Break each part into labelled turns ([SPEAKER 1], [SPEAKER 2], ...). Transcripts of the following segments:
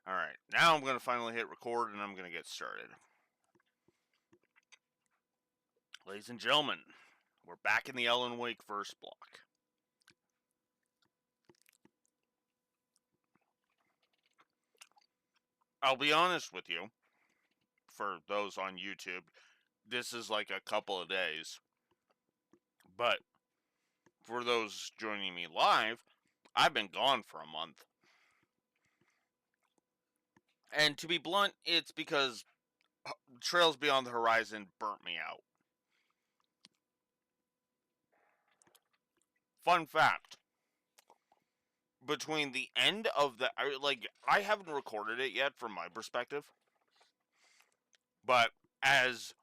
[SPEAKER 1] Alright, now I'm going to finally hit record and I'm going to get started. Ladies and gentlemen, we're back in the Alan Wake first block. I'll be honest with you, for those on YouTube, this is like a couple of days. But for those joining me live, I've been gone for a month. And to be blunt, it's because Trails Beyond the Horizon burnt me out. Fun fact. Between the end of the... I haven't recorded it yet from my perspective. But as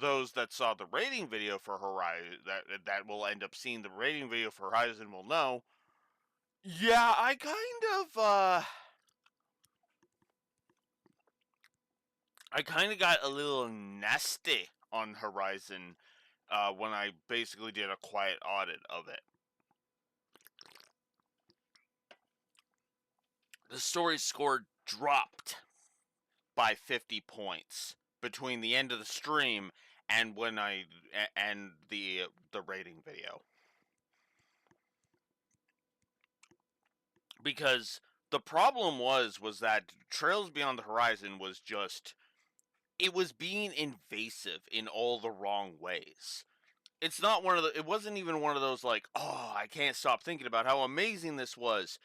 [SPEAKER 1] those that saw the rating video for Horizon, that will end up seeing the rating video for Horizon will know, yeah, I kind of got a little nasty on Horizon when I basically did a quiet audit of it. The story score dropped by 50 points between the end of the stream and the rating video. Because the problem was that Trails Beyond the Horizon was just... it was being invasive in all the wrong ways. It wasn't even one of those like, oh, I can't stop thinking about how amazing this was.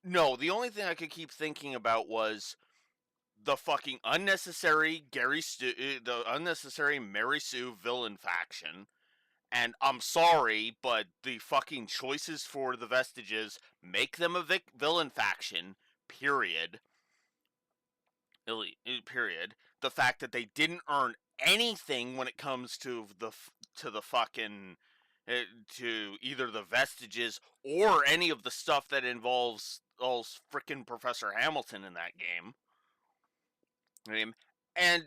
[SPEAKER 1] No, the only thing I could keep thinking about was the fucking unnecessary the unnecessary Mary Sue villain faction. And I'm sorry, but the fucking choices for the Vestiges make them a villain faction, period. Period. The fact that they didn't earn anything when it comes to the fucking to either the Vestiges or any of the stuff that involves frickin' Professor Hamilton in that game. And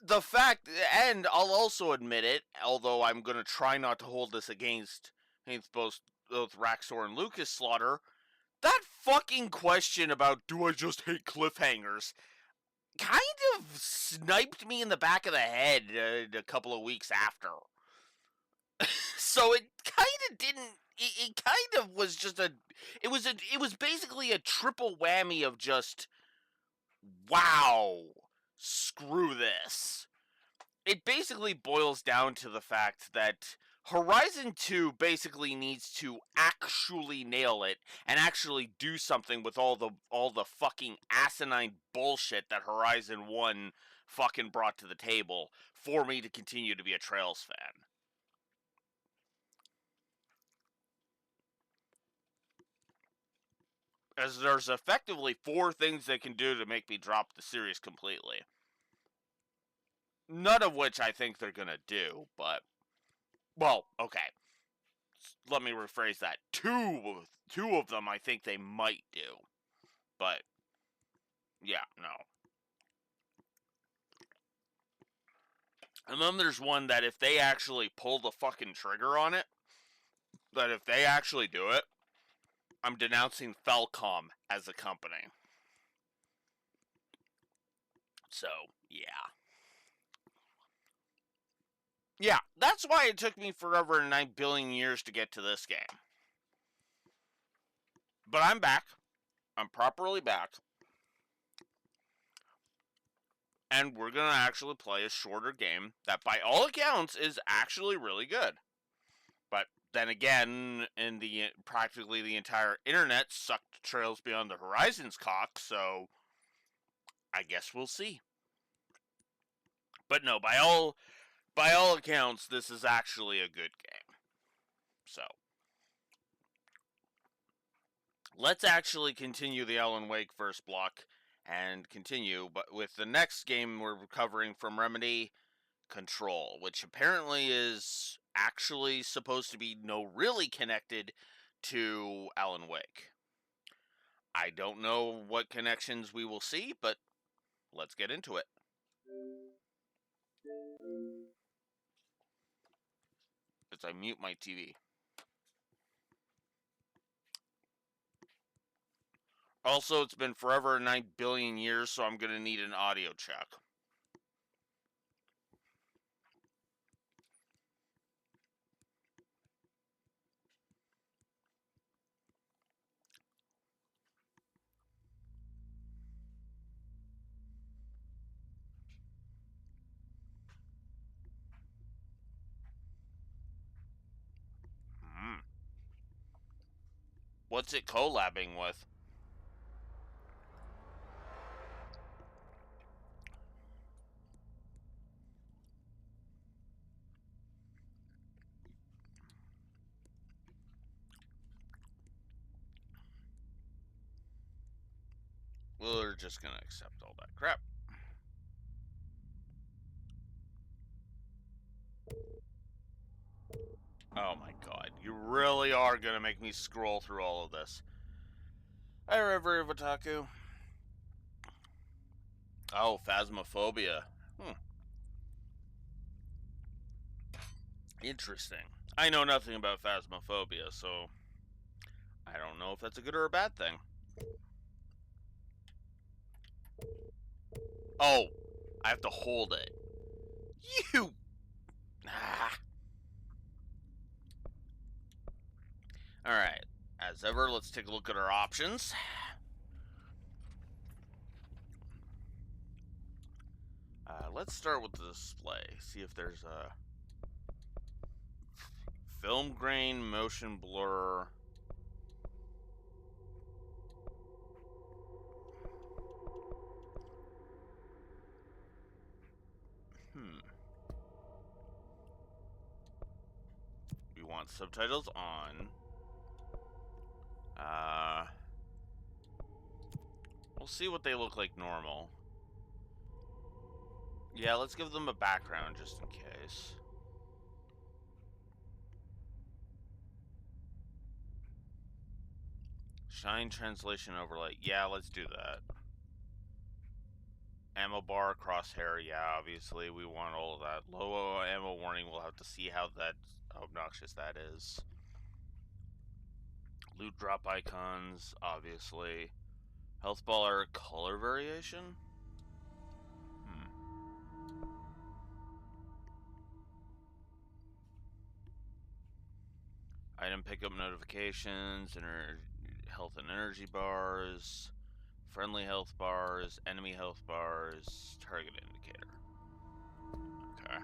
[SPEAKER 1] the fact, and I'll also admit it, although I'm going to try not to hold this against both Raxor and Lucas Slaughter, that fucking question about do I just hate cliffhangers kind of sniped me in the back of the head a couple of weeks after. So it kind of didn't. It kind of was just a. It was basically a triple whammy of just, wow, screw this. It basically boils down to the fact that Horizon 2 basically needs to actually nail it and actually do something with all the fucking asinine bullshit that Horizon 1 fucking brought to the table for me to continue to be a Trails fan. As there's effectively 4 things they can do to make me drop the series completely. None of which I think they're gonna do, but... well, okay. Let me rephrase that. Two of them I think they might do. But, yeah, no. And then there's one that if they actually pull the fucking trigger on it, that if they actually do it, I'm denouncing Falcom as a company. So, yeah. Yeah, that's why it took me forever and 9 billion years to get to this game. But I'm back. I'm properly back. And we're going to actually play a shorter game that by all accounts is actually really good. But then again, practically the entire internet sucked Trails Beyond the Horizon's cock, so I guess we'll see. But no, by all accounts, this is actually a good game. So let's actually continue the Alan Wake first block and continue, but with the next game we're covering from Remedy, Control, which apparently is actually supposed to be really connected to Alan Wake. I don't know what connections we will see, but let's get into it. As I mute my TV. Also, it's been forever 9 billion years, so I'm going to need an audio check. What's it collabing with? We're just going to accept all that crap. Oh my god, you really are going to make me scroll through all of this. Hi, River Otaku. Oh, Phasmophobia. Interesting. I know nothing about Phasmophobia, so I don't know if that's a good or a bad thing. Oh, I have to hold it. You. Ah. Alright, as ever, let's take a look at our options. Let's start with the display. See if there's a film grain, motion blur. We want subtitles on. We'll see what they look like normal. Yeah, let's give them a background just in case. Shine translation overlay. Yeah, let's do that. Ammo bar, crosshair. Yeah, obviously we want all of that. Low ammo warning. We'll have to see how obnoxious that is. Loot drop icons, obviously. Health bar color variation. Item pickup notifications, health and energy bars, friendly health bars, enemy health bars, target indicator. Okay.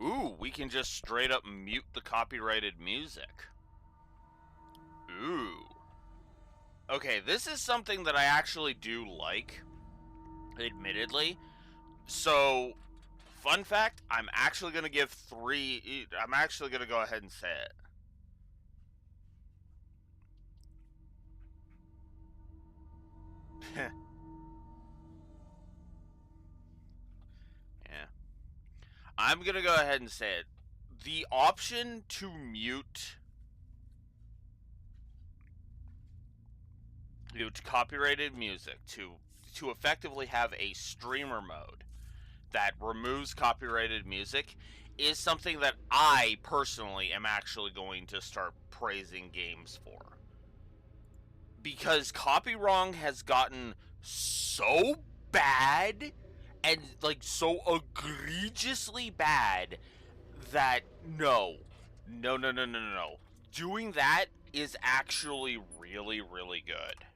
[SPEAKER 1] Ooh, we can just straight up mute the copyrighted music. Ooh. Okay, this is something that I actually do like, admittedly. So, fun fact, I'm actually going to give 3... I'm actually going to go ahead and say it. Yeah. I'm going to go ahead and say it. The option to mute copyrighted music, to effectively have a streamer mode that removes copyrighted music, is something that I personally am actually going to start praising games for. Because Copy Wrong has gotten so bad and like so egregiously bad that no. Doing that is actually really, really good.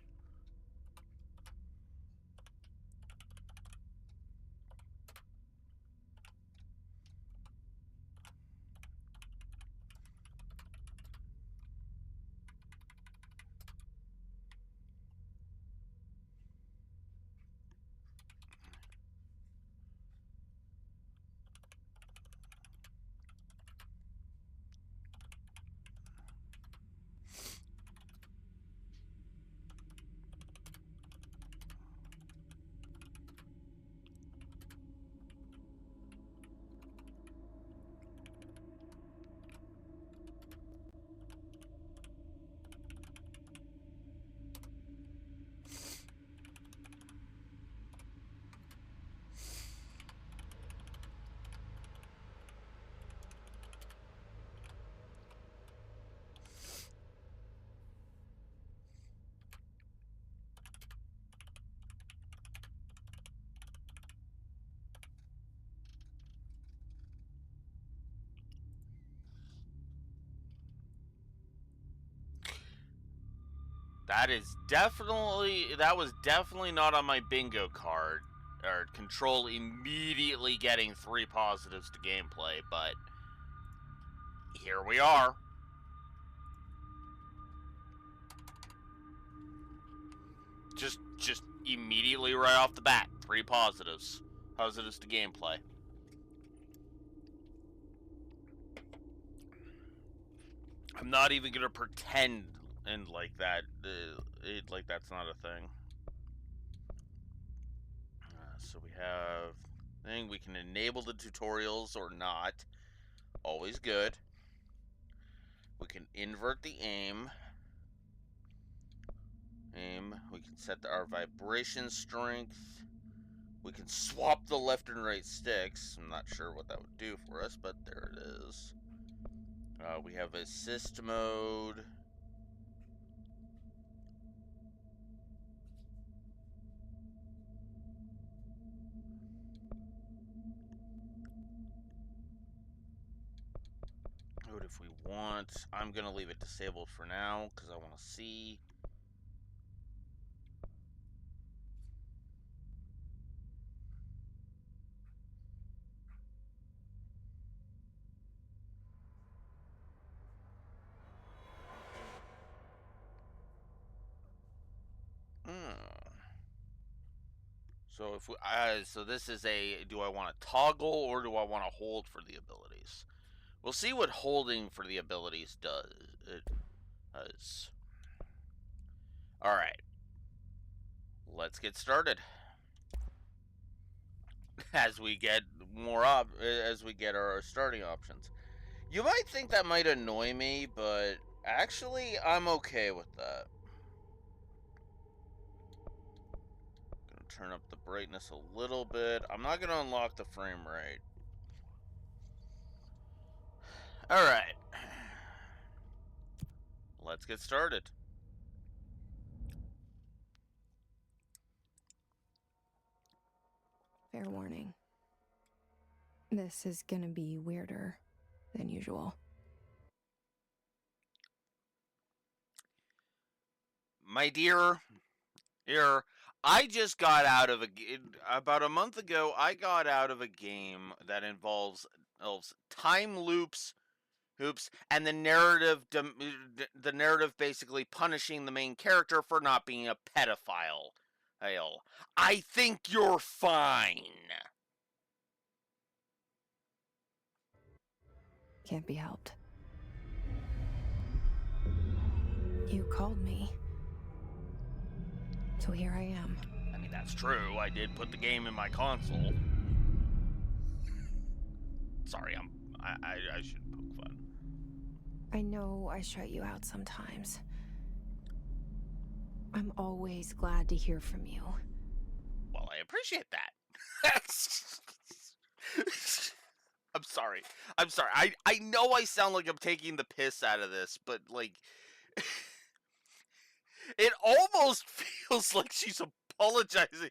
[SPEAKER 1] That was definitely not on my bingo card. Or Control immediately getting 3 positives to gameplay, but here we are. Just immediately right off the bat, 3 positives. Positives to gameplay. I'm not even gonna pretend and like that, like that's not a thing. So we have thing we can enable the tutorials or not. Always good. We can invert the aim. We can set our vibration strength. We can swap the left and right sticks. I'm not sure what that would do for us, but there it is. We have assist mode. What if we want? I'm gonna leave it disabled for now because I want to see. So if we, so this is a, do I want to toggle or do I want to hold for the abilities? We'll see what holding for the abilities does. All right, let's get started. As we get as we get our starting options. You might think that might annoy me, but actually I'm okay with that. Turn up the brightness a little bit. I'm not going to unlock the frame rate. Alright. Let's get started.
[SPEAKER 2] Fair warning. This is gonna be weirder than usual.
[SPEAKER 1] My dear, I just got out of about a month ago. I got out of a game that involves time loops, and the narrative basically punishing the main character for not being a pedophile. I think you're fine.
[SPEAKER 2] Can't be helped. You called me. So here I am.
[SPEAKER 1] I mean, that's true. I did put the game in my console. Sorry, I shouldn't poke fun.
[SPEAKER 2] I know I shut you out sometimes. I'm always glad to hear from you.
[SPEAKER 1] Well, I appreciate that. I'm sorry. I know I sound like I'm taking the piss out of this, but like it almost feels like she's apologizing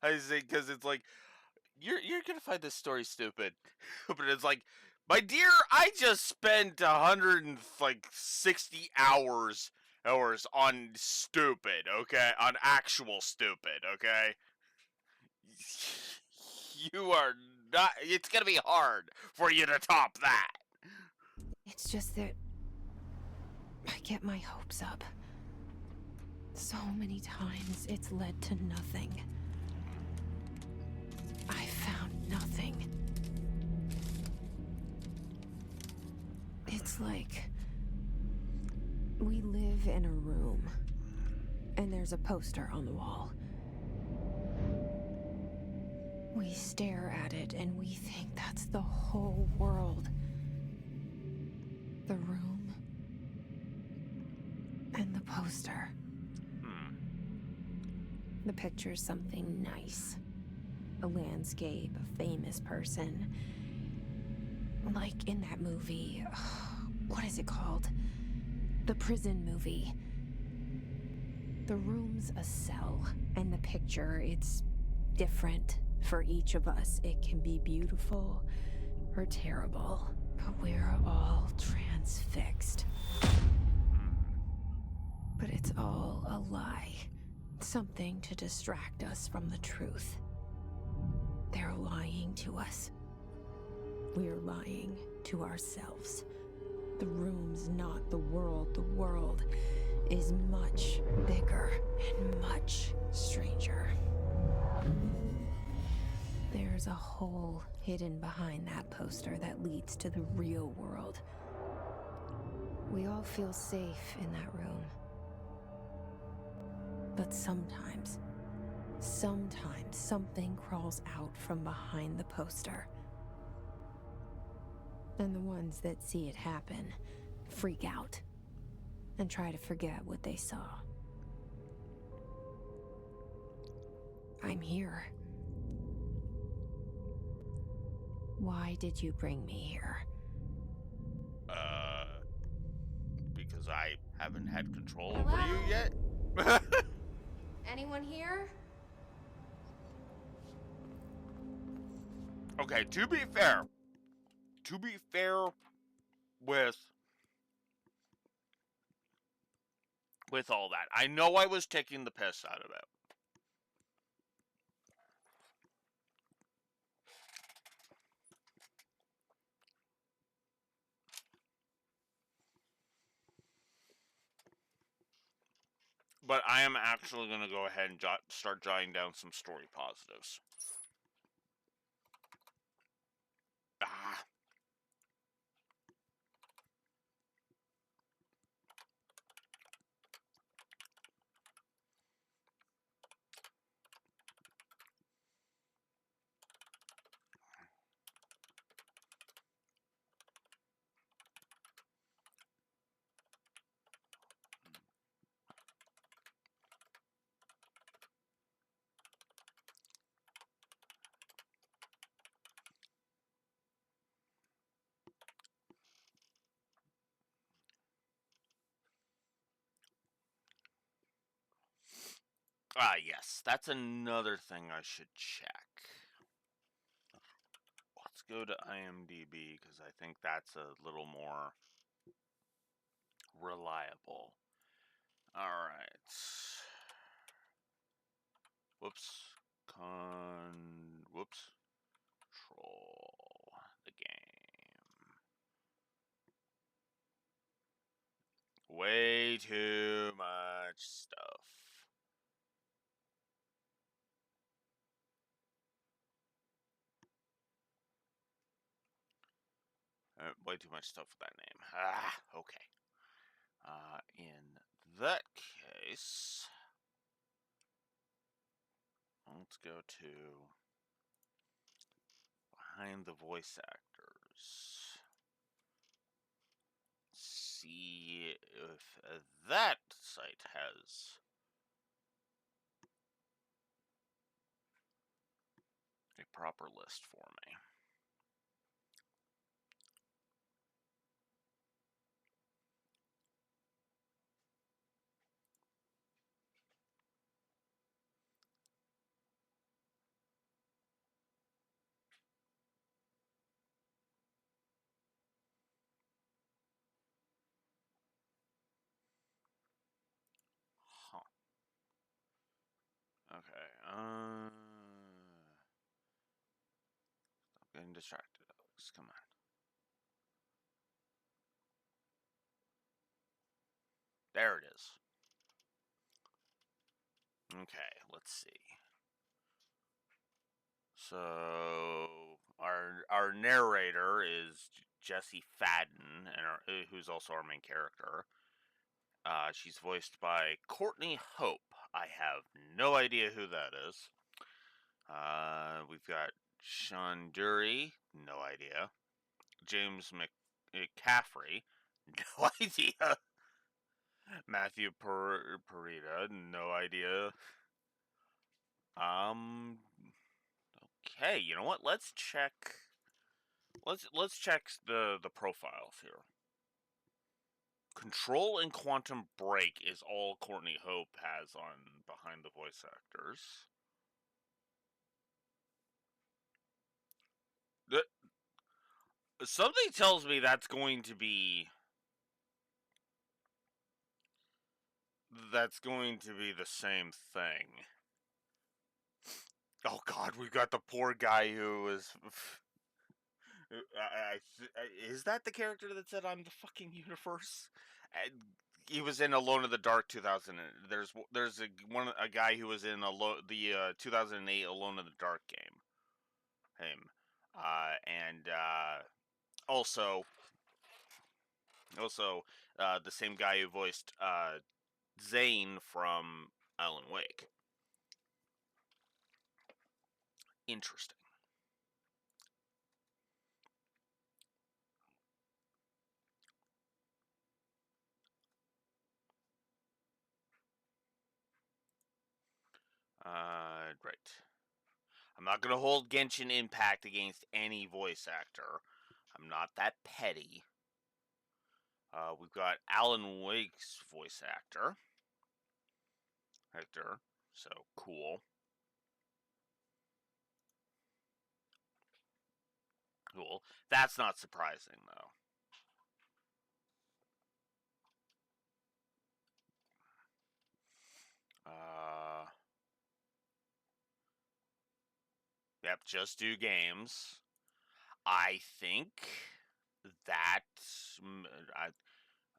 [SPEAKER 1] because it's like you're gonna find this story stupid, but it's like, my dear, I just spent 160 hours on stupid, okay, on actual stupid, okay. You are not. It's gonna be hard for you to top that.
[SPEAKER 2] It's just that I get my hopes up. So many times it's led to nothing. I found nothing. It's like we live in a room, and there's a poster on the wall. We stare at it and we think that's the whole world. The room and the poster. The picture's something nice. A landscape, a famous person. Like in that movie, what is it called? The prison movie. The room's a cell, and the picture, it's different for each of us. It can be beautiful or terrible, but we're all transfixed. But it's all a lie. Something to distract us from the truth. They're lying to us. We're lying to ourselves. The room's not the world. The world is much bigger and much stranger. There's a hole hidden behind that poster that leads to the real world. We all feel safe in that room. But sometimes something crawls out from behind the poster. And the ones that see it happen freak out and try to forget what they saw. I'm here. Why did you bring me here?
[SPEAKER 1] Because I haven't had control over you yet.
[SPEAKER 2] Anyone here?
[SPEAKER 1] Okay, to be fair with all that, I know I was taking the piss out of it. But I am actually going to go ahead and start jotting down some story positives. Ah. Yes, that's another thing I should check. Let's go to IMDb because I think that's a little more reliable. Alright. Whoops. Control the game. Way too much stuff. Way too much stuff with that name. Okay. In that case, let's go to behind the voice actors. See if that site has a proper list for me. Huh. Okay. Stop getting distracted, Alex. Come on. There it is. Okay, let's see. So our narrator is Jesse Fadden, and who's also our main character. She's voiced by Courtney Hope. I have no idea who that is. We've got Sean Dury, no idea. James McCaffrey, no idea. Matthew Perita, no idea. Okay, you know what? Let's check. Let's check the profiles here. Control and Quantum Break is all Courtney Hope has on behind the voice actors. Something tells me that's going to be that's going to be the same thing. Oh God, we got the poor guy who was. Is that the character that said I'm the fucking universe? He was in Alone in the Dark 2000. There's a guy who was in the 2008 Alone in the Dark game. Him, and also the same guy who voiced Zane from Alan Wake. Interesting. Right. I'm not gonna hold Genshin Impact against any voice actor. I'm not that petty. We've got Alan Wake's voice actor. So cool. Cool. That's not surprising, though. Yep, just do games. I think that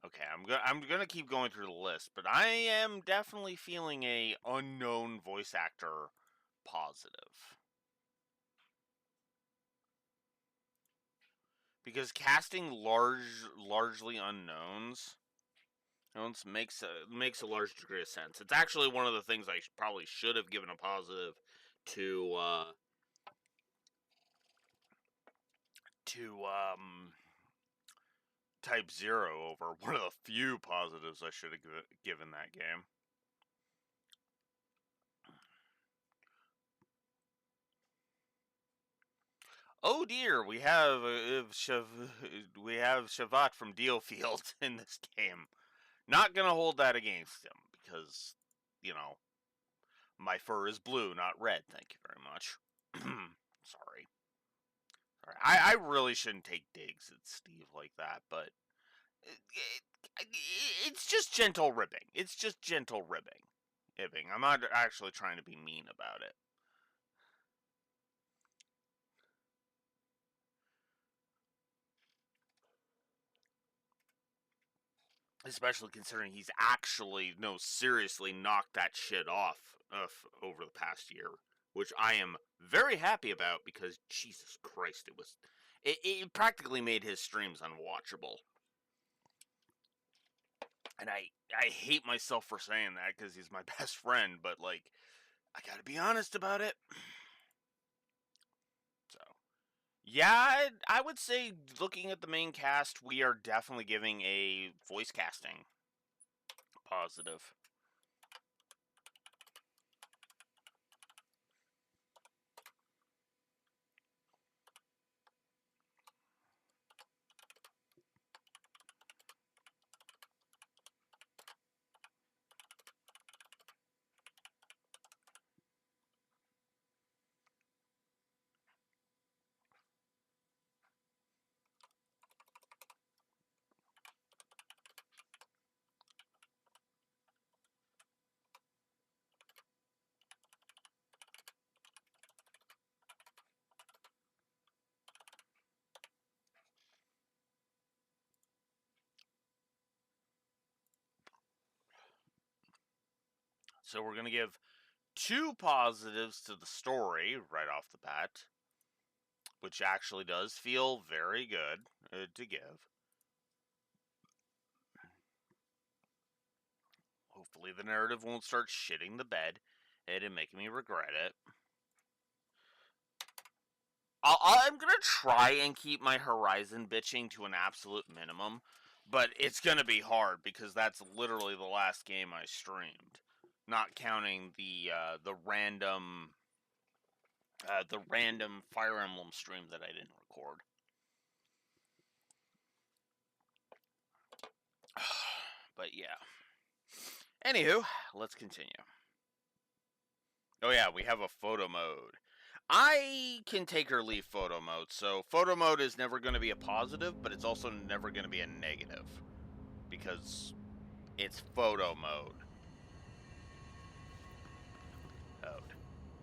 [SPEAKER 1] okay, I'm gonna keep going through the list, but I am definitely feeling a unknown voice actor positive. Because casting largely unknowns makes a large degree of sense. It's actually one of the things I probably should have given a positive to Type Zero over. One of the few positives I should have given that game. Oh dear, we have Shavat from Dealfield in this game. Not gonna hold that against him because, you know, my fur is blue, not red. Thank you very much. Sorry. I really shouldn't take digs at Steve like that, but it's just gentle ribbing. It's just gentle ribbing. I'm not actually trying to be mean about it. Especially considering he's actually, seriously knocked that shit off over the past year. Which I am very happy about because, Jesus Christ, it practically made his streams unwatchable. And I hate myself for saying that because he's my best friend, but, like, I gotta be honest about it. So, yeah, I would say, looking at the main cast, we are definitely giving a voice casting positive. So we're going to give 2 positives to the story right off the bat, which actually does feel very good to give. Hopefully the narrative won't start shitting the bed and making me regret it. I'm going to try and keep my Horizon bitching to an absolute minimum, but it's going to be hard because that's literally the last game I streamed, not counting the random Fire Emblem stream that I didn't record. But yeah. Anywho, let's continue. Oh yeah, we have a photo mode. I can take or leave photo mode. So photo mode is never going to be a positive, but it's also never going to be a negative because it's photo mode.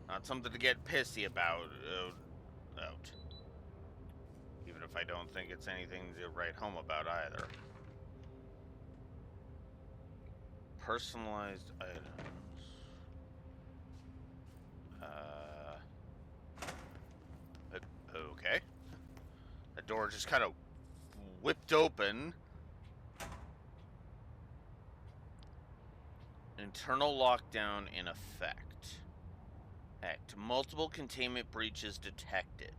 [SPEAKER 1] Not something to get pissy about. Out. Even if I don't think it's anything to write home about either. Personalized items. Okay. The door just kind of whipped open. Internal lockdown in effect. Multiple containment breaches detected.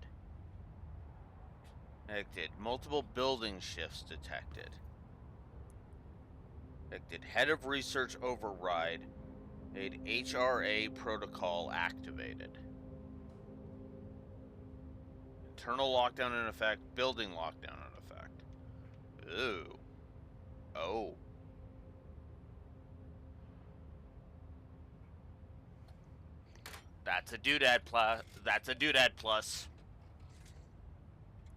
[SPEAKER 1] Multiple building shifts detected. Head of research override. HRA protocol activated. Internal lockdown in effect. Building lockdown in effect. Ooh. Oh. That's a doodad plus. That's a doodad plus.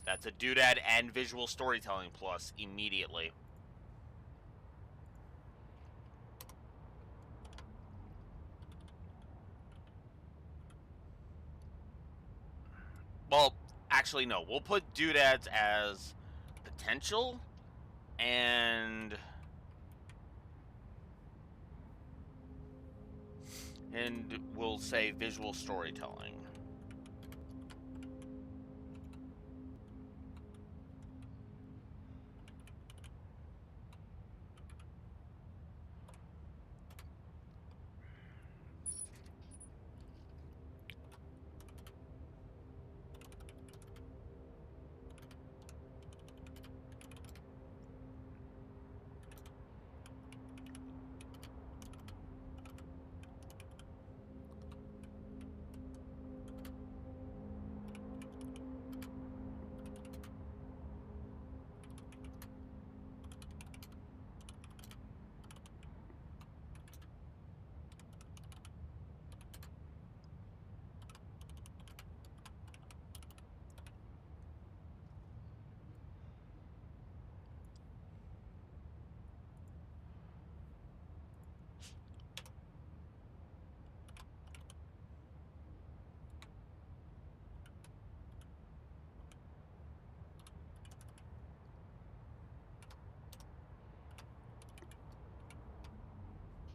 [SPEAKER 1] That's a doodad and visual storytelling plus immediately. Well, actually, no. We'll put doodads as potential and we'll say visual storytelling.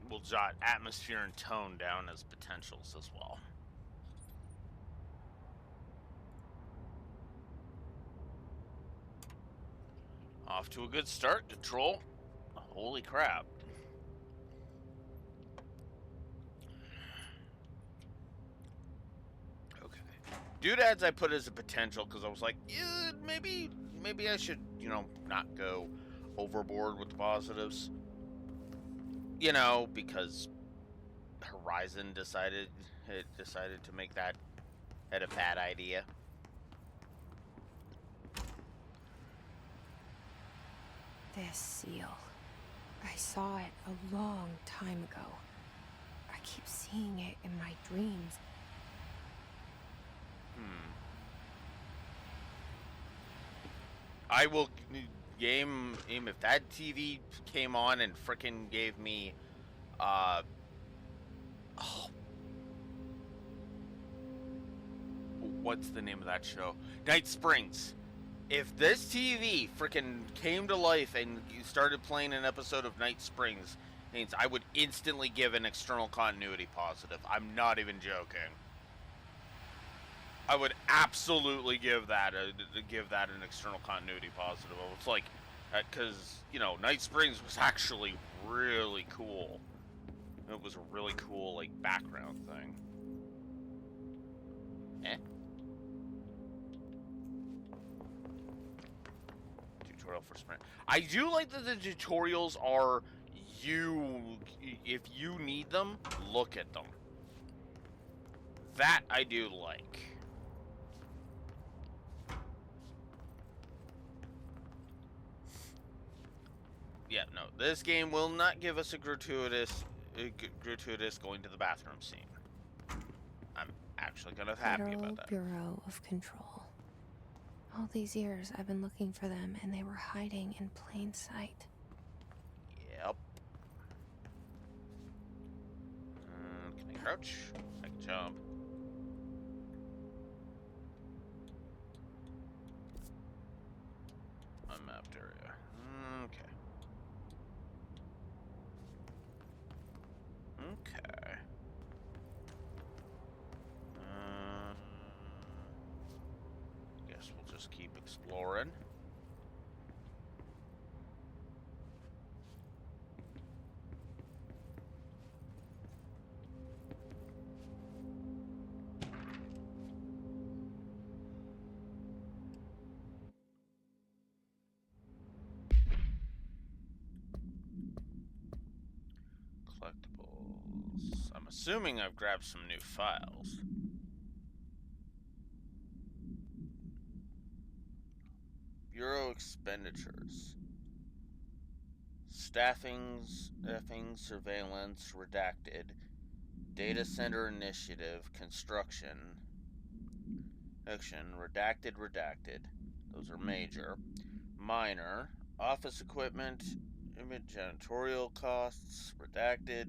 [SPEAKER 1] We'll jot atmosphere and tone down as potentials as well. Off to a good start, Control. Holy crap. Okay. Doodads I put as a potential because I was like, maybe I should, not go overboard with the positives. Because Horizon decided to make that a bad idea.
[SPEAKER 2] This seal. I saw it a long time ago. I keep seeing it in my dreams.
[SPEAKER 1] I will game if that TV came on and frickin' gave me what's the name of that show? Night Springs. If this TV frickin' came to life and started playing an episode of Night Springs, means I would instantly give an external continuity positive. I'm not even joking. I would absolutely give that an external continuity positive. It's like, because Night Springs was actually really cool. It was a really cool background thing. Tutorial for Sprint. I do like that the tutorials are if you need them, look at them. That I do like. Yeah, no, this game will not give us a gratuitous going to the bathroom scene. I'm actually kind of happy about that.
[SPEAKER 2] Bureau of Control. All these years I've been looking for them and they were hiding in plain sight.
[SPEAKER 1] Yep. Can I crouch? I can jump. left area. Okay. Okay. Guess we'll just keep exploring. Collectibles. I'm assuming I've grabbed some new files. Bureau expenditures. Staffing, surveillance, redacted. Data center initiative, construction. Action, redacted. Those are major. Minor. Office equipment, janitorial costs, redacted.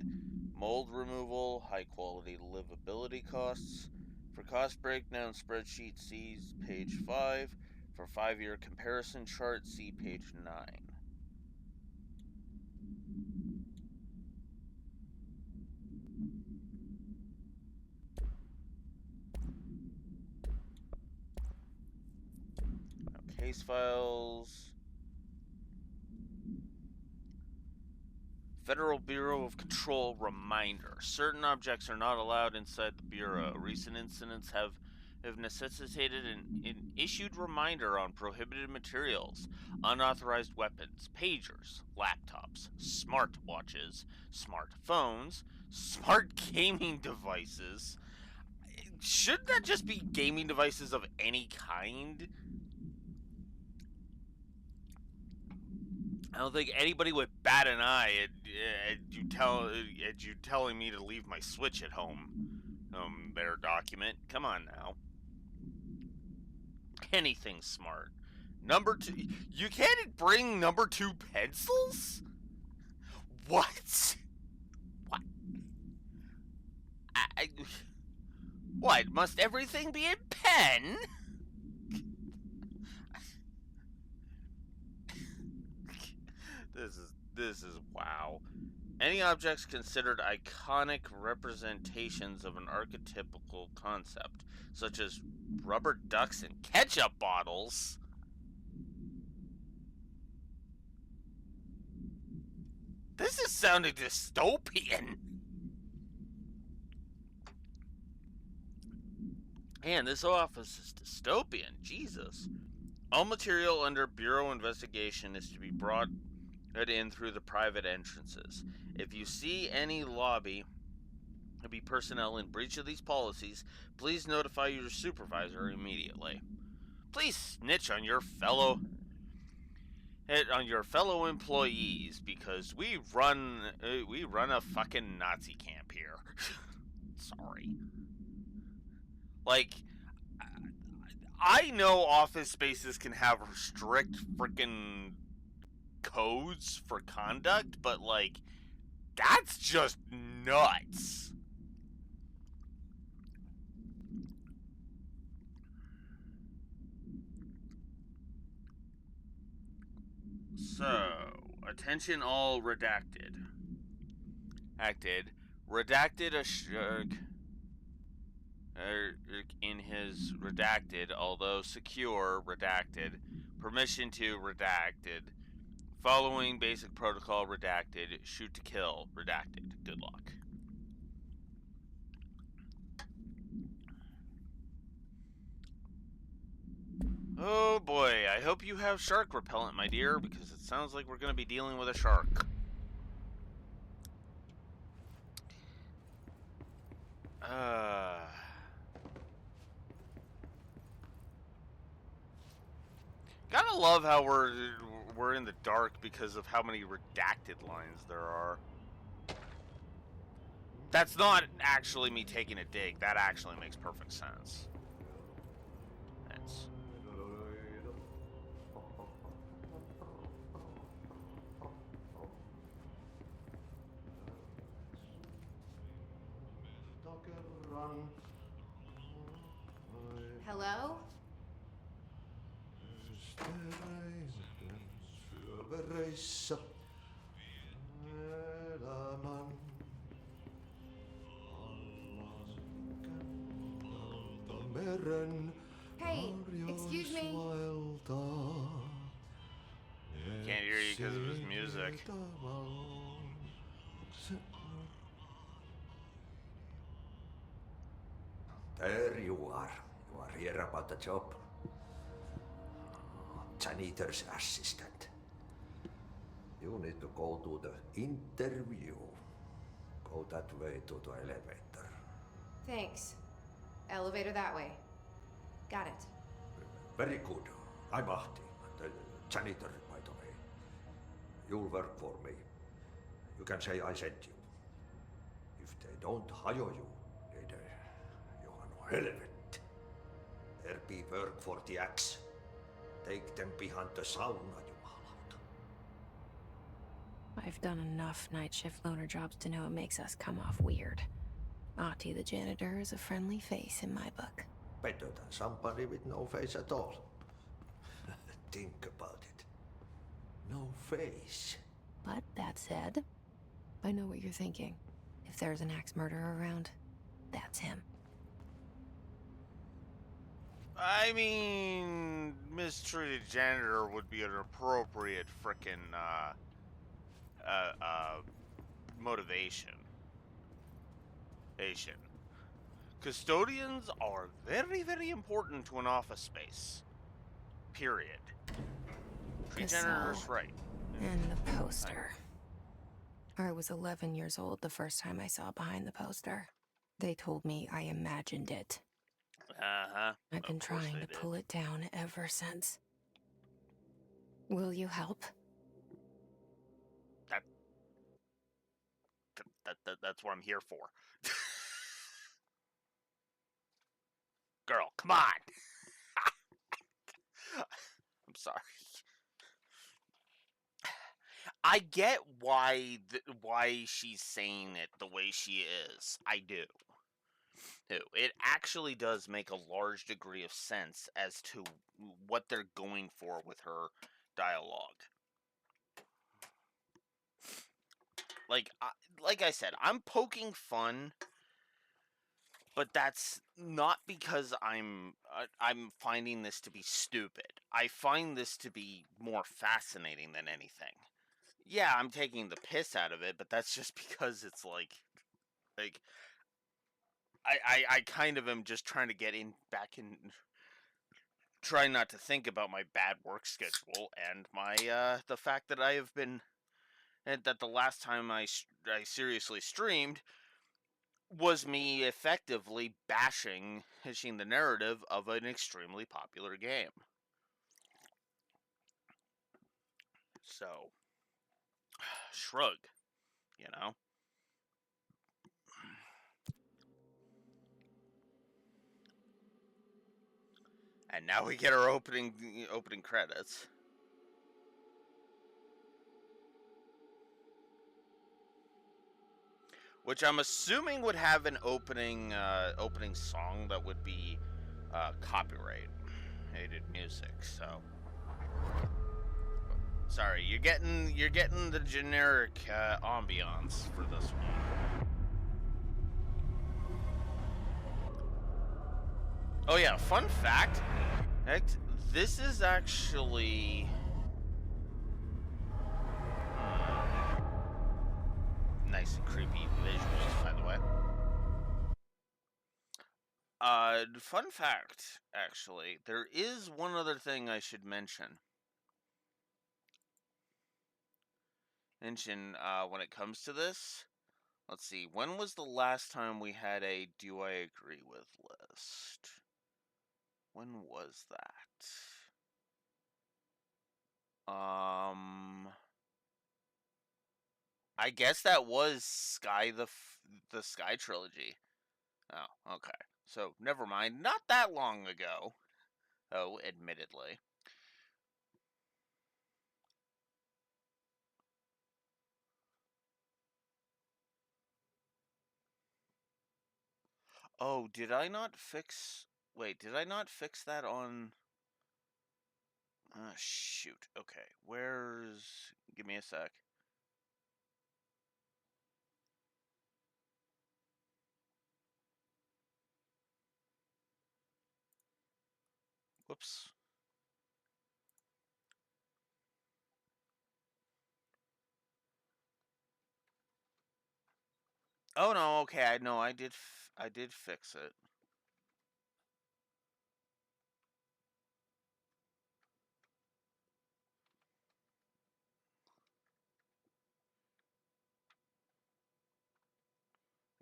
[SPEAKER 1] Mold removal, high quality livability costs. For cost breakdown spreadsheet, see page 5. For 5-year comparison chart, see page 9. Case files. Federal Bureau of Control reminder. Certain objects are not allowed inside the Bureau. Recent incidents have necessitated an issued reminder on prohibited materials, unauthorized weapons, pagers, laptops, smartwatches, smartphones, smart gaming devices. Shouldn't that just be gaming devices of any kind? I don't think anybody would bat an eye at you telling me to leave my Switch at home. Their document. Come on now. Anything smart. Number 2. You can't bring number 2 pencils? What? What? What? Must everything be in pen? This is wow. Any objects considered iconic representations of an archetypical concept, such as rubber ducks and ketchup bottles. This is sounding dystopian. Man, this office is dystopian. Jesus. All material under Bureau investigation is to be brought in through the private entrances. If you see any lobby personnel in breach of these policies, please notify your supervisor immediately. Please snitch on your fellow employees, because we run a fucking Nazi camp here. Sorry. Like, I know office spaces can have strict freaking codes for conduct, but like, that's just nuts. So, attention all redacted. Redacted in his redacted, although secure, redacted. Permission to redacted. Following basic protocol, redacted. Shoot to kill, redacted. Good luck. Oh boy, I hope you have shark repellent, my dear, because it sounds like we're going to be dealing with a shark. Gotta love how we're in the dark because of how many redacted lines there are. That's not actually me taking a dig. That actually makes perfect sense. That's...
[SPEAKER 2] Hello?
[SPEAKER 3] poissa. Elämän alta meren
[SPEAKER 2] Hey, excuse me.
[SPEAKER 3] harjausvaeltaa.
[SPEAKER 1] Can't hear you because of his music.
[SPEAKER 3] There you are. You are here about the job. Janitor's assistant. You need to go to the interview. Go that way to the elevator.
[SPEAKER 2] Thanks. Elevator that way. Got it.
[SPEAKER 3] Very good. I'm Ahti, the janitor, by the way. You'll work for me. You can say I sent you. If they don't hire you, niin Johan on helvet. There be work for the axe. Take them behind the sauna, jumalauta.
[SPEAKER 2] I've done enough night shift loner jobs to know it makes us come off weird. Ahti the janitor is a friendly face in my book.
[SPEAKER 3] Better than somebody with no face at all. Think about it. No face.
[SPEAKER 2] But that said, I know what you're thinking. If there's an axe murderer around, that's him.
[SPEAKER 1] I mean, mistreated janitor would be an appropriate frickin' motivation. Custodians are very, very important to an office space. Period. Treat janitors right.
[SPEAKER 2] And the poster. I was 11 years old the first time I saw behind the poster. They told me I imagined it.
[SPEAKER 1] Uh-huh.
[SPEAKER 2] I've been trying to pull it down ever since. Will you help?
[SPEAKER 1] That's what I'm here for. Girl, come on. I'm sorry. I get why she's saying it the way she is. I do. It actually does make a large degree of sense as to what they're going for with her dialogue. Like I said, I'm poking fun, but that's not because I'm finding this to be stupid. I find this to be more fascinating than anything. Yeah, I'm taking the piss out of it, but that's just because it's like I kind of am just trying to get back in, trying not to think about my bad work schedule and my the fact that I have been, and that the last time I seriously streamed was me effectively bashing the narrative of an extremely popular game. So, shrug, you know? And now we get our opening credits. Which I'm assuming would have an opening song that would be copyrighted music. So sorry, you're getting the generic ambiance for this one. Oh yeah, fun fact. This is actually nice and creepy visuals, by the way. Fun fact, actually, there is one other thing I should mention. When it comes to this, let's see, when was the last time we had a do I agree with list? When was that? I guess that was the Sky trilogy. Oh, okay. So, never mind. Not that long ago. Oh, admittedly. Oh, did I not fix... Wait, did I not fix that on... Shoot. Okay, where's... Give me a sec. Whoops. Oh no, okay, I know I did fix it.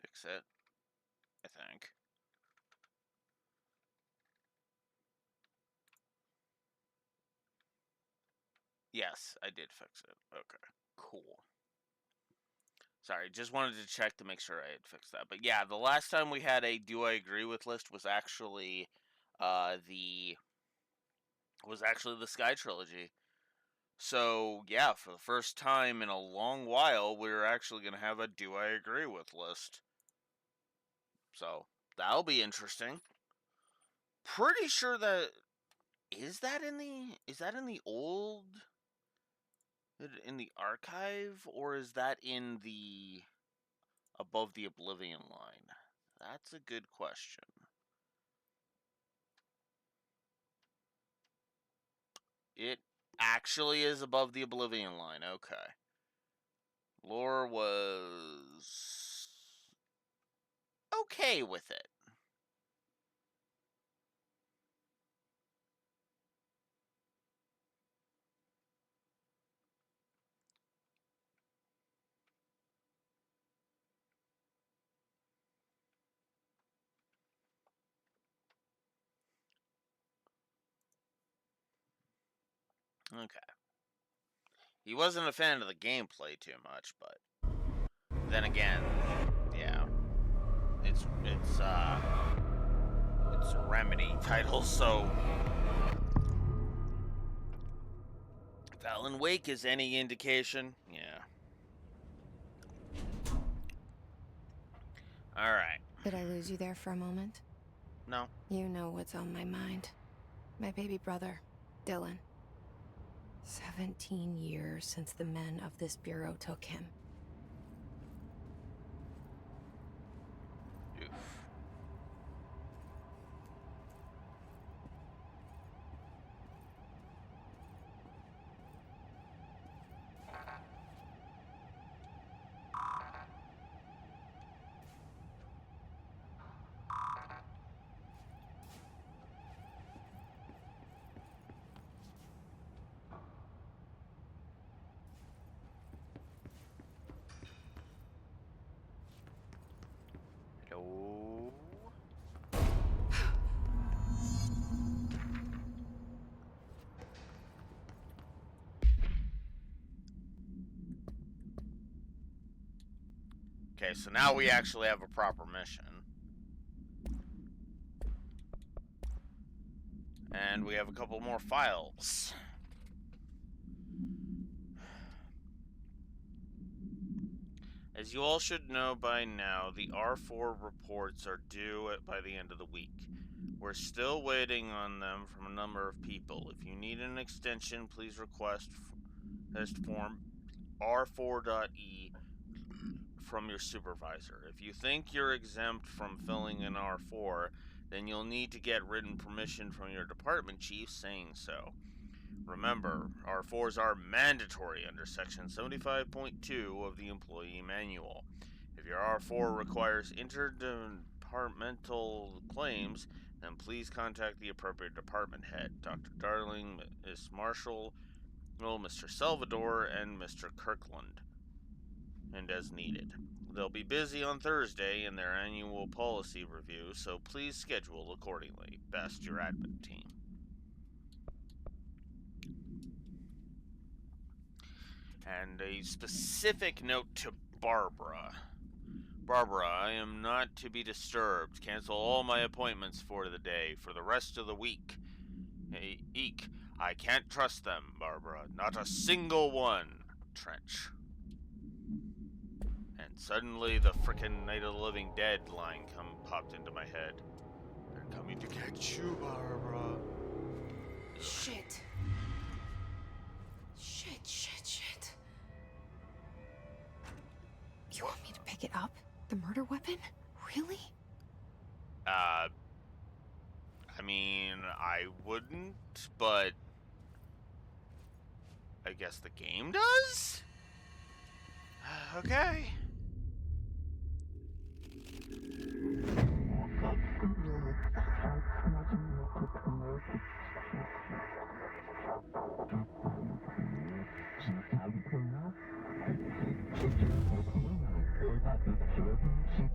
[SPEAKER 1] Fix it, I think. Yes, I did fix it. Okay, cool. Sorry, just wanted to check to make sure I had fixed that. But yeah, the last time we had a "Do I agree with" list was actually the Sky trilogy. So yeah, for the first time in a long while, we're actually gonna have a "Do I agree with" list. So that'll be interesting. Pretty sure that is that in the old, in the archive, or is that in the Above the Oblivion line? That's a good question. It actually is above the Oblivion line. Okay. Lore was okay with it. Okay. He wasn't a fan of the gameplay too much, but then again, yeah, it's a Remedy title, so if Alan Wake is any indication, yeah. All right.
[SPEAKER 2] Did I lose you there for a moment?
[SPEAKER 1] No.
[SPEAKER 2] You know what's on my mind. My baby brother, Dylan. 17 years since the men of this bureau took him.
[SPEAKER 1] Oof. Hello. Okay, so now we actually have a proper mission. And we have a couple more files. As you all should know by now, the R4 reports are due by the end of the week. We're still waiting on them from a number of people. If you need an extension, please request form R4.E from your supervisor. If you think you're exempt from filling an R4, then you'll need to get written permission from your department chief saying so. Remember, R4s are mandatory under Section 75.2 of the Employee Manual. If your R4 requires interdepartmental claims, then please contact the appropriate department head, Dr. Darling, Miss Marshall, Mr. Salvador, and Mr. Kirkland, and as needed. They'll be busy on Thursday in their annual policy review, so please schedule accordingly. Best, your admin team. And a specific note to Barbara. Barbara, I am not to be disturbed. Cancel all my appointments for the day, for the rest of the week. Hey, eek. I can't trust them, Barbara. Not a single one. Trench. And suddenly the frickin' Night of the Living Dead line popped into my head. They're coming to get you, Barbara.
[SPEAKER 2] Shit. pick it up? The murder weapon? Really?
[SPEAKER 1] I mean, I wouldn't, but I guess the game does? Okay.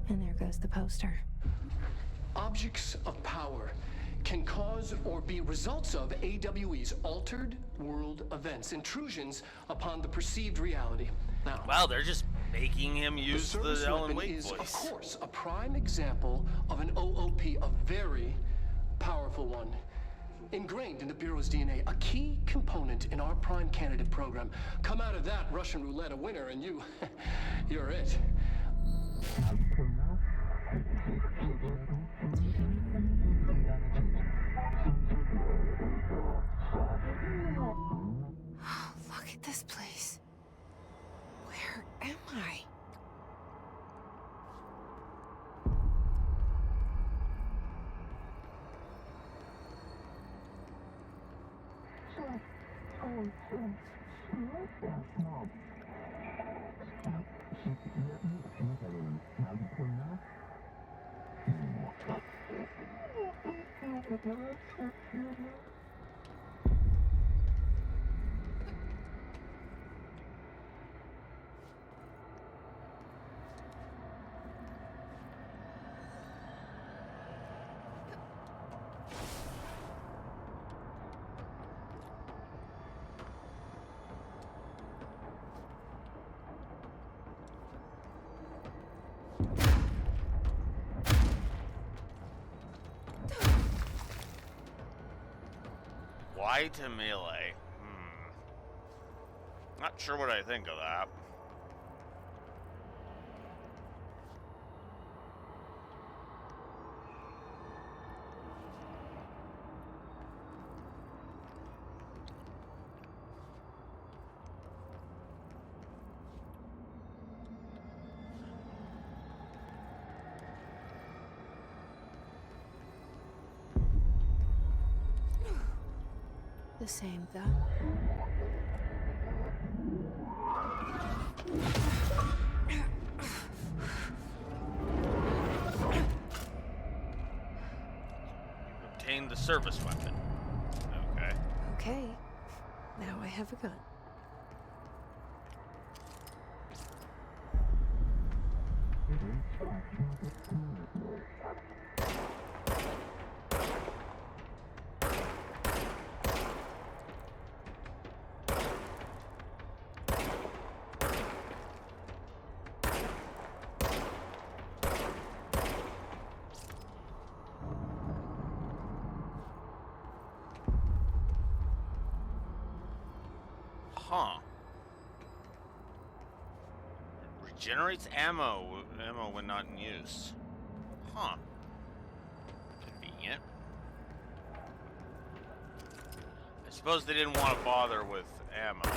[SPEAKER 2] And there goes the poster.
[SPEAKER 4] Objects of power can cause or be results of AWE's altered world events, intrusions upon the perceived reality. Now,
[SPEAKER 1] Wow, they're just making him use the
[SPEAKER 4] service
[SPEAKER 1] Alan
[SPEAKER 4] weapon
[SPEAKER 1] Wake
[SPEAKER 4] is,
[SPEAKER 1] voice.
[SPEAKER 4] of course, a prime example of an OOP, a very powerful one. Ingrained in the Bureau's DNA, a key component in our prime candidate program. Come out of that Russian roulette a winner, and you're it.
[SPEAKER 2] Look at this place. Where am I?
[SPEAKER 1] Why to melee? Not sure what I think of that.
[SPEAKER 2] The same, though.
[SPEAKER 1] Obtain the service weapon. Okay.
[SPEAKER 2] Okay. Now I have a gun.
[SPEAKER 1] Huh. Regenerates ammo when not in use. Huh. Convenient. I suppose they didn't want to bother with ammo.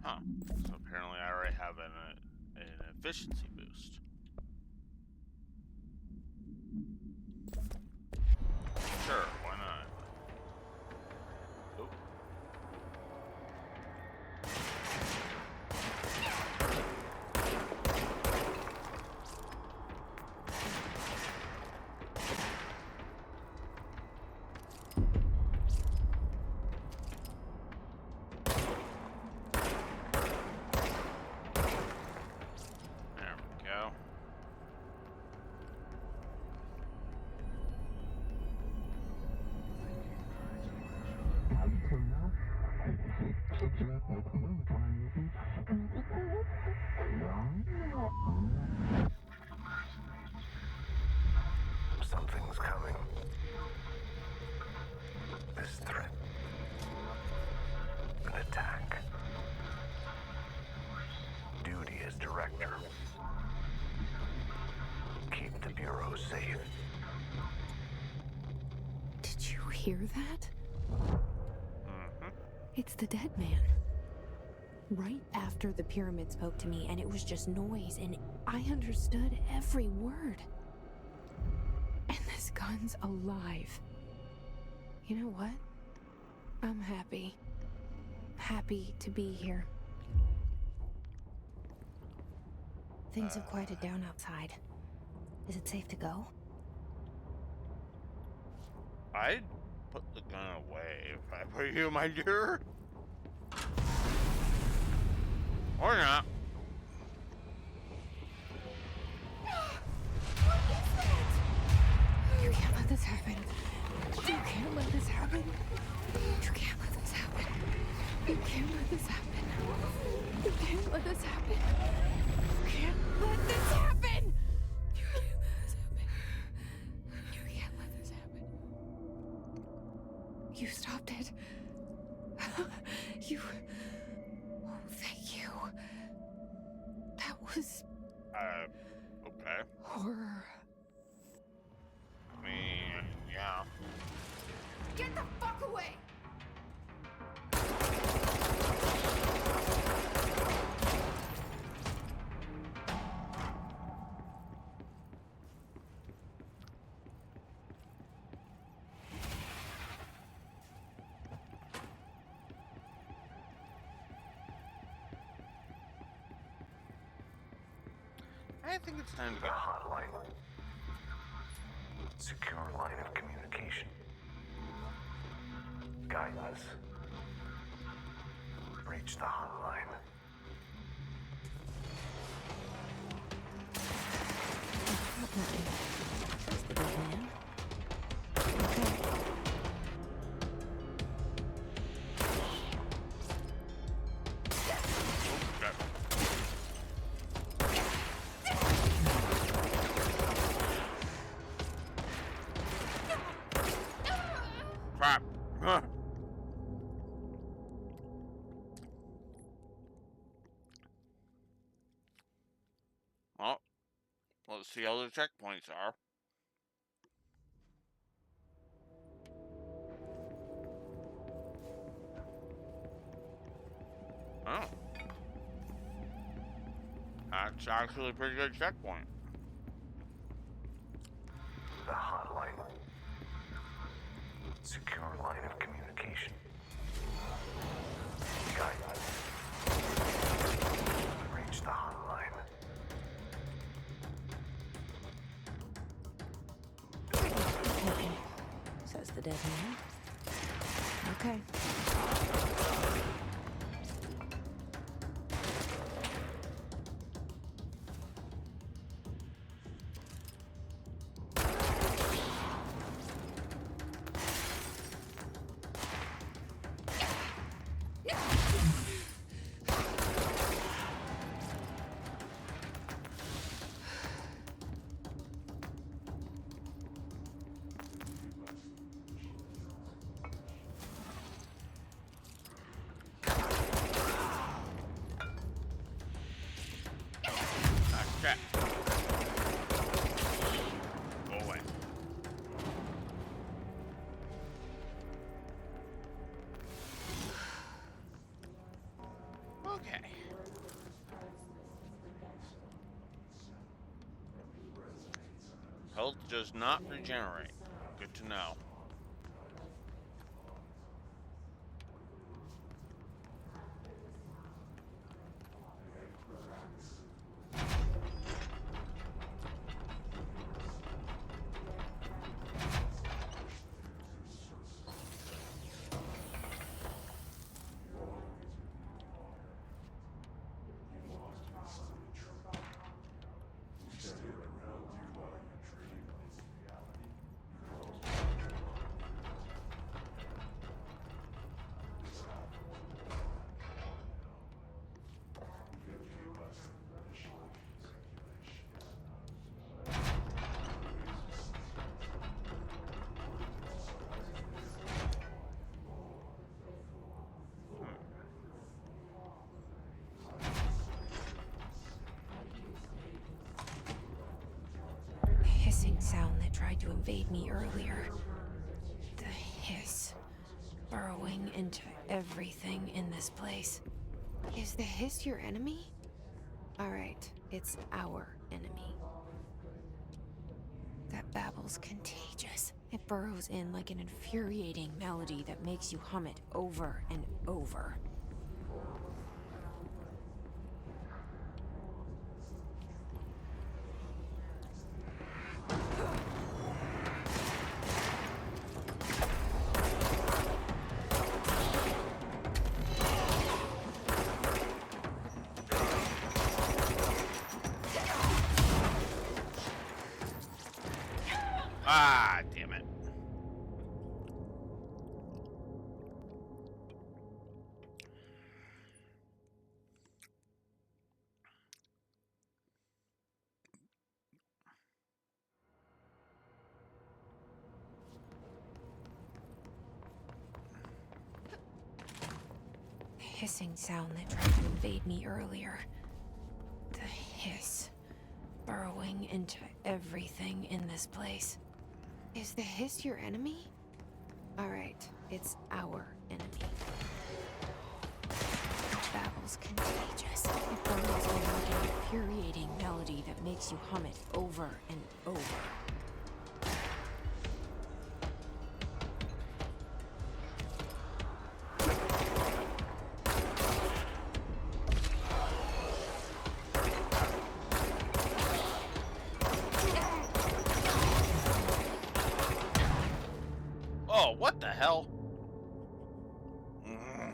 [SPEAKER 1] Huh. So apparently I already have an efficiency boost. Sure, why not? Oh.
[SPEAKER 5] safe.
[SPEAKER 2] Did you hear that?
[SPEAKER 1] Mm-hmm.
[SPEAKER 2] It's the dead man. Right after the pyramid spoke to me, and it was just noise, and I understood every word. And this gun's alive. You know what? I'm happy. Happy to be here. Things have quieted down outside. Is it safe to go?
[SPEAKER 1] I'd put the gun away if I were you, my dear. Or not.
[SPEAKER 2] You can't let this happen. You can't let this happen. You can't let this happen. You can't let this happen. You can't let this happen. You can't let this happen. You can't let this happen. You can't let this happen. You stopped it. You. Oh, thank you. That was
[SPEAKER 1] Okay.
[SPEAKER 2] horror.
[SPEAKER 1] I mean, yeah.
[SPEAKER 2] Get the fuck away!
[SPEAKER 1] I think it's time to
[SPEAKER 5] The
[SPEAKER 1] go.
[SPEAKER 5] hotline. Secure line of communication. Guidance. Reach the hotline.
[SPEAKER 2] Says the dead man. Okay.
[SPEAKER 1] Crap. Well, let's see how the checkpoints are. Oh. That's actually a pretty good checkpoint.
[SPEAKER 5] The hotline. Secure line of communication. Guidance. Reach the hotline.
[SPEAKER 2] Okay. Says the dead man. Okay.
[SPEAKER 1] Check. Go away. Okay. Health does not regenerate. Good to know.
[SPEAKER 2] to invade me earlier. The hiss burrowing into everything in this place. Is the hiss your enemy? Alright, it's our enemy. That babble's contagious. It burrows in like an infuriating melody that makes you hum it over and over.
[SPEAKER 1] Ah, damn it.
[SPEAKER 2] The hissing sound that tried to invade me earlier. The hiss burrowing into everything in this place. Is the hiss your enemy? Alright, it's our enemy. That babble's contagious. It burrows in like an infuriating melody that makes you hum it over and over.
[SPEAKER 1] Oh, what the hell? Mm.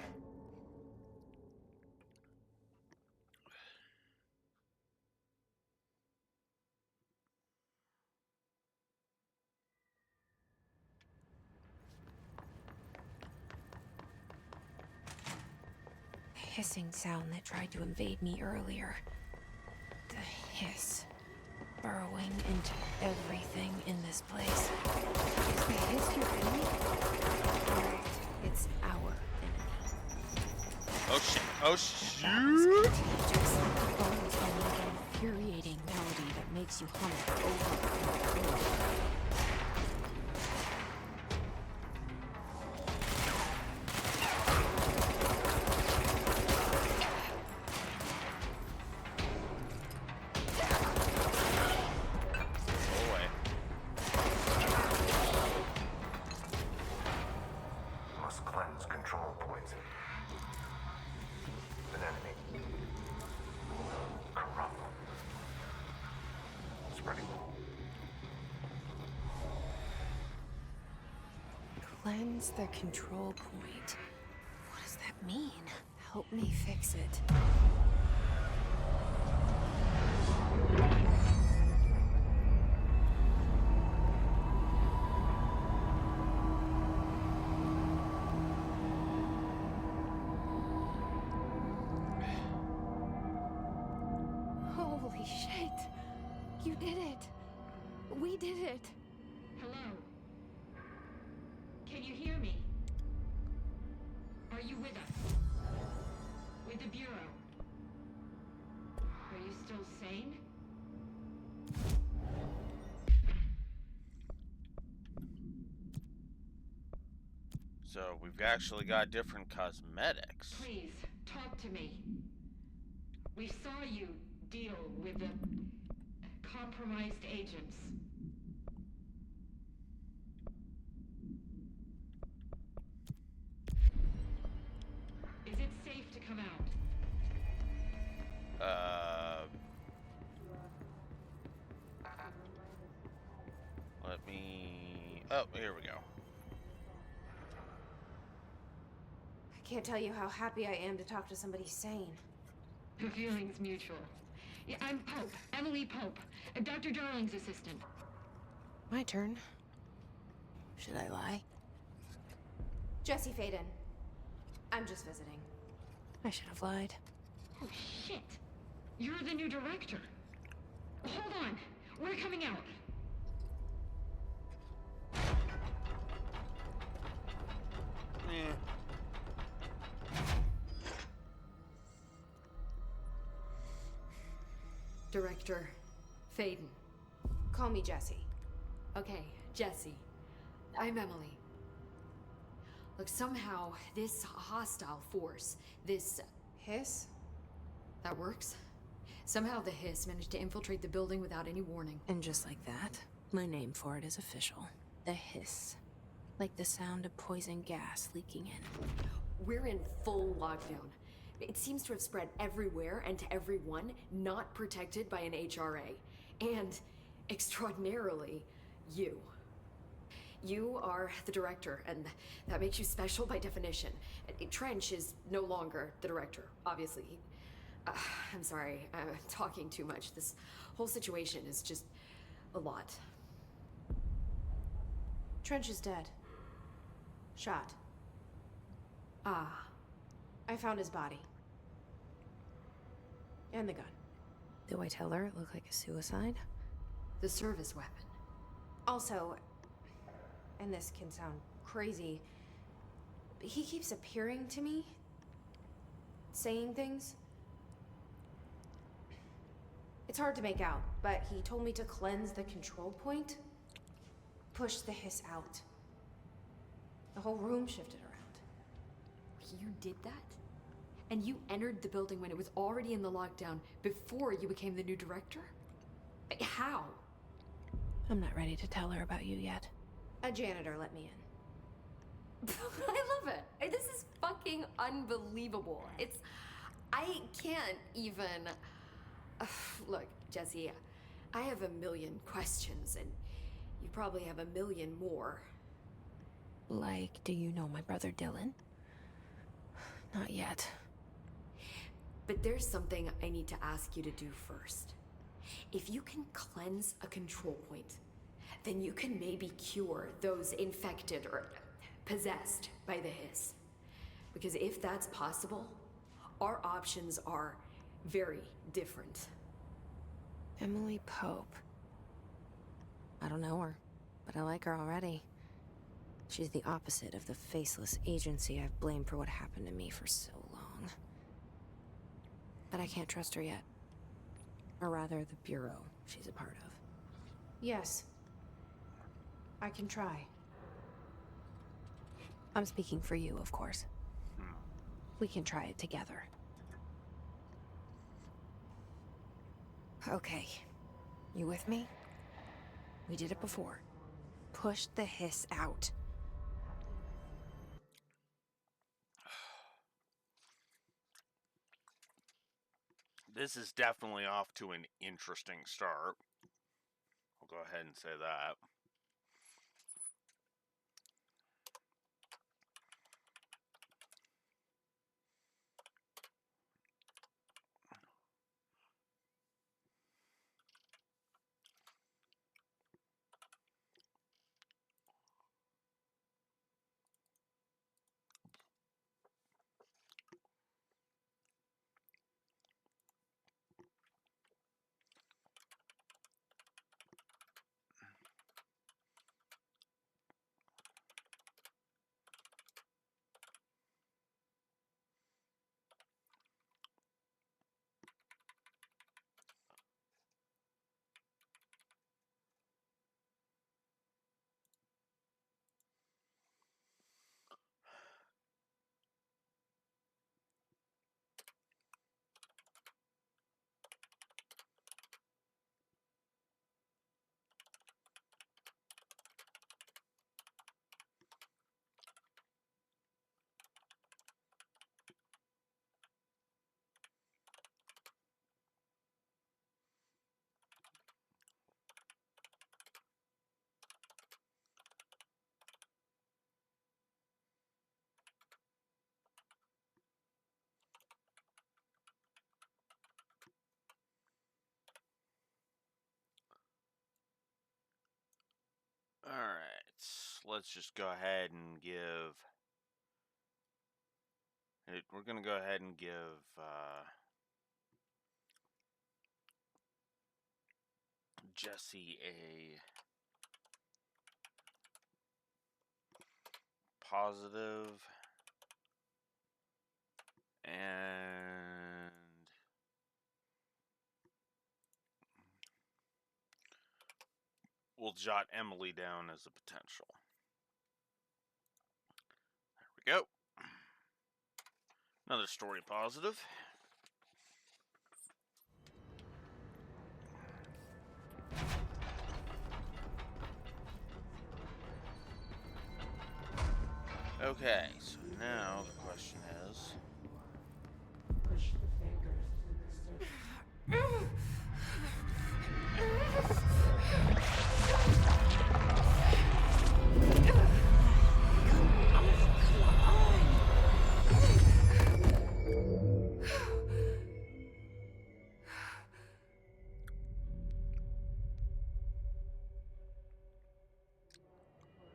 [SPEAKER 2] The hissing sound that tried to invade me earlier. The hiss burrowing into everything in this place. Is the hiss your enemy? Alright, it's our enemy.
[SPEAKER 1] Oh shit. Oh
[SPEAKER 2] That babble's
[SPEAKER 1] shoot.
[SPEAKER 2] contagious. It burrows in like an infuriating melody that makes you hum it over and over.
[SPEAKER 1] Go away.
[SPEAKER 5] Must cleanse control points. An enemy. Corrupt. Spreading.
[SPEAKER 2] Cleanse the control point. What does that mean? Help me fix it. Holy shit! You did it! We did it!
[SPEAKER 6] Hello? Can you hear me? Are you with us? With the Bureau? Are you still sane?
[SPEAKER 1] So we've actually got different cosmetics.
[SPEAKER 6] Please, talk to me. We saw you deal with the compromised agents. Is it safe to come out?
[SPEAKER 1] Let me. Oh, here we go.
[SPEAKER 2] I can't tell you how happy I am to talk to somebody sane.
[SPEAKER 6] The feeling's mutual. Yeah, I'm Pope, Emily Pope, Dr. Darling's assistant.
[SPEAKER 2] My turn. Should I lie? Jesse Faden. I'm just visiting. I should have lied.
[SPEAKER 6] Oh, shit. You're the new director. Hold on. We're coming out.
[SPEAKER 1] Eh.
[SPEAKER 2] Director Faden. Call me Jesse. Okay,
[SPEAKER 7] Jesse. I'm Emily. Look, somehow, this hostile force, this...
[SPEAKER 2] Hiss?
[SPEAKER 7] That works? Somehow the Hiss managed to infiltrate the building without any warning.
[SPEAKER 2] And just like that, my name for it is official. The Hiss. Like the sound of poison gas leaking in.
[SPEAKER 7] We're in full lockdown. It seems to have spread everywhere and to everyone not protected by an HRA. And, extraordinarily, you. You are the director, and that makes you special by definition. Trench is no longer the director, obviously. I'm sorry, I'm talking too much. This whole situation is just a lot.
[SPEAKER 2] Trench is dead. Shot.
[SPEAKER 7] Ah.
[SPEAKER 2] I found his body. And the gun. Do I tell her it looked like a suicide?
[SPEAKER 7] The service weapon.
[SPEAKER 2] Also, and this can sound crazy, but he keeps appearing to me, saying things. It's hard to make out, but he told me to cleanse the control point, push the Hiss out. The whole room shifted around.
[SPEAKER 7] You did that? And you entered the building when it was already in the lockdown before you became the new director? How?
[SPEAKER 2] I'm not ready to tell her about you yet. A janitor let me in.
[SPEAKER 7] I love it. This is fucking unbelievable. I can't even... Look, Jesse, I have a million questions, and you probably have a million more.
[SPEAKER 2] Like, do you know my brother Dylan? Not yet.
[SPEAKER 7] But there's something I need to ask you to do first. If you can cleanse a control point, then you can maybe cure those infected or possessed by the Hiss. Because if that's possible, our options are very different.
[SPEAKER 2] Emily Pope. I don't know her, but I like her already. She's the opposite of the faceless agency I've blamed for what happened to me for so long. But I can't trust her yet. Or rather, the Bureau she's a part of. Yes. I can try. I'm speaking for you, of course. We can try it together. Okay. You with me? We did it before. Push the Hiss out.
[SPEAKER 1] This is definitely off to an interesting start. I'll go ahead and say that. Alright, let's just go ahead and give... We're going to go ahead and give Jesse a positive, and we'll jot Emily down as a potential. There we go. Another story positive. Okay, so now the question is...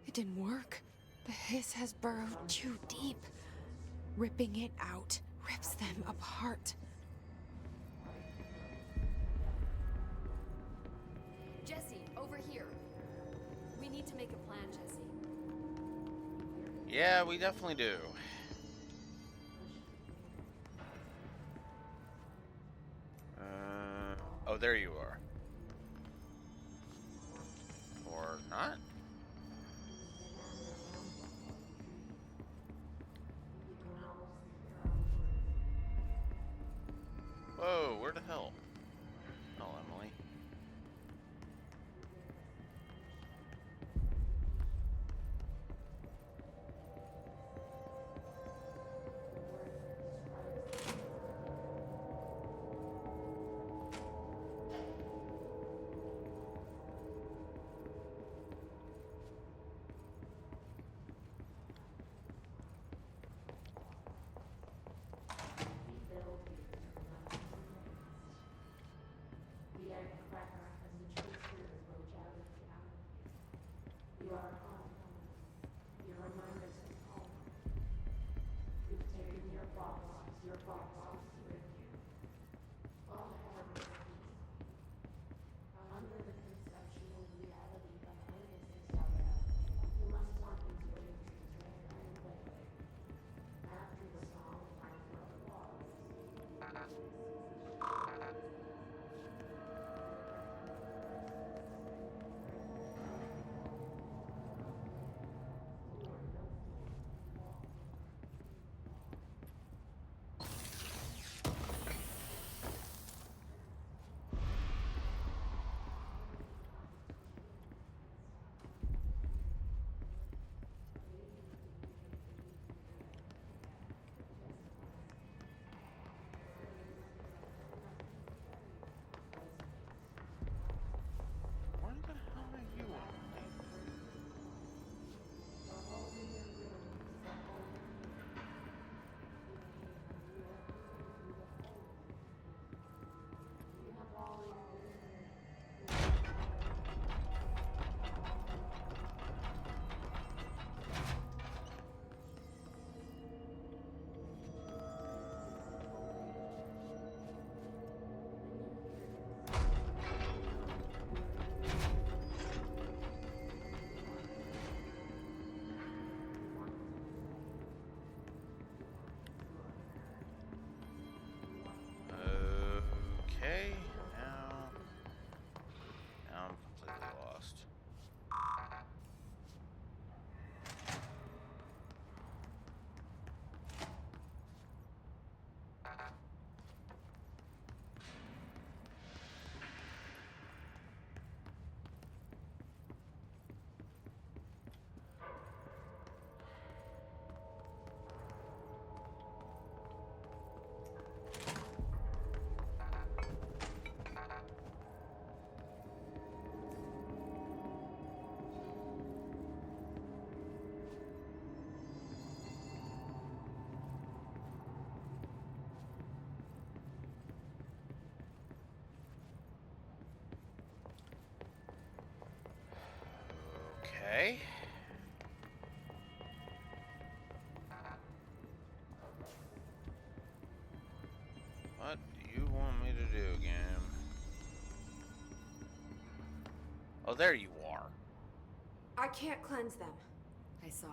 [SPEAKER 2] It didn't work. The hiss has burrowed too deep. Ripping it out rips them apart.
[SPEAKER 7] Jesse, over here. We need to make a plan, Jesse.
[SPEAKER 1] Yeah, we definitely do. Oh, there you are. Or not? Whoa, where the hell? Oh, Emily. Where the hell are you, Emily? Okay, now I'm completely lost. Okay. What do you want me to do, game? Oh, there you are.
[SPEAKER 2] I can't cleanse them.
[SPEAKER 7] I saw.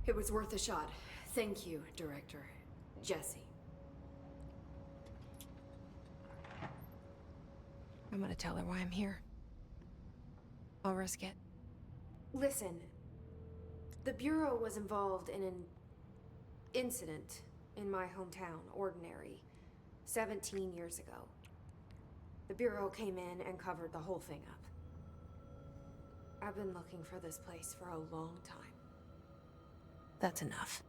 [SPEAKER 7] It was worth a shot. Thank you, Director. Jesse.
[SPEAKER 2] I'm gonna tell her why I'm here. I'll risk it. Listen, the Bureau was involved in an incident in my hometown, Ordinary, 17 years ago. The Bureau came in and covered the whole thing up. I've been looking for this place for a long time. That's enough.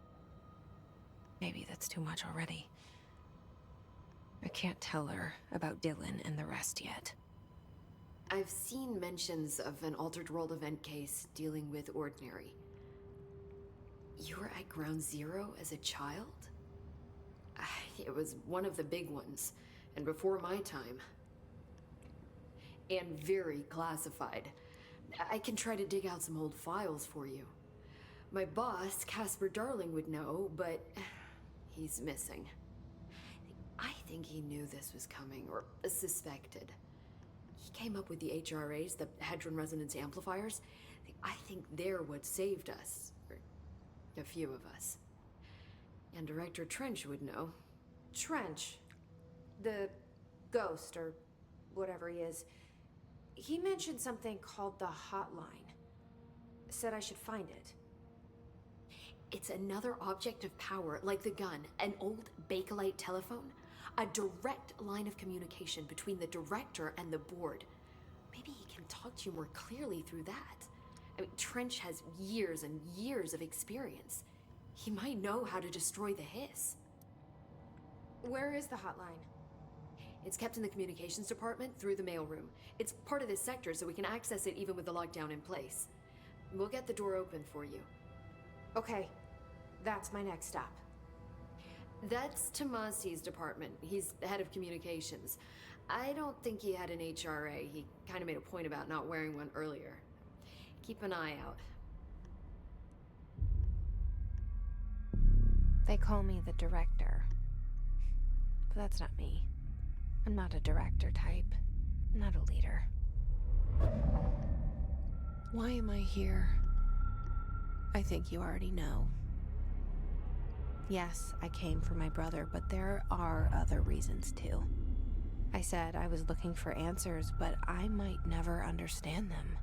[SPEAKER 2] Maybe that's too much already. I can't tell her about Dylan and the rest yet.
[SPEAKER 7] I've seen mentions of an Altered World event case dealing with Ordinary. You were at Ground Zero as a child? It was one of the big ones, and before my time. And very classified. I can try to dig out some old files for you. My boss, Casper Darling, would know, but he's missing. I think he knew this was coming, or suspected. He came up with the HRAs, the Hadron Resonance Amplifiers. I think they're what saved us. Or a few of us. And Director Trench would know.
[SPEAKER 2] Trench, the ghost, or whatever he is, he mentioned something called the Hotline. Said I should find it.
[SPEAKER 7] It's another object of power, like the gun, an old Bakelite telephone. A direct line of communication between the director and the board. Maybe he can talk to you more clearly through that. I mean, Trench has years and years of experience. He might know how to destroy the hiss.
[SPEAKER 2] Where is the hotline?
[SPEAKER 7] It's kept in the communications department through the mailroom. It's part of this sector, so we can access it even with the lockdown in place. We'll get the door open for you.
[SPEAKER 2] Okay, that's my next stop.
[SPEAKER 7] That's Tomasi's department. He's the head of communications. I don't think he had an HRA. He kind of made a point about not wearing one earlier. Keep an eye out.
[SPEAKER 2] They call me the director. But that's not me. I'm not a director type. I'm not a leader. Why am I here? I think you already know. Yes, I came for my brother, but there are other reasons too. I said I was looking for answers, but I might never understand them.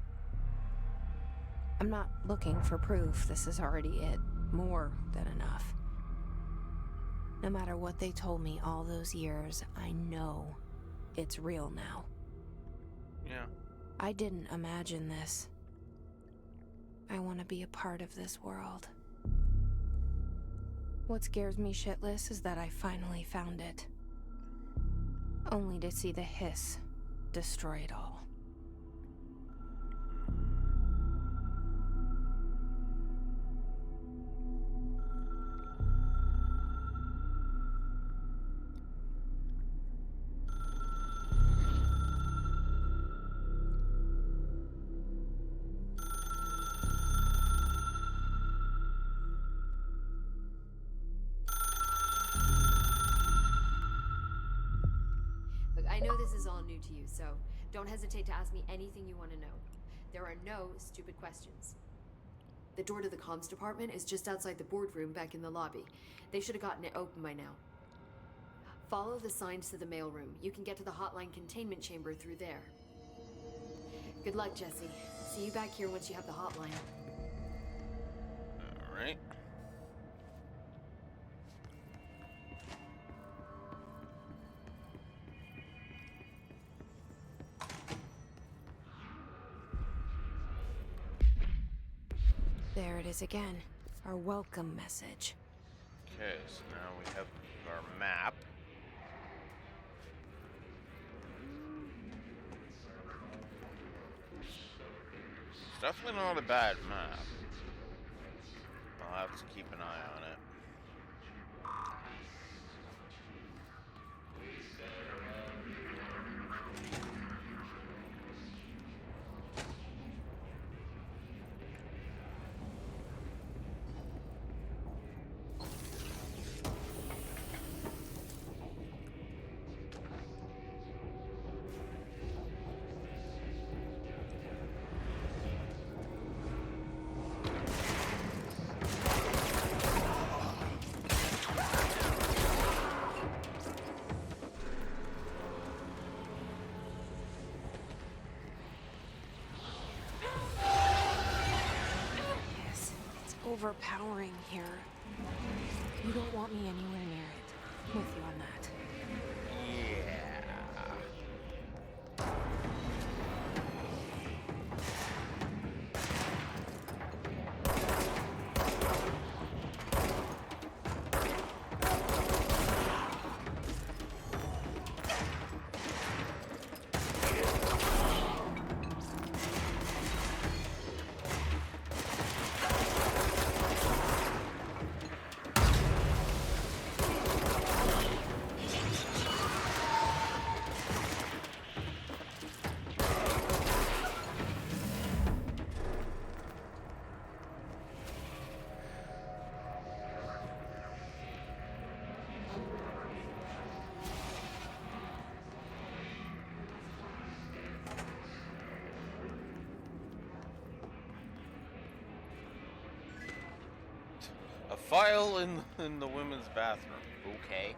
[SPEAKER 2] I'm not looking for proof. This is already it. More than enough. No matter what they told me all those years, I know it's real now.
[SPEAKER 1] Yeah.
[SPEAKER 2] I didn't imagine this. I want to be a part of this world. What scares me shitless is that I finally found it. Only to see the hiss destroy it all.
[SPEAKER 7] I know this is all new to you, so don't hesitate to ask me anything you want to know. There are no stupid questions. The door to the comms department is just outside the boardroom back in the lobby. They should have gotten it open by now. Follow the signs to the mailroom. You can get to the hotline containment chamber through there. Good luck, Jesse. See you back here once you have the hotline.
[SPEAKER 1] All right.
[SPEAKER 2] There it is again. Our welcome message.
[SPEAKER 1] Okay, so now we have our map. It's definitely not a bad map. I'll have to keep an eye on it.
[SPEAKER 2] overpowering here. You don't want me anywhere near it. I'm with you on that.
[SPEAKER 1] Yeah. A file in the women's bathroom. Okay.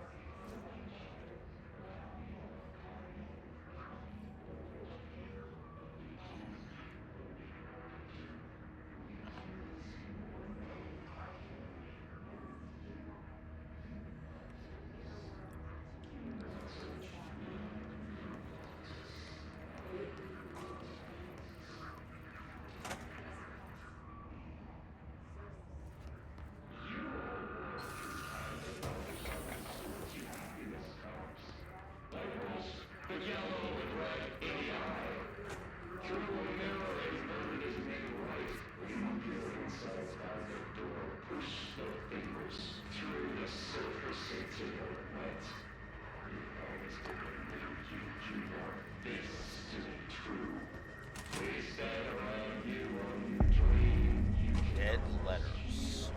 [SPEAKER 1] Dead letters.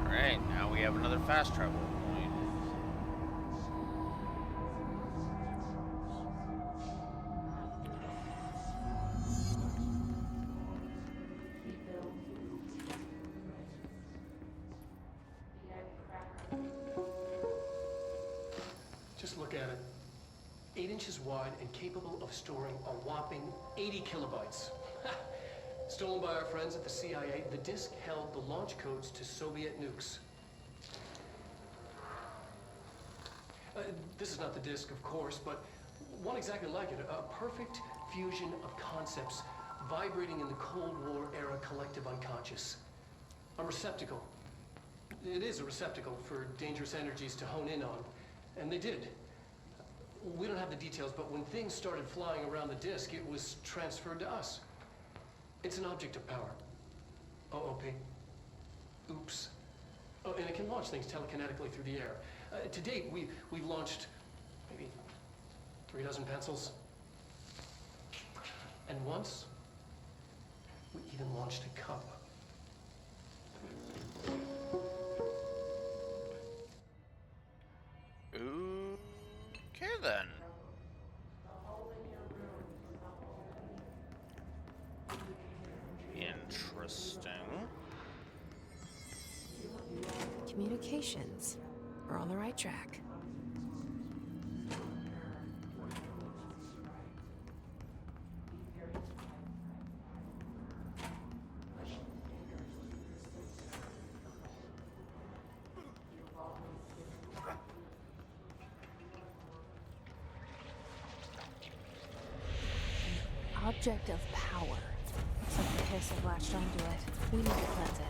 [SPEAKER 1] Alright, now we have another fast travel point.
[SPEAKER 4] Just look at it. 8 inches wide and capable of storing a whopping 80 kilobytes. Stolen by our friends at the CIA, the disk held the launch codes to Soviet nukes. This is not the disk, of course, but one exactly like it. A perfect fusion of concepts vibrating in the Cold War era collective unconscious. A receptacle. It is a receptacle for dangerous energies to hone in on. And they did. We don't have the details, but when things started flying around the disk, it was transferred to us. It's an object of power. OOP. Oops. Oh, and it can launch things telekinetically through the air. To date, we've launched maybe 3 dozen pencils. And once, we even launched a cup.
[SPEAKER 1] Okay then. Interesting.
[SPEAKER 2] Communications. We're on the right track. object of power. Looks like the hiss have latched onto it. We need to cleanse it.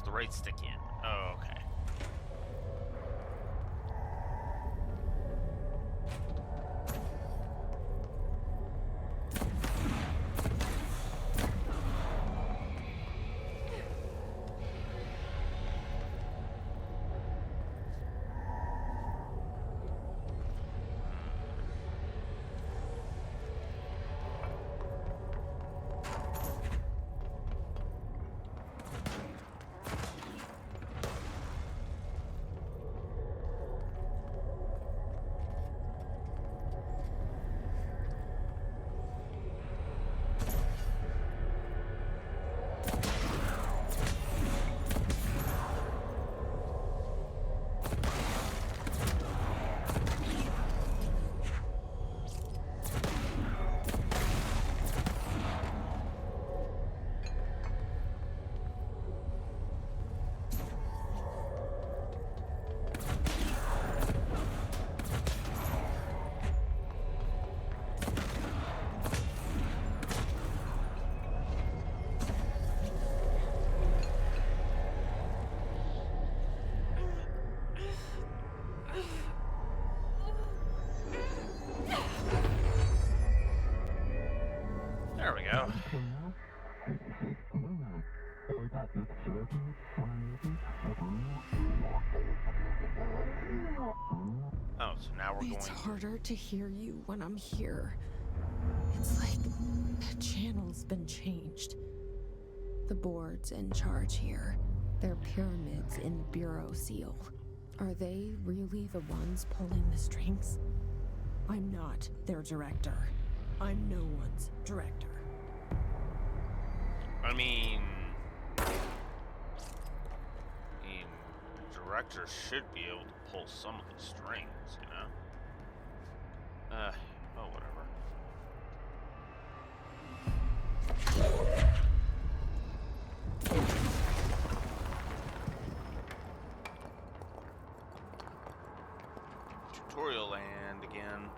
[SPEAKER 1] The right stick in. Oh, okay. There we go. Oh, so now we're going...
[SPEAKER 2] It's harder to hear you when I'm here. It's like the channel's been changed. The board's in charge here. They're pyramids in Bureau Seal. Are they really the ones pulling the strings? I'm not their director. I'm no one's director.
[SPEAKER 1] I mean, director should be able to pull some of the strings, you know? Oh, whatever. Tutorial land again.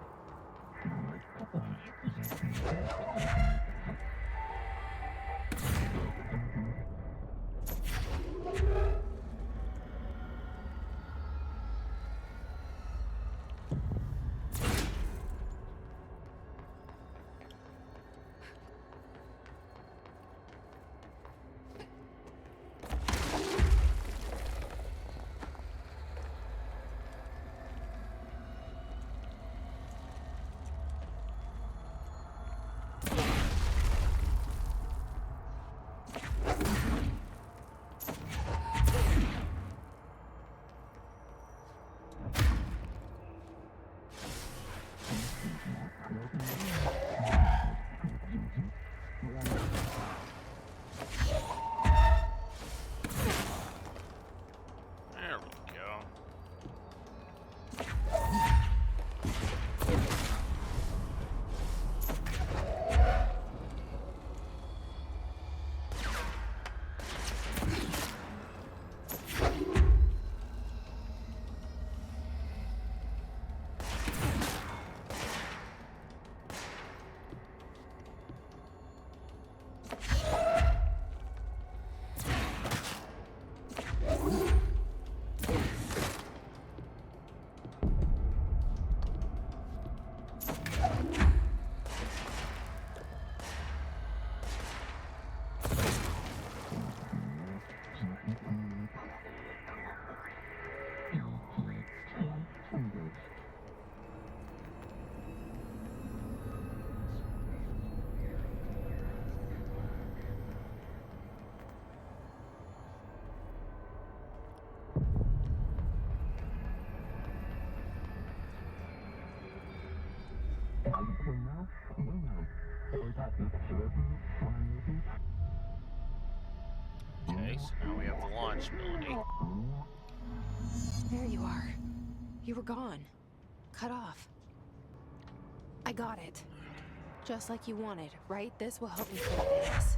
[SPEAKER 1] Okay, so now we have the launch ability.
[SPEAKER 2] There you are. You were gone. Cut off. I got it. Just like you wanted, right? This will help me kill this.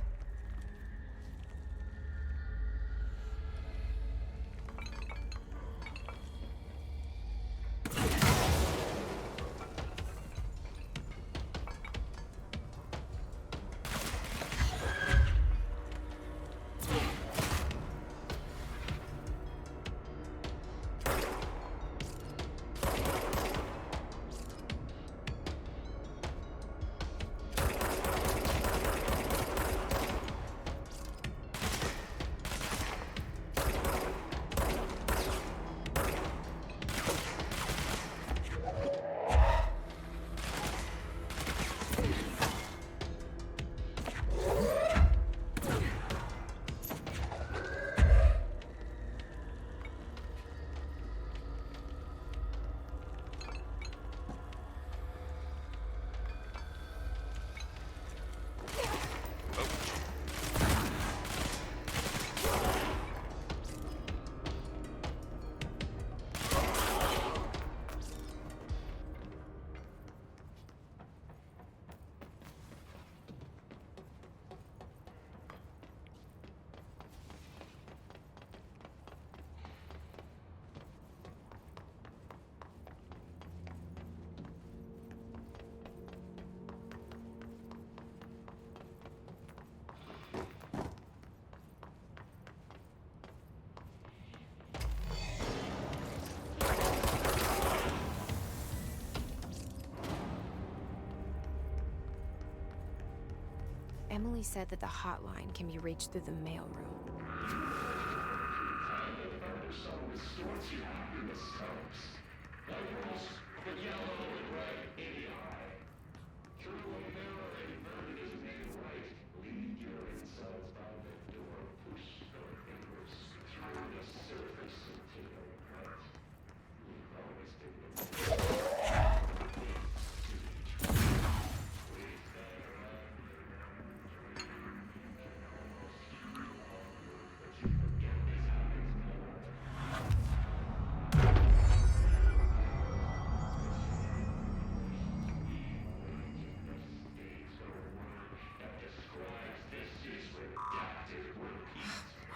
[SPEAKER 2] Emily said that the hotline can be reached through the mailroom.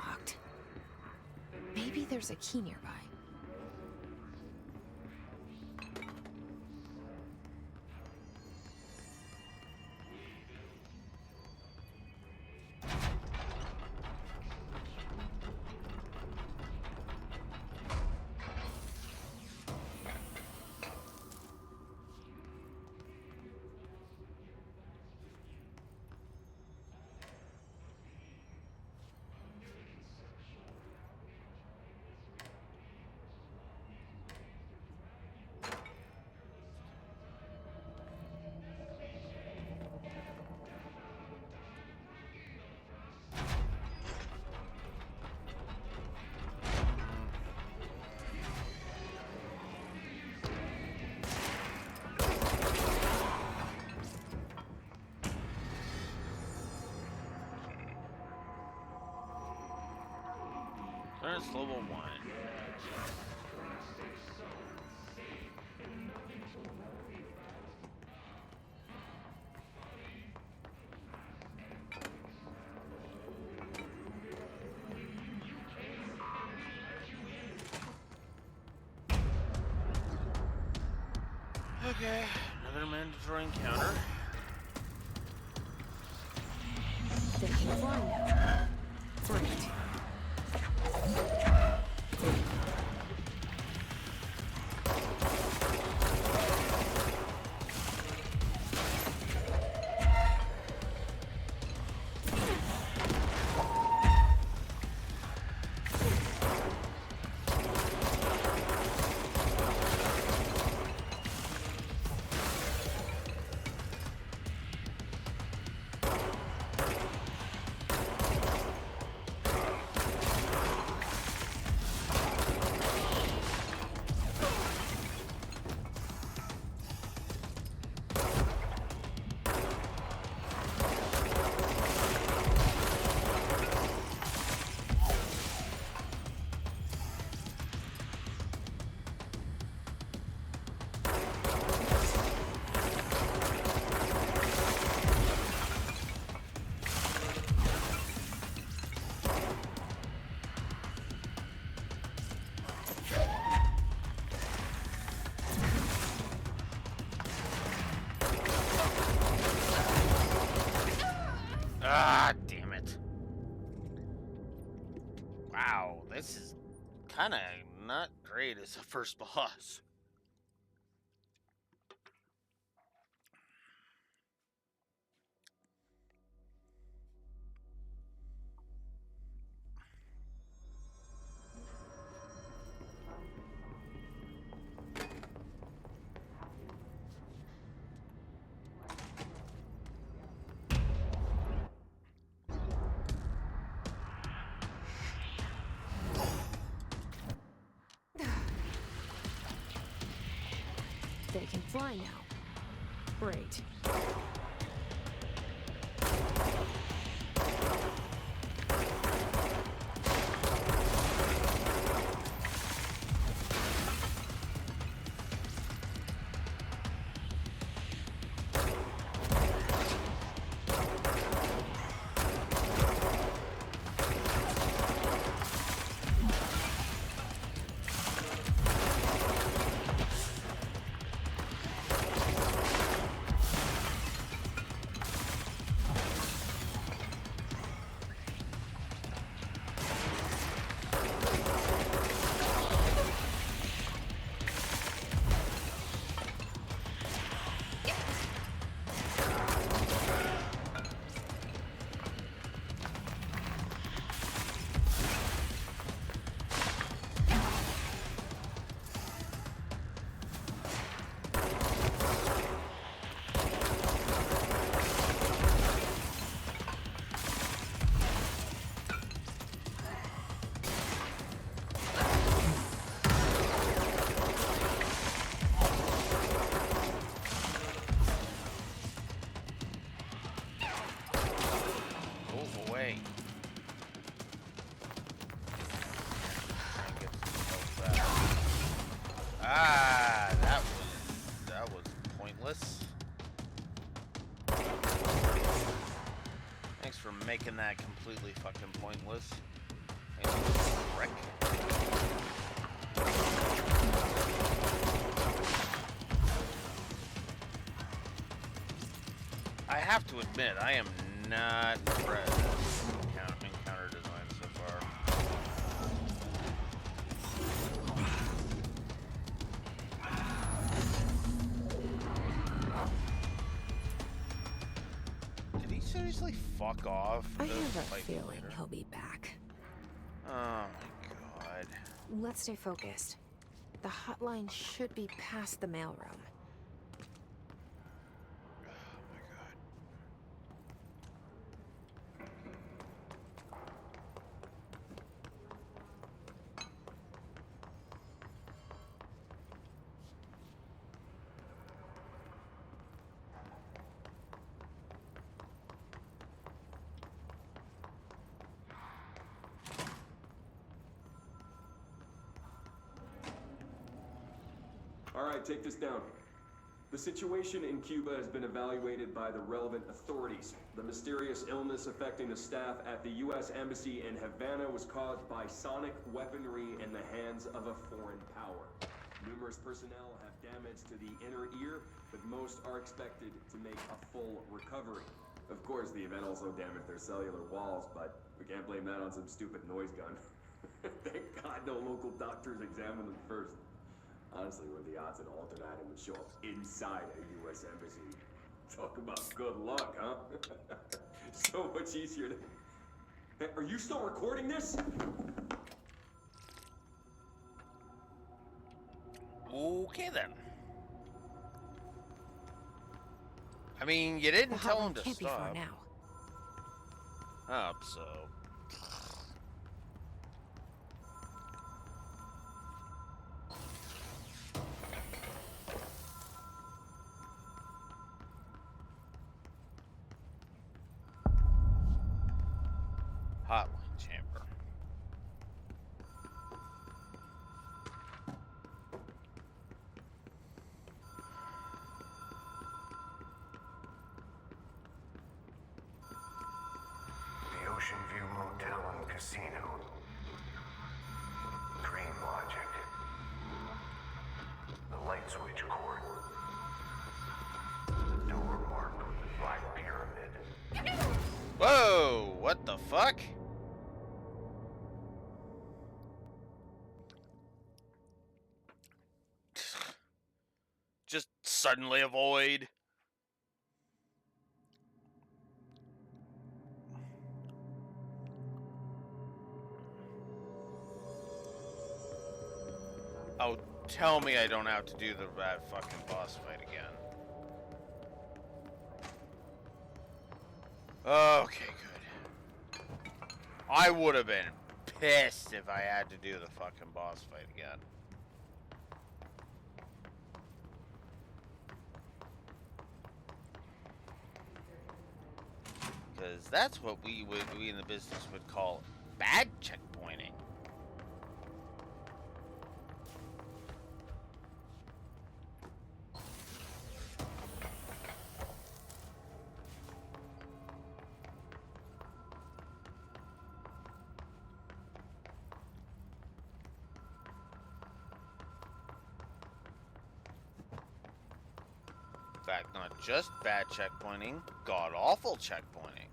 [SPEAKER 2] Locked. Maybe there's a key nearby.
[SPEAKER 1] There's level 1. Okay, another mandatory encounter.
[SPEAKER 2] They can fly now. Great.
[SPEAKER 1] kind of not great as a first boss.
[SPEAKER 2] They can fly now. Great.
[SPEAKER 1] Move away. Ah, that was pointless. Thanks for making that completely fucking pointless. Thanks for wreck. I have to admit, I am not impressed with encounter design so far. Did he seriously fuck off?
[SPEAKER 2] I
[SPEAKER 1] to
[SPEAKER 2] have a
[SPEAKER 1] fight
[SPEAKER 2] feeling
[SPEAKER 1] later?
[SPEAKER 2] he'll be back.
[SPEAKER 1] Oh my god.
[SPEAKER 2] Let's stay focused. The hotline should be past the mailroom.
[SPEAKER 1] Oh my god.
[SPEAKER 8] All right, take this down. The situation in Cuba has been evaluated by the relevant authorities. The mysterious illness affecting the staff at the U.S. Embassy in Havana was caused by sonic weaponry in the hands of a foreign power. Numerous personnel have damage to the inner ear, but most are expected to make a full recovery. Of course, the event also damaged their cellular walls, but we can't blame that on some stupid noise gun. Thank God no local doctors examined them first. Honestly, what are the odds an alternate item would show up inside a U.S. embassy? Talk about good luck, huh? So much easier to... Hey, are you still recording this?
[SPEAKER 1] Okay then. I mean, you didn't
[SPEAKER 2] The
[SPEAKER 1] tell him
[SPEAKER 2] hotline
[SPEAKER 1] to
[SPEAKER 2] can't be far
[SPEAKER 1] stop.
[SPEAKER 2] now.
[SPEAKER 1] Up so. Hotline chamber.
[SPEAKER 5] The Ocean View Motel and Casino. Dream Logic. The light switch cord. The door marked with the Black Pyramid.
[SPEAKER 1] Whoa! What the fuck? suddenly a void. Oh, tell me I don't have to do that fucking boss fight again. Okay, good. I would have been pissed if I had to do the fucking boss fight again. Because that's what we in the business would call bad checkpointing. In fact, not just bad checkpointing, god-awful checkpointing.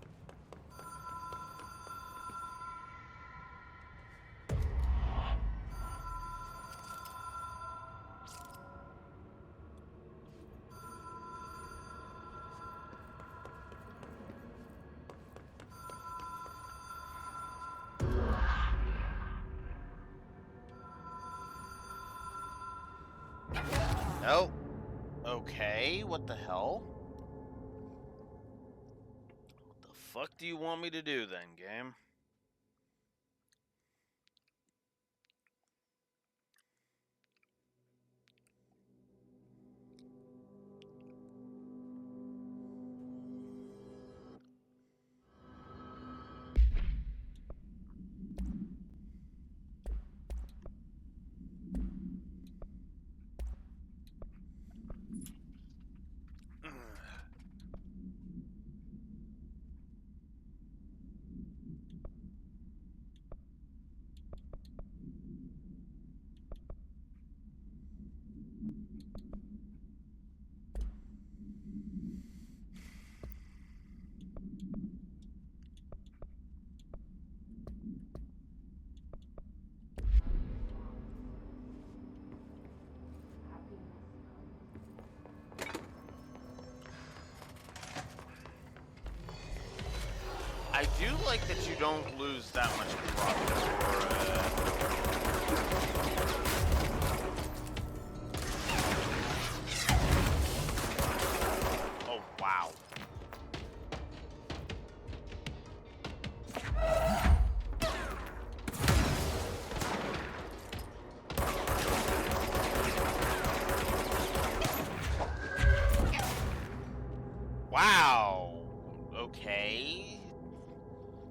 [SPEAKER 1] Oh, okay, what the hell? What the fuck do you want me to do then, game? I do like that you don't lose that much Oh, wow. Wow. Okay.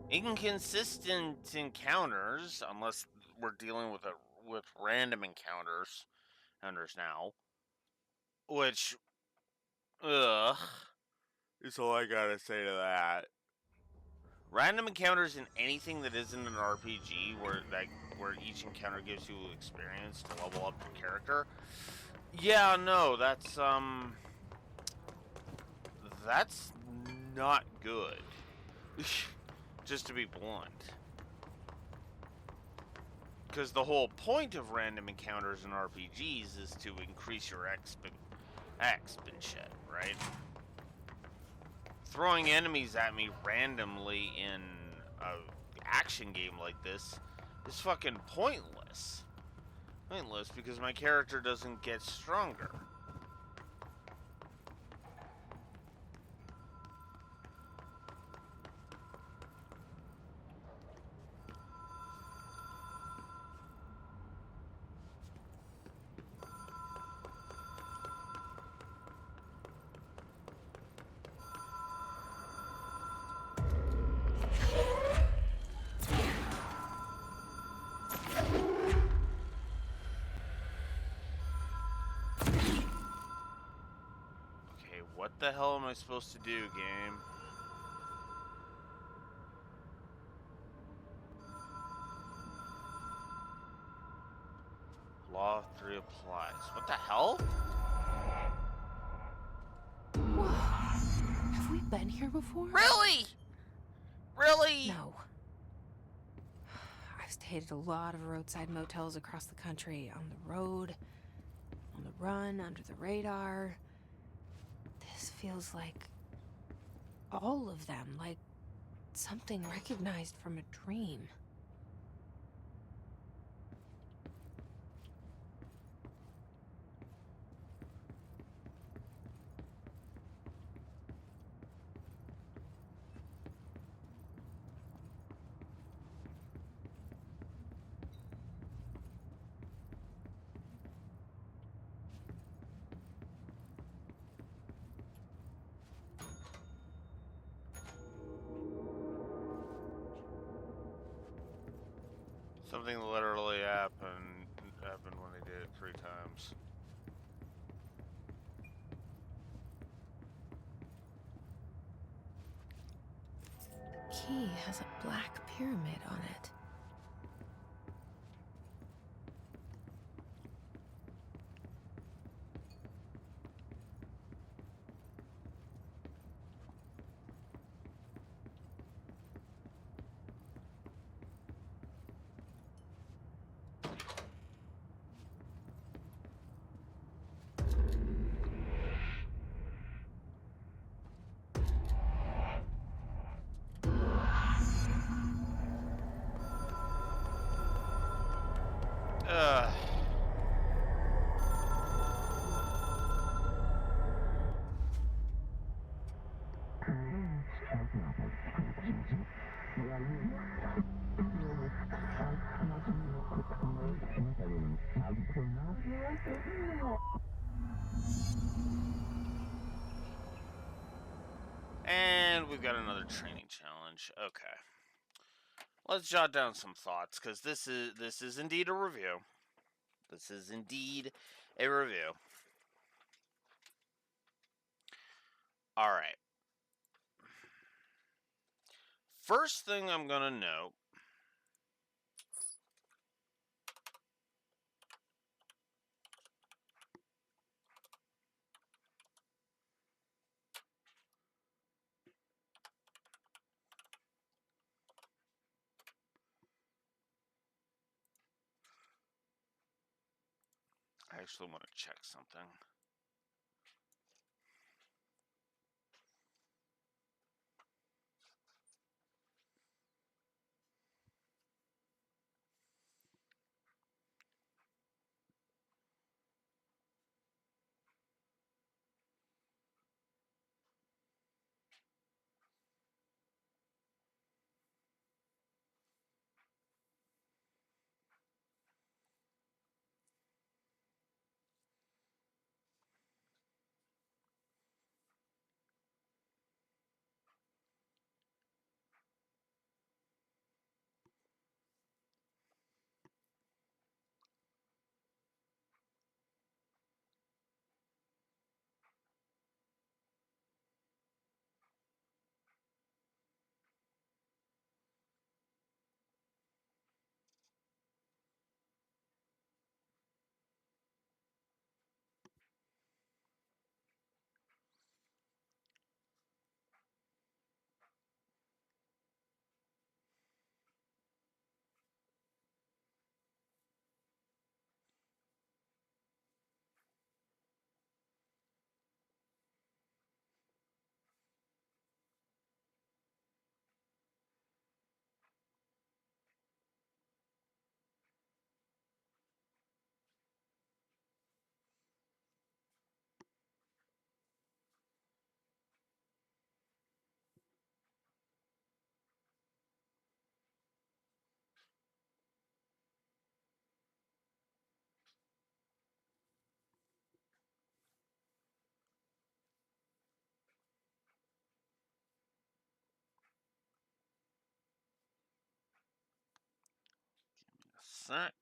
[SPEAKER 1] Inconsistent encounters, unless we're dealing with random encounters now, which, ugh, is all I gotta say to that. Random encounters in anything that isn't an RPG, where each encounter gives you experience to level up your character. Yeah, no, that's not good. Just to be blunt. Because the whole point of random encounters in RPGs is to increase your exp and shit, right? Throwing enemies at me randomly in a action game like this is fucking pointless. Pointless because my character doesn't get stronger. What the hell am I supposed to do, game? Law 3 applies. What the hell?
[SPEAKER 2] Whoa. Have we been here before?
[SPEAKER 1] Really? Really?
[SPEAKER 2] No. I've stayed at a lot of roadside motels across the country, on the road, on the run, under the radar. feels like all of them, like something recognized from a dream.
[SPEAKER 1] Something literally happened when they did it 3 times.
[SPEAKER 2] The key has a black pyramid on it.
[SPEAKER 1] Ugh. And we've got another training challenge. Okay. Let's jot down some thoughts, because this is indeed a review. This is indeed a review. Alright. First thing I'm gonna note. I actually want to check something. A sec.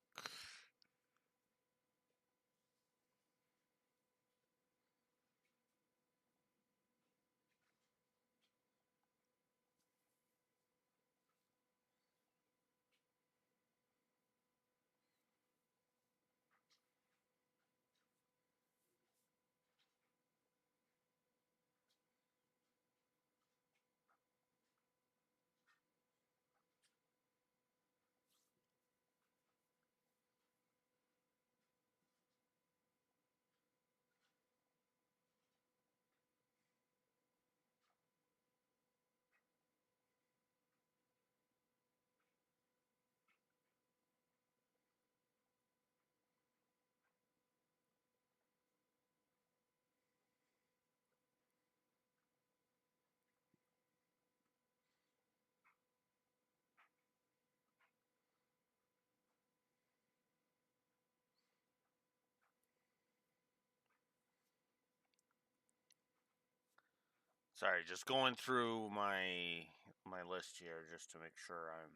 [SPEAKER 1] Sorry, just going through my list here just to make sure I'm.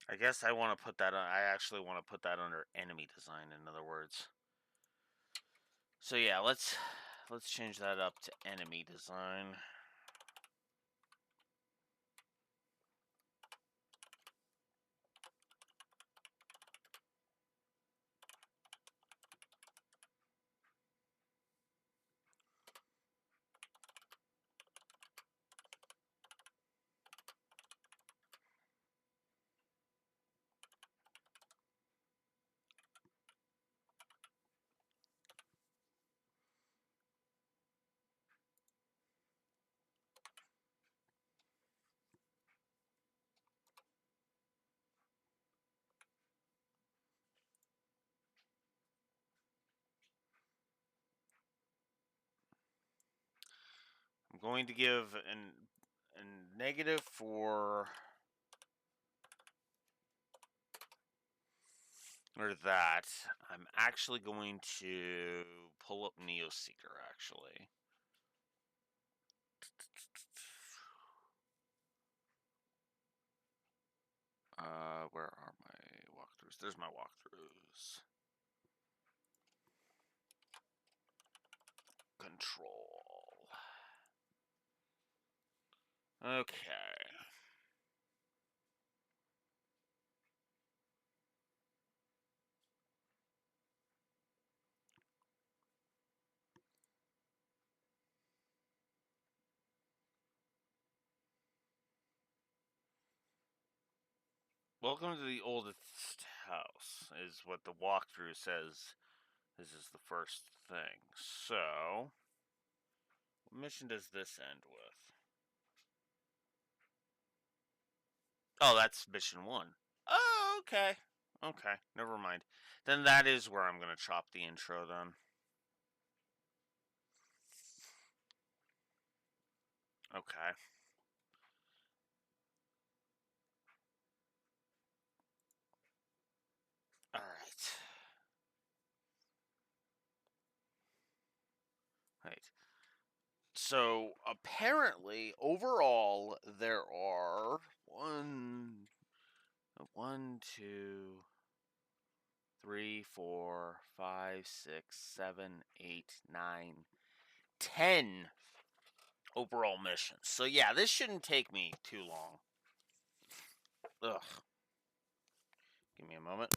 [SPEAKER 1] I guess I want to put that on. I actually want to put that under enemy design. In other words. So yeah, let's change that up to enemy design. I'm going to give a negative for that. I'm actually going to pull up Neoseeker, actually. Where are my walkthroughs? There's my walkthroughs. Control. Okay. Welcome to the oldest house, is what the walkthrough says. This is the first thing. So, what mission does this end with? Oh, that's mission 1. Oh, okay. Okay, never mind. Then that is where I'm going to chop the intro then. Okay. Alright. Right. So, apparently, overall, there are 1, 2, 3, 4, 5, 6, 7, 8, 9, 10 overall missions. So yeah, this shouldn't take me too long. Ugh. Give me a moment.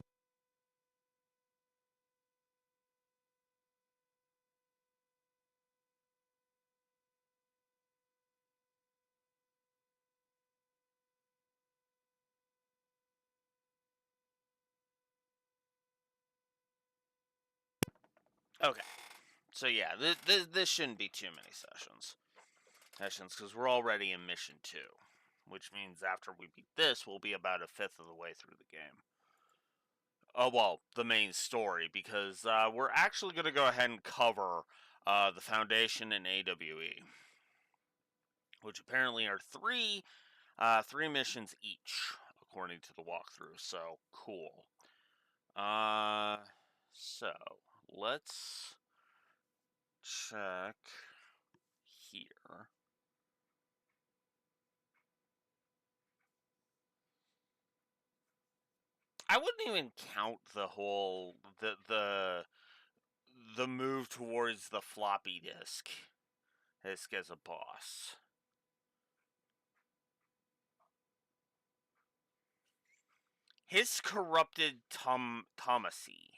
[SPEAKER 1] Okay. So yeah, this shouldn't be too many sessions. Because we're already in mission 2. Which means after we beat this, we'll be about a fifth of the way through the game. Oh, well, the main story, because we're actually going to go ahead and cover the Foundation and AWE. Which apparently are three missions each, according to the walkthrough. So, cool. So, let's check here. I wouldn't even count the whole the move towards the floppy disk as a boss. His corrupted Thomasy.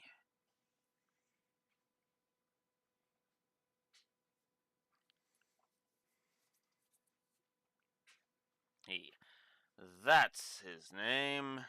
[SPEAKER 1] He That's his name.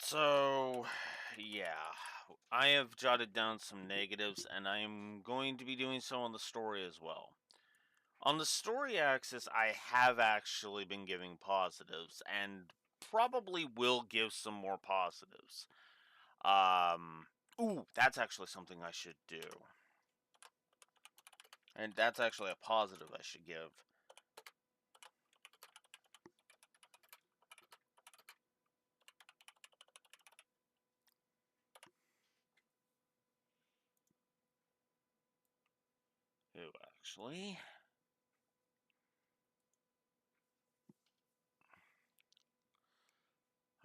[SPEAKER 1] So, yeah, I have jotted down some negatives, and I am going to be doing so on the story as well. On the story axis, I have actually been giving positives, and probably will give some more positives. Ooh, that's actually something I should do. And that's actually a positive I should give. Who actually?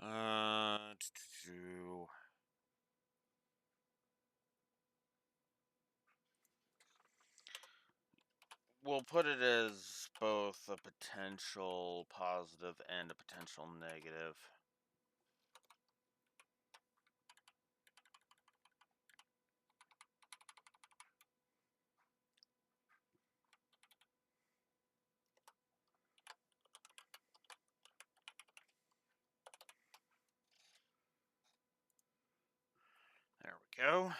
[SPEAKER 1] Uh, we'll put it as both a potential positive and a potential negative. we go.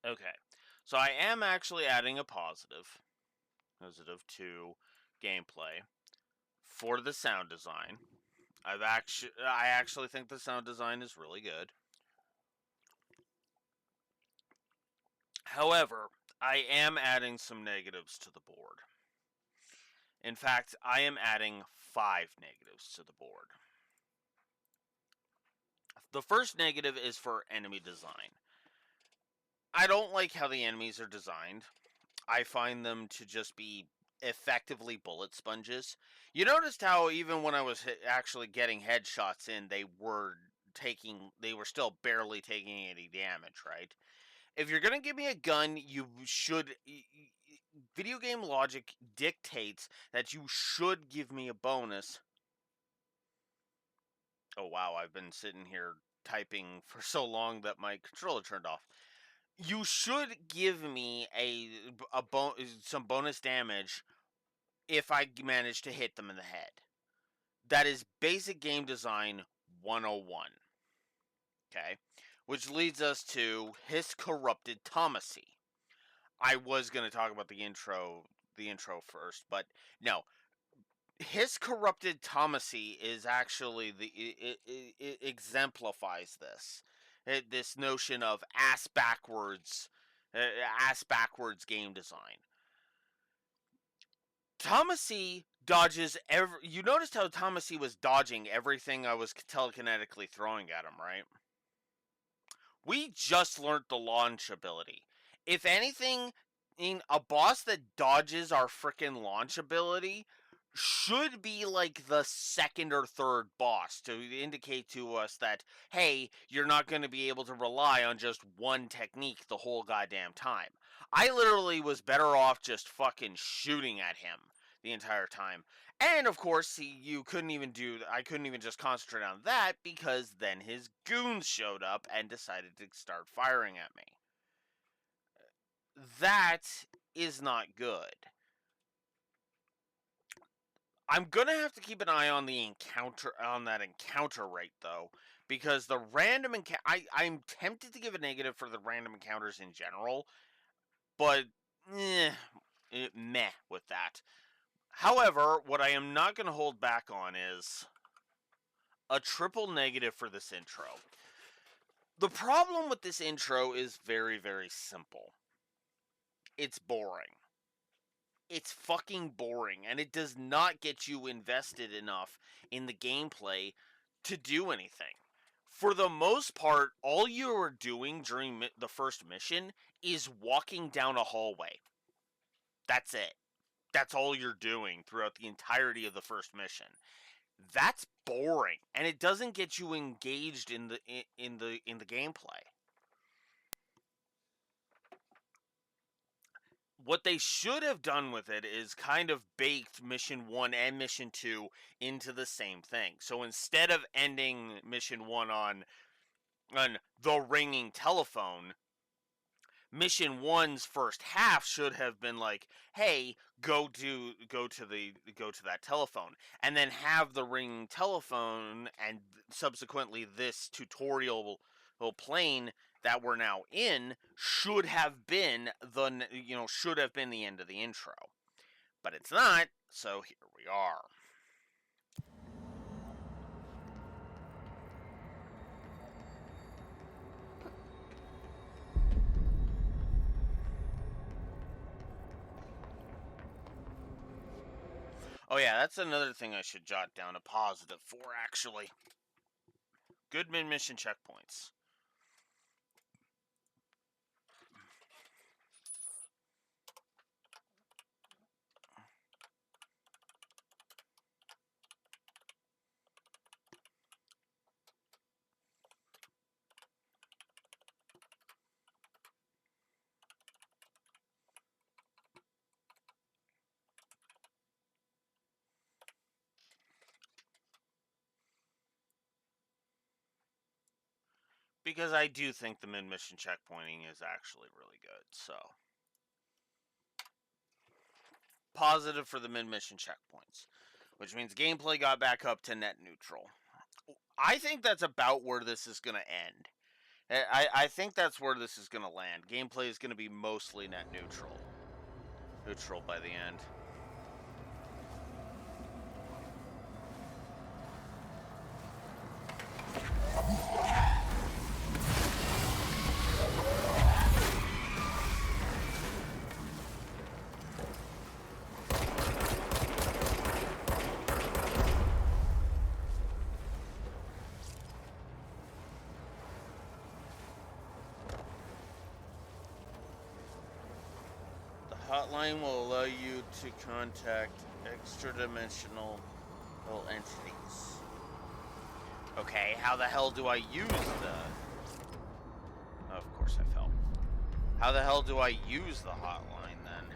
[SPEAKER 1] Okay, so I am actually adding a positive to gameplay for the sound design. I actually think the sound design is really good. However, I am adding some negatives to the board. In fact, I am adding 5 negatives to the board. The first negative is for enemy design. I don't like how the enemies are designed. I find them to just be effectively bullet sponges. You noticed how even when I was actually getting headshots in, they were still barely taking any damage, right? If you're going to give me a gun, you should video game logic dictates that you should give me a bonus. Oh wow, I've been sitting here typing for so long that my controller turned off. You should give me some bonus damage if I manage to hit them in the head. That is basic game design 101. Okay? Which leads us to his corrupted Thomasy. I was going to talk about the intro first, but no. His corrupted Thomasy is actually it exemplifies this notion of ass backwards game design. Thomasy dodges you noticed how Thomasy was dodging everything I was telekinetically throwing at him, right? We just learned the launch ability. If anything, a boss that dodges our freaking launch ability should be like the second or third boss to indicate to us that, hey, you're not going to be able to rely on just one technique the whole goddamn time. I literally was better off just fucking shooting at him the entire time. And of course, I couldn't even just concentrate on that because then his goons showed up and decided to start firing at me. That is not good. I'm gonna have to keep an eye on that encounter rate though, because the random I'm tempted to give a negative for the random encounters in general, but meh with that. However, what I am not going to hold back on is a triple negative for this intro. The problem with this intro is very, very simple. It's boring. It's fucking boring, and it does not get you invested enough in the gameplay to do anything. For the most part, all you are doing during the first mission is walking down a hallway. That's it. That's all you're doing throughout the entirety of the first mission. That's boring, and it doesn't get you engaged in the gameplay. What they should have done with it is kind of baked mission 1 and mission 2 into the same thing. So instead of ending mission 1 on the ringing telephone, mission 1's first half should have been like, hey, go to that telephone, and then have the ringing telephone, and subsequently this tutorial plane that we're now in should have been the end of the intro. But it's not, so here we are. Oh yeah, that's another thing I should jot down a positive for, actually. Good mid-mission checkpoints. Because I do think the mid-mission checkpointing is actually really good, so. positive for the mid-mission checkpoints, which means gameplay got back up to net neutral. I think that's about where this is going to end. I think that's where this is going to land. Gameplay is going to be mostly net neutral. Neutral by the end. Hotline will allow you to contact extra-dimensional entities. Okay, how the hell do I use the... Oh, of course I fell. How the hell do I use the hotline then?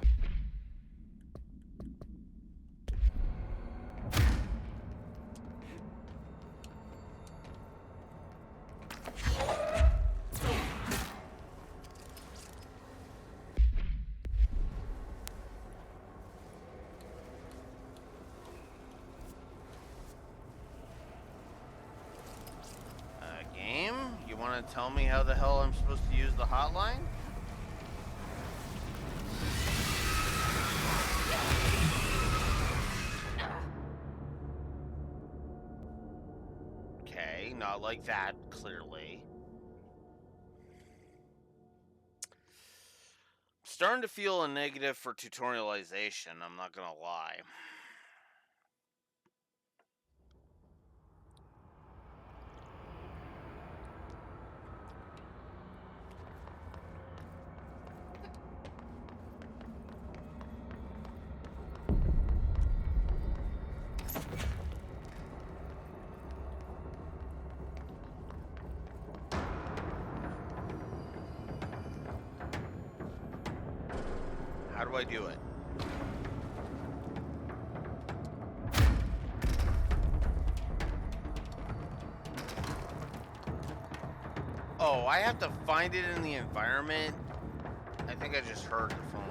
[SPEAKER 1] Tell me how the hell I'm supposed to use the hotline? Okay, not like that, clearly. Starting to feel a negative for tutorialization, I'm not gonna lie. How do I do it? Oh, I have to find it in the environment? I think I just heard the phone.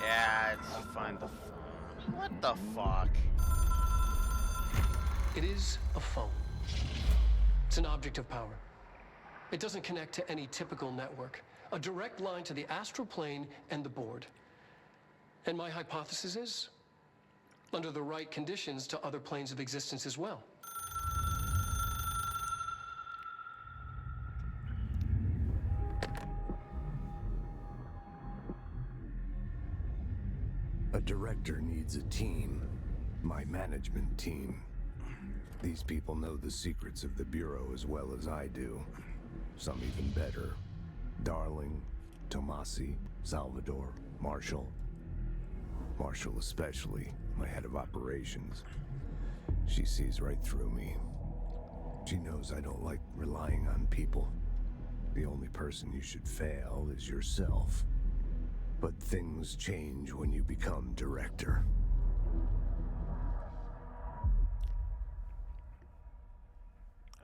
[SPEAKER 1] Yeah, it's find the phone. What the fuck?
[SPEAKER 4] It is a phone. It's an object of power. It doesn't connect to any typical network. A direct line to the astral plane and the board. And my hypothesis is, under the right conditions, to other planes of existence as well.
[SPEAKER 9] A director needs a team. My management team. These people know the secrets of the Bureau as well as I do. Some even better. Darling, Tomasi, Salvador, Marshall. Marshall especially, my head of operations. She sees right through me. She knows I don't like relying on people. The only person you should fail is yourself. But things change when you become director.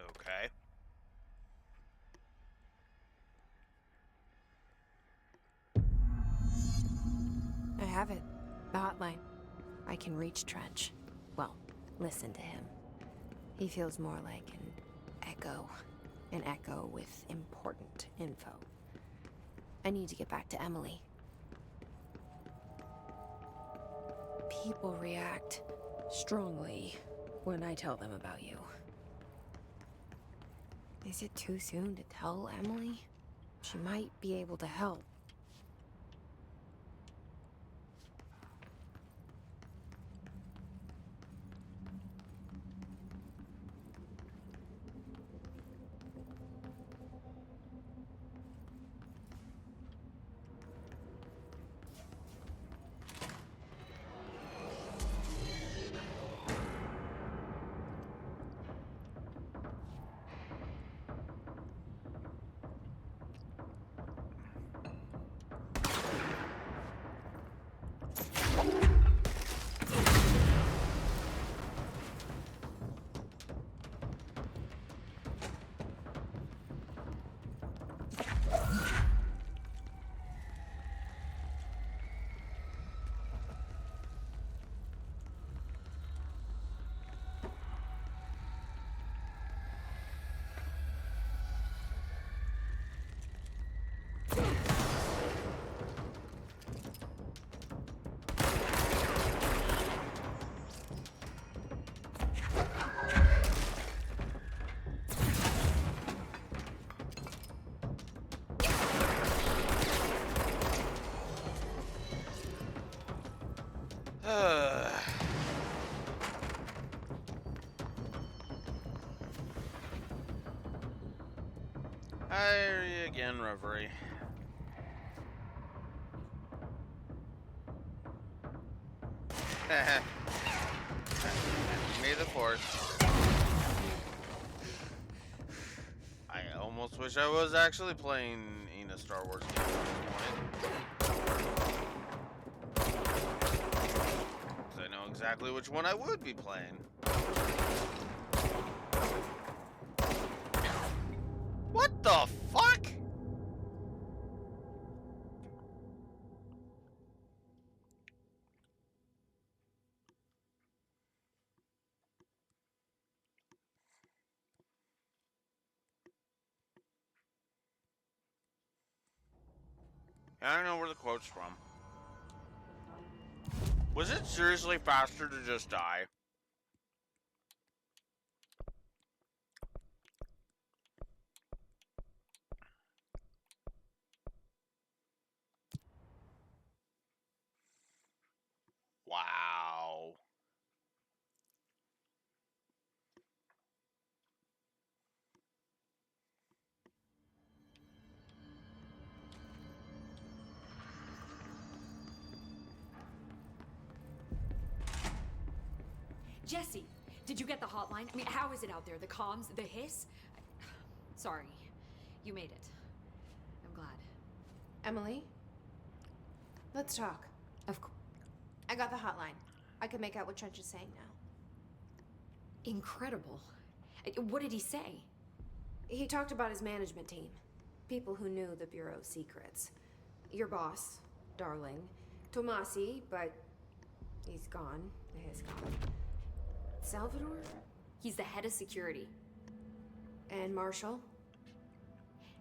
[SPEAKER 1] Okay.
[SPEAKER 2] I have it. The hotline. I can reach Trench. Well, listen to him. He feels more like an echo. An echo with important info. I need to get back to Emily. People react strongly when I tell them about you. Is it too soon to tell Emily? She might be able to help.
[SPEAKER 1] I again, Reverie. May the Fourth. I almost wish I was actually playing in a Star Wars game at this point. Because I know exactly which one I would be playing. What the fuck? I don't know where the quote's from. Was it seriously faster to just die? Wow.
[SPEAKER 7] Jesse, did you get the hotline? I mean, how is it out there? The comms, the hiss? Sorry, you made it. I'm glad.
[SPEAKER 2] Emily? Let's talk.
[SPEAKER 7] Of course.
[SPEAKER 2] I got the hotline. I can make out what Trench is saying now.
[SPEAKER 7] Incredible. What did he say?
[SPEAKER 2] He talked about his management team. People who knew the Bureau's secrets. Your boss, Darling. Tomasi, but he's gone. He's gone. Salvador?
[SPEAKER 7] He's the head of security.
[SPEAKER 2] And Marshall?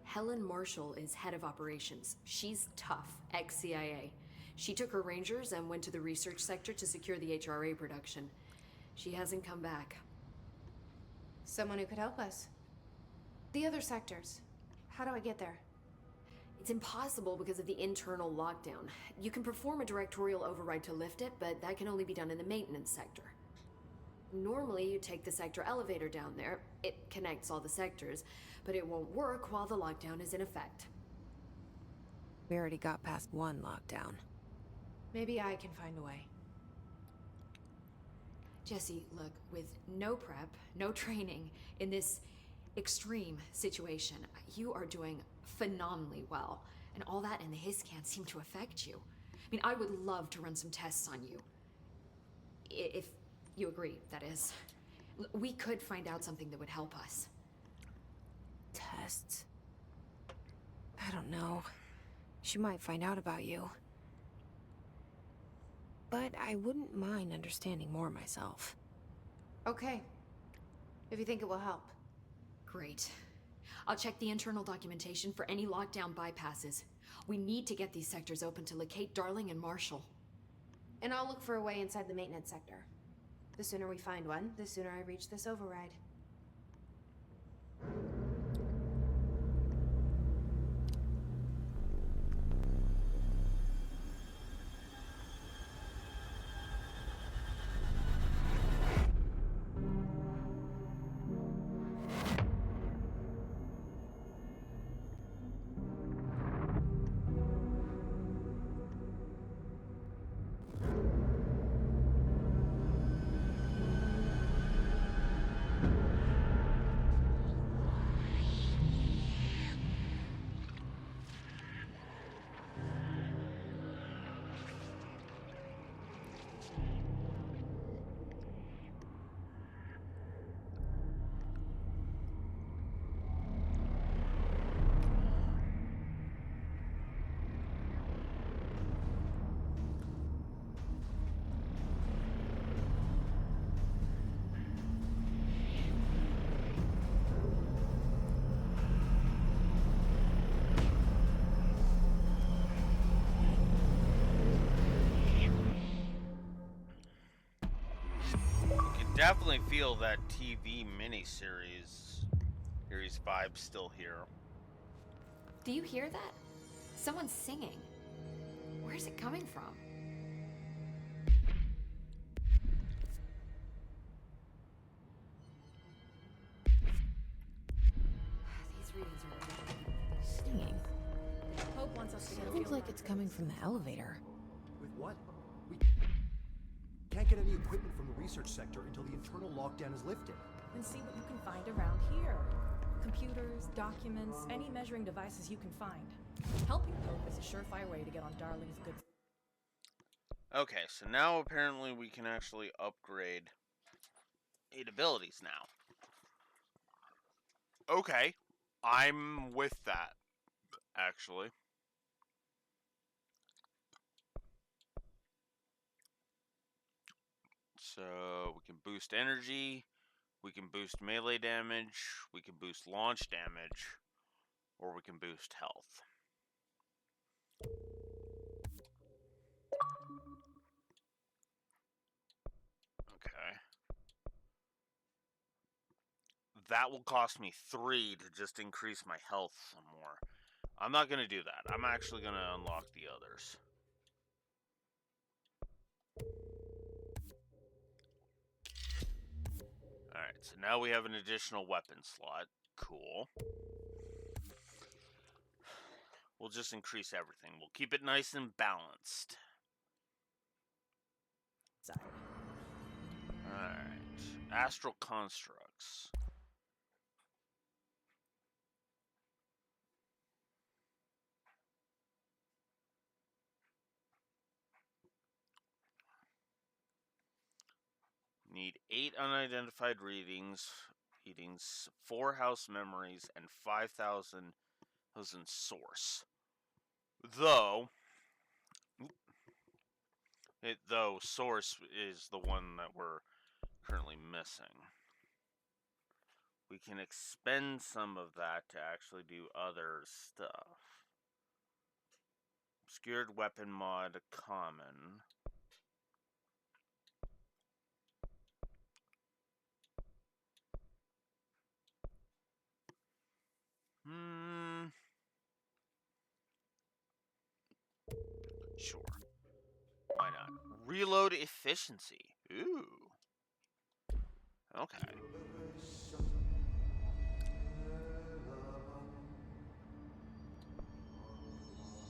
[SPEAKER 7] Helen Marshall is head of operations. She's tough, ex-CIA. She took her Rangers and went to the research sector to secure the HRA production. She hasn't come back.
[SPEAKER 2] Someone who could help us. The other sectors. How do I get there?
[SPEAKER 7] It's impossible because of the internal lockdown. You can perform a directorial override to lift it, but that can only be done in the maintenance sector. Normally, you take the sector elevator down there. It connects all the sectors, but it won't work while the lockdown is in effect.
[SPEAKER 2] We already got past one lockdown. Maybe I can find a way.
[SPEAKER 7] Jesse, look, with no prep, no training in this extreme situation, you are doing phenomenally well. And all that and the hiss can't seem to affect you. I mean, I would love to run some tests on you. If you agree, that is. We could find out something that would help us.
[SPEAKER 2] Tests? I don't know. She might find out about you. But I wouldn't mind understanding more myself. Okay. If you think it will help.
[SPEAKER 7] Great. I'll check the internal documentation for any lockdown bypasses. We need to get these sectors open to locate Darling and Marshall.
[SPEAKER 2] And I'll look for a way inside the maintenance sector. The sooner we find one, the sooner I reach this override.
[SPEAKER 1] Definitely feel that TV miniseries series vibe still here.
[SPEAKER 7] Do you hear that? Someone's singing. Where's it coming from? These readings are ridiculous.
[SPEAKER 10] wants us to get a
[SPEAKER 2] Sounds
[SPEAKER 10] feel
[SPEAKER 2] like it's coming from the elevator.
[SPEAKER 11] With what? We can't get any equipment from the research sector until the internal lockdown is lifted.
[SPEAKER 10] and see what you can find around here. Computers, documents, any measuring devices you can find. Helping Pope is a surefire way to get on Darling's good.
[SPEAKER 1] Okay, so now apparently we can actually upgrade 8 abilities now. Okay, I'm with that, actually. So we can boost energy, we can boost melee damage, we can boost launch damage, or we can boost health. Okay. That will cost me 3 to just increase my health some more. I'm not going to do that. I'm actually going to unlock the others. Alright, so now we have an additional weapon slot. Cool. We'll just increase everything. We'll keep it nice and balanced. Alright. Astral constructs. Need 8 unidentified readings, 4 house memories, and 5,000 source. Though source is the one that we're currently missing. We can expend some of that to actually do other stuff. Obscured weapon mod common. Sure. Why not? Reload efficiency. Ooh. Okay.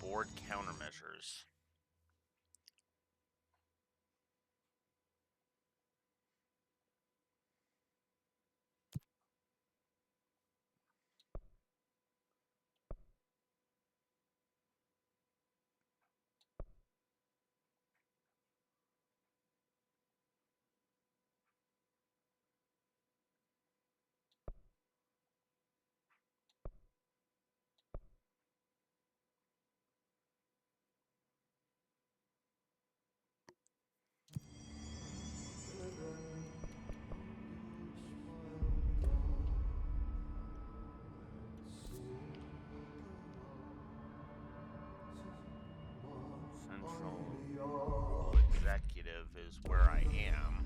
[SPEAKER 1] Board countermeasures. Central executive is where I am.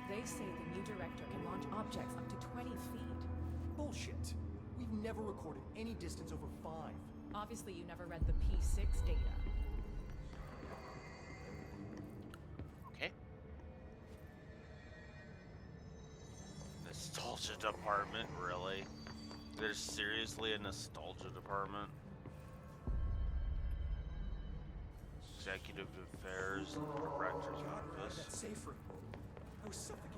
[SPEAKER 10] They say the new director can launch objects up to 20 feet.
[SPEAKER 11] Bullshit. We've never recorded any distance over 5.
[SPEAKER 10] Obviously, you never read the P6 data.
[SPEAKER 1] Okay. Nostalgia department, really? There's seriously a nostalgia department? Executive affairs and director's office.
[SPEAKER 11] That safe room. I was suffocating.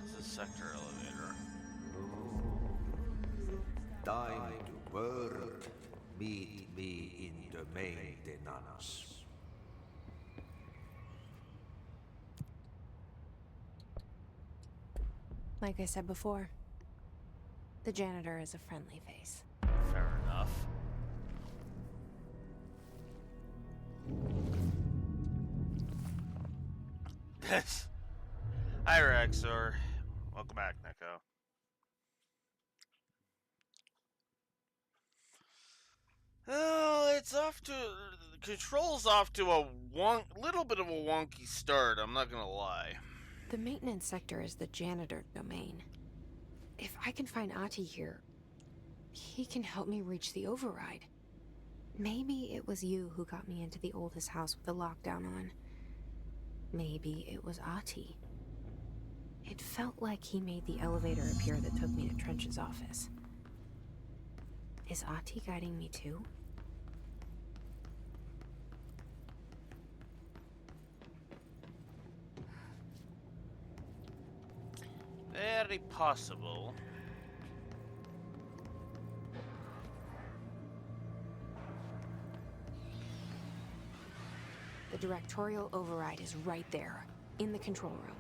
[SPEAKER 1] It's a sector elevator.
[SPEAKER 3] Time to work. Meet me in the maintenance.
[SPEAKER 2] Like I said before, the janitor is a friendly face.
[SPEAKER 1] Fair enough. Hi, Rexor. Welcome back, Neko. Oh, it's off to... Control's off to a little bit of a wonky start, I'm not gonna lie.
[SPEAKER 2] The maintenance sector is the janitor domain. If I can find Ahti here, he can help me reach the override. Maybe it was you who got me into the oldest house with the lockdown on. Maybe it was Ahti. It felt like he made the elevator appear that took me to Trench's office. Is Ahti guiding me too?
[SPEAKER 1] Very possible.
[SPEAKER 2] The directorial override is right there, in the control room.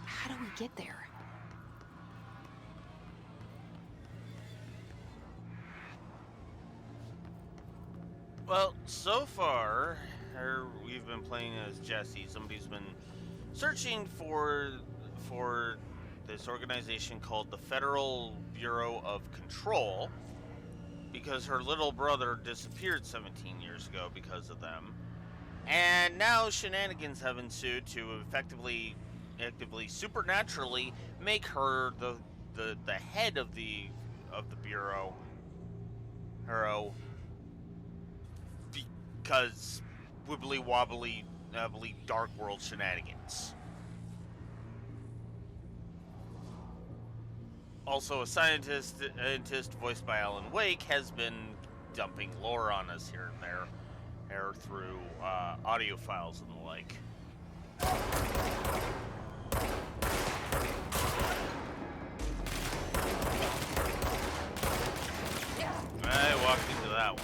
[SPEAKER 2] How do we get there?
[SPEAKER 1] Well, so far, we've been playing as Jesse. Somebody's been searching for this organization called the Federal Bureau of Control because her little brother disappeared 17 years ago because of them. And now shenanigans have ensued to effectively, supernaturally make her the head of the bureau. Because wibbly wobbly dark world shenanigans. Also, a scientist voiced by Alan Wake has been dumping lore on us here and there through audio files and the like. I walked into that one.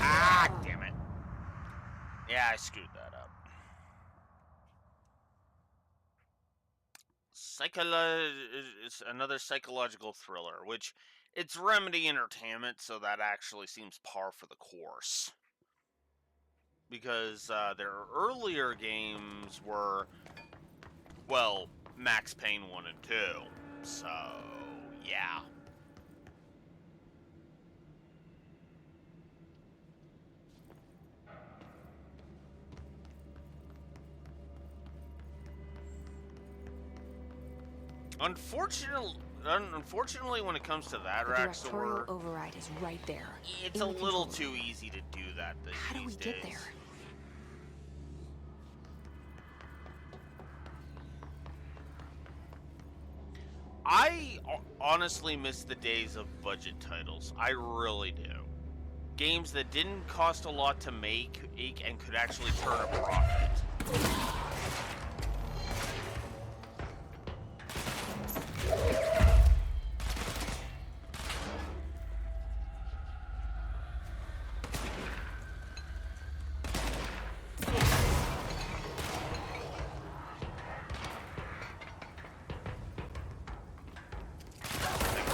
[SPEAKER 1] Ah, damn it. Yeah, I screwed that up. It's another psychological thriller, which it's Remedy Entertainment, so that actually seems par for the course. Because their earlier games were, well, Max Payne 1 and 2. So, yeah. Unfortunately, when it comes to that,
[SPEAKER 2] The
[SPEAKER 1] Raxor,
[SPEAKER 2] directorial override is right there.
[SPEAKER 1] it's a little too easy to do that these days.
[SPEAKER 2] How do we get there?
[SPEAKER 1] I honestly miss the days of budget titles. I really do. Games that didn't cost a lot to make and could actually turn a profit.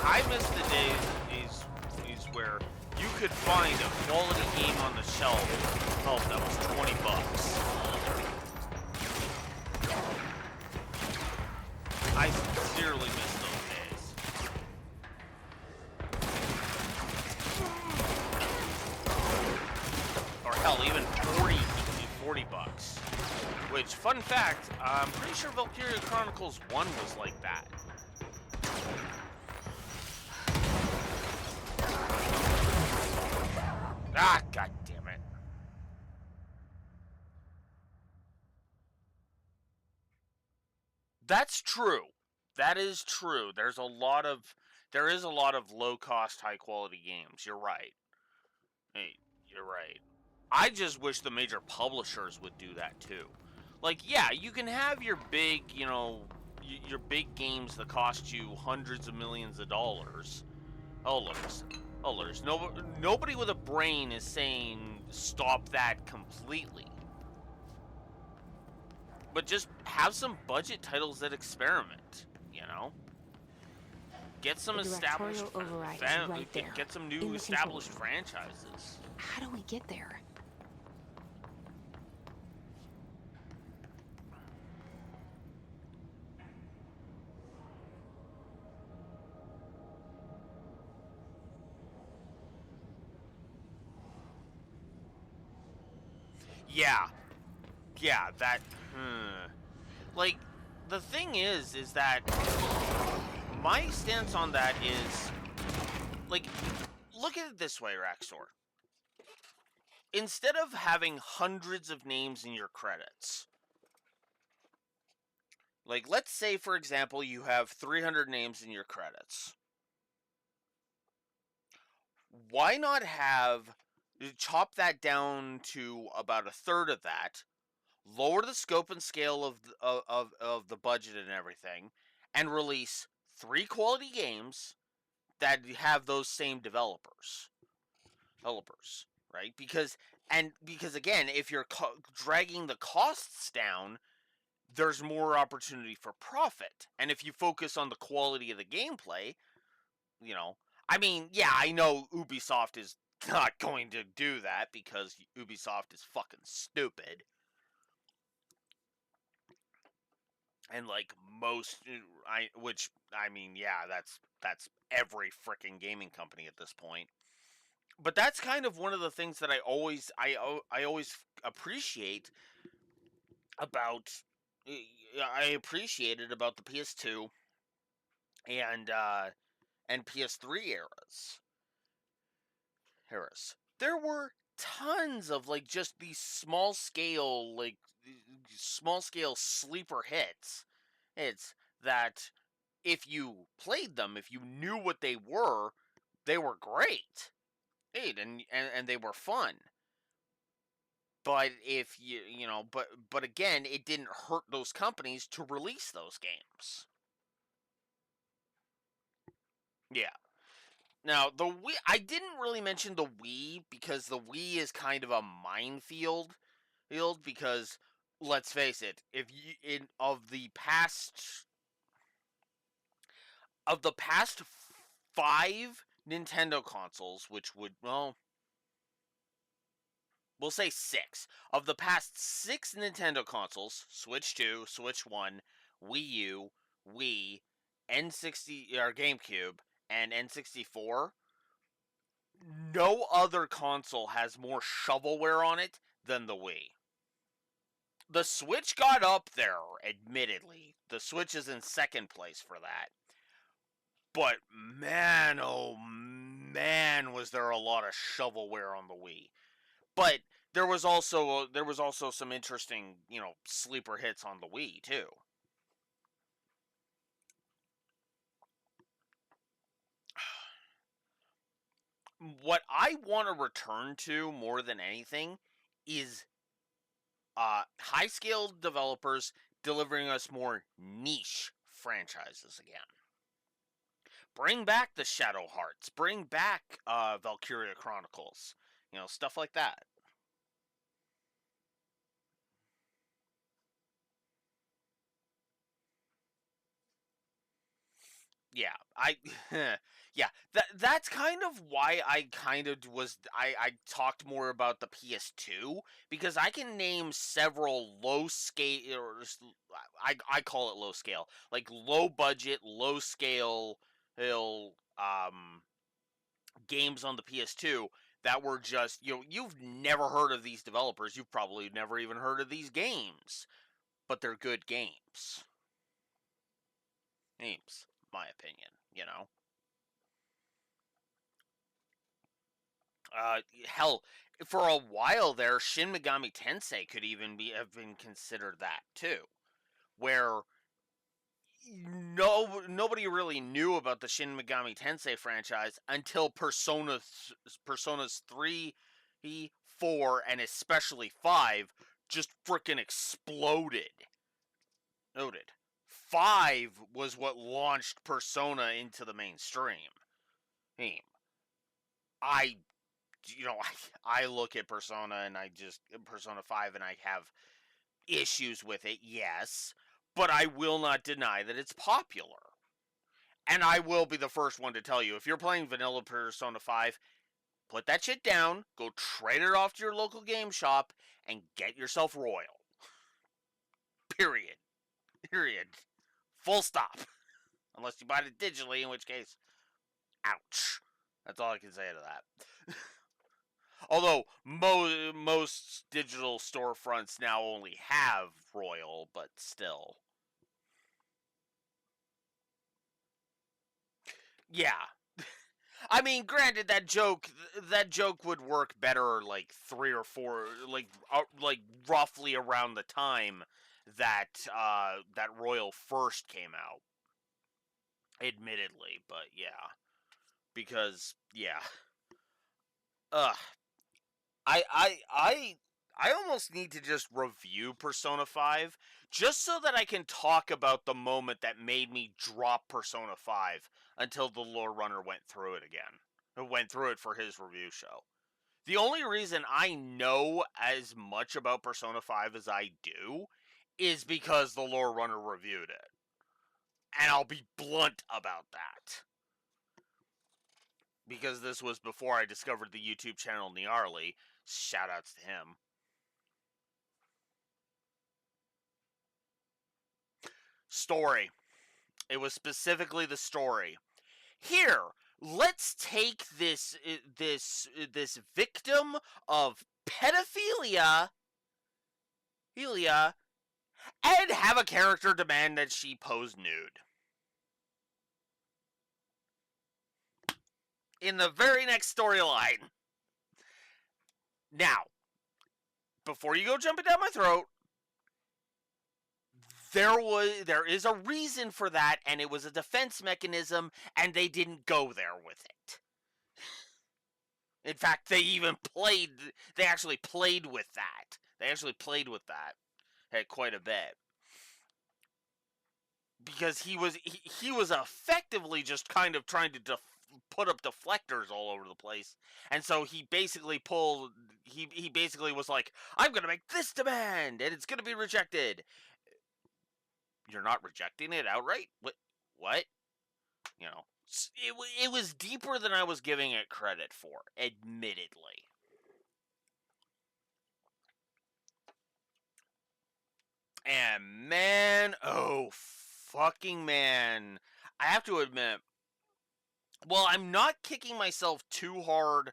[SPEAKER 1] I miss the days where you could find a quality game on the shelf that was $20. I sincerely miss those days. Or hell, even 40 bucks. Which, fun fact, I'm pretty sure Valkyria Chronicles 1 was like that. Ah, god damn it. That's true. That is true. There is a lot of low-cost, high-quality games. You're right. Hey, you're right. I just wish the major publishers would do that too. Like, yeah, you can have your big, your big games that cost you hundreds of millions of dollars. Oh, look, nobody with a brain is saying stop that completely. But just have some budget titles that experiment, Get some established get some new established franchises.
[SPEAKER 2] How do we get there?
[SPEAKER 1] Yeah, that, like, the thing is that my stance on that is, like, look at it this way, Raxor. Instead of having hundreds of names in your credits, like, let's say, for example, you have 300 names in your credits. Why not chop that down to about a third of that, lower the scope and scale of the budget and everything, and release 3 quality games that have those same developers, right? Because again, if you're dragging the costs down, there's more opportunity for profit. And if you focus on the quality of the gameplay, I mean, yeah, I know Ubisoft is not going to do that because Ubisoft is fucking stupid. And like most, yeah, that's every freaking gaming company at this point. But that's kind of one of the things that I always appreciate about the PS2 and PS3 eras. There were tons of like just these small scale sleeper hits. It's that if you played them, if you knew what they were great. And they were fun. But if but again, it didn't hurt those companies to release those games. Yeah. Now, the Wii, I didn't really mention the Wii because the Wii is kind of a minefield because let's face it, if you of the past 5 Nintendo consoles, which would, well, we'll say 6. Of the past 6 Nintendo consoles, Switch 2, Switch 1, Wii U, Wii, N60 or GameCube, and N64, no other console has more shovelware on it than the Wii. The Switch got up there, admittedly. The Switch is in second place for that. But man, oh man, was there a lot of shovelware on the Wii. But there was also some interesting, sleeper hits on the Wii too. What I want to return to more than anything is high-scale developers delivering us more niche franchises again. Bring back the Shadow Hearts. Bring back Valkyria Chronicles. Stuff like that. Yeah, yeah, that's kind of why I kind of I talked more about the PS2 because I can name several low scale, or I call it low scale, like low budget, low scale games on the PS2 that were just, you've never heard of these developers, you've probably never even heard of these games, but they're good games. My opinion, hell, for a while there, Shin Megami Tensei could even have been considered that too, where nobody really knew about the Shin Megami Tensei franchise until Persona's 3, 4, and especially 5 just freaking exploded. Noted. 5 was what launched Persona into the mainstream. I I look at Persona and Persona 5 and I have issues with it, yes, but I will not deny that it's popular. And I will be the first one to tell you, if you're playing vanilla Persona 5, put that shit down, go trade it off to your local game shop, and get yourself Royal. Period. Full stop. Unless you buy it digitally, in which case, ouch. That's all I can say to that. Although most digital storefronts now only have Royal, but still. Yeah. I mean, granted, that joke would work better like 3 or 4, like roughly around the time that that Royal first came out. Admittedly, but yeah, because yeah, ugh, I I I I almost need to just review Persona 5 just so that I can talk about the moment that made me drop Persona 5 until the lore runner went through it again. Went through it for his review show. The only reason I know as much about Persona 5 as I do is because the lore runner reviewed it. And I'll be blunt about that. Because this was before I discovered the YouTube channel Niarly. Shoutouts to him. Story. It was specifically the story. Here, let's take this victim of pedophilia and have a character demand that she pose nude. In the very next storyline. Now, before you go jumping down my throat, there is a reason for that, and it was a defense mechanism, and they didn't go there with it. In fact, they actually played with that. Quite a bit. Because he was effectively just kind of trying to put up deflectors all over the place, and so he basically was like, I'm gonna make this demand and it's gonna be rejected. You're not rejecting it outright? What? You know, it was deeper than I was giving it credit for, admittedly. And man, oh fucking man, I have to admit, well, I'm not kicking myself too hard.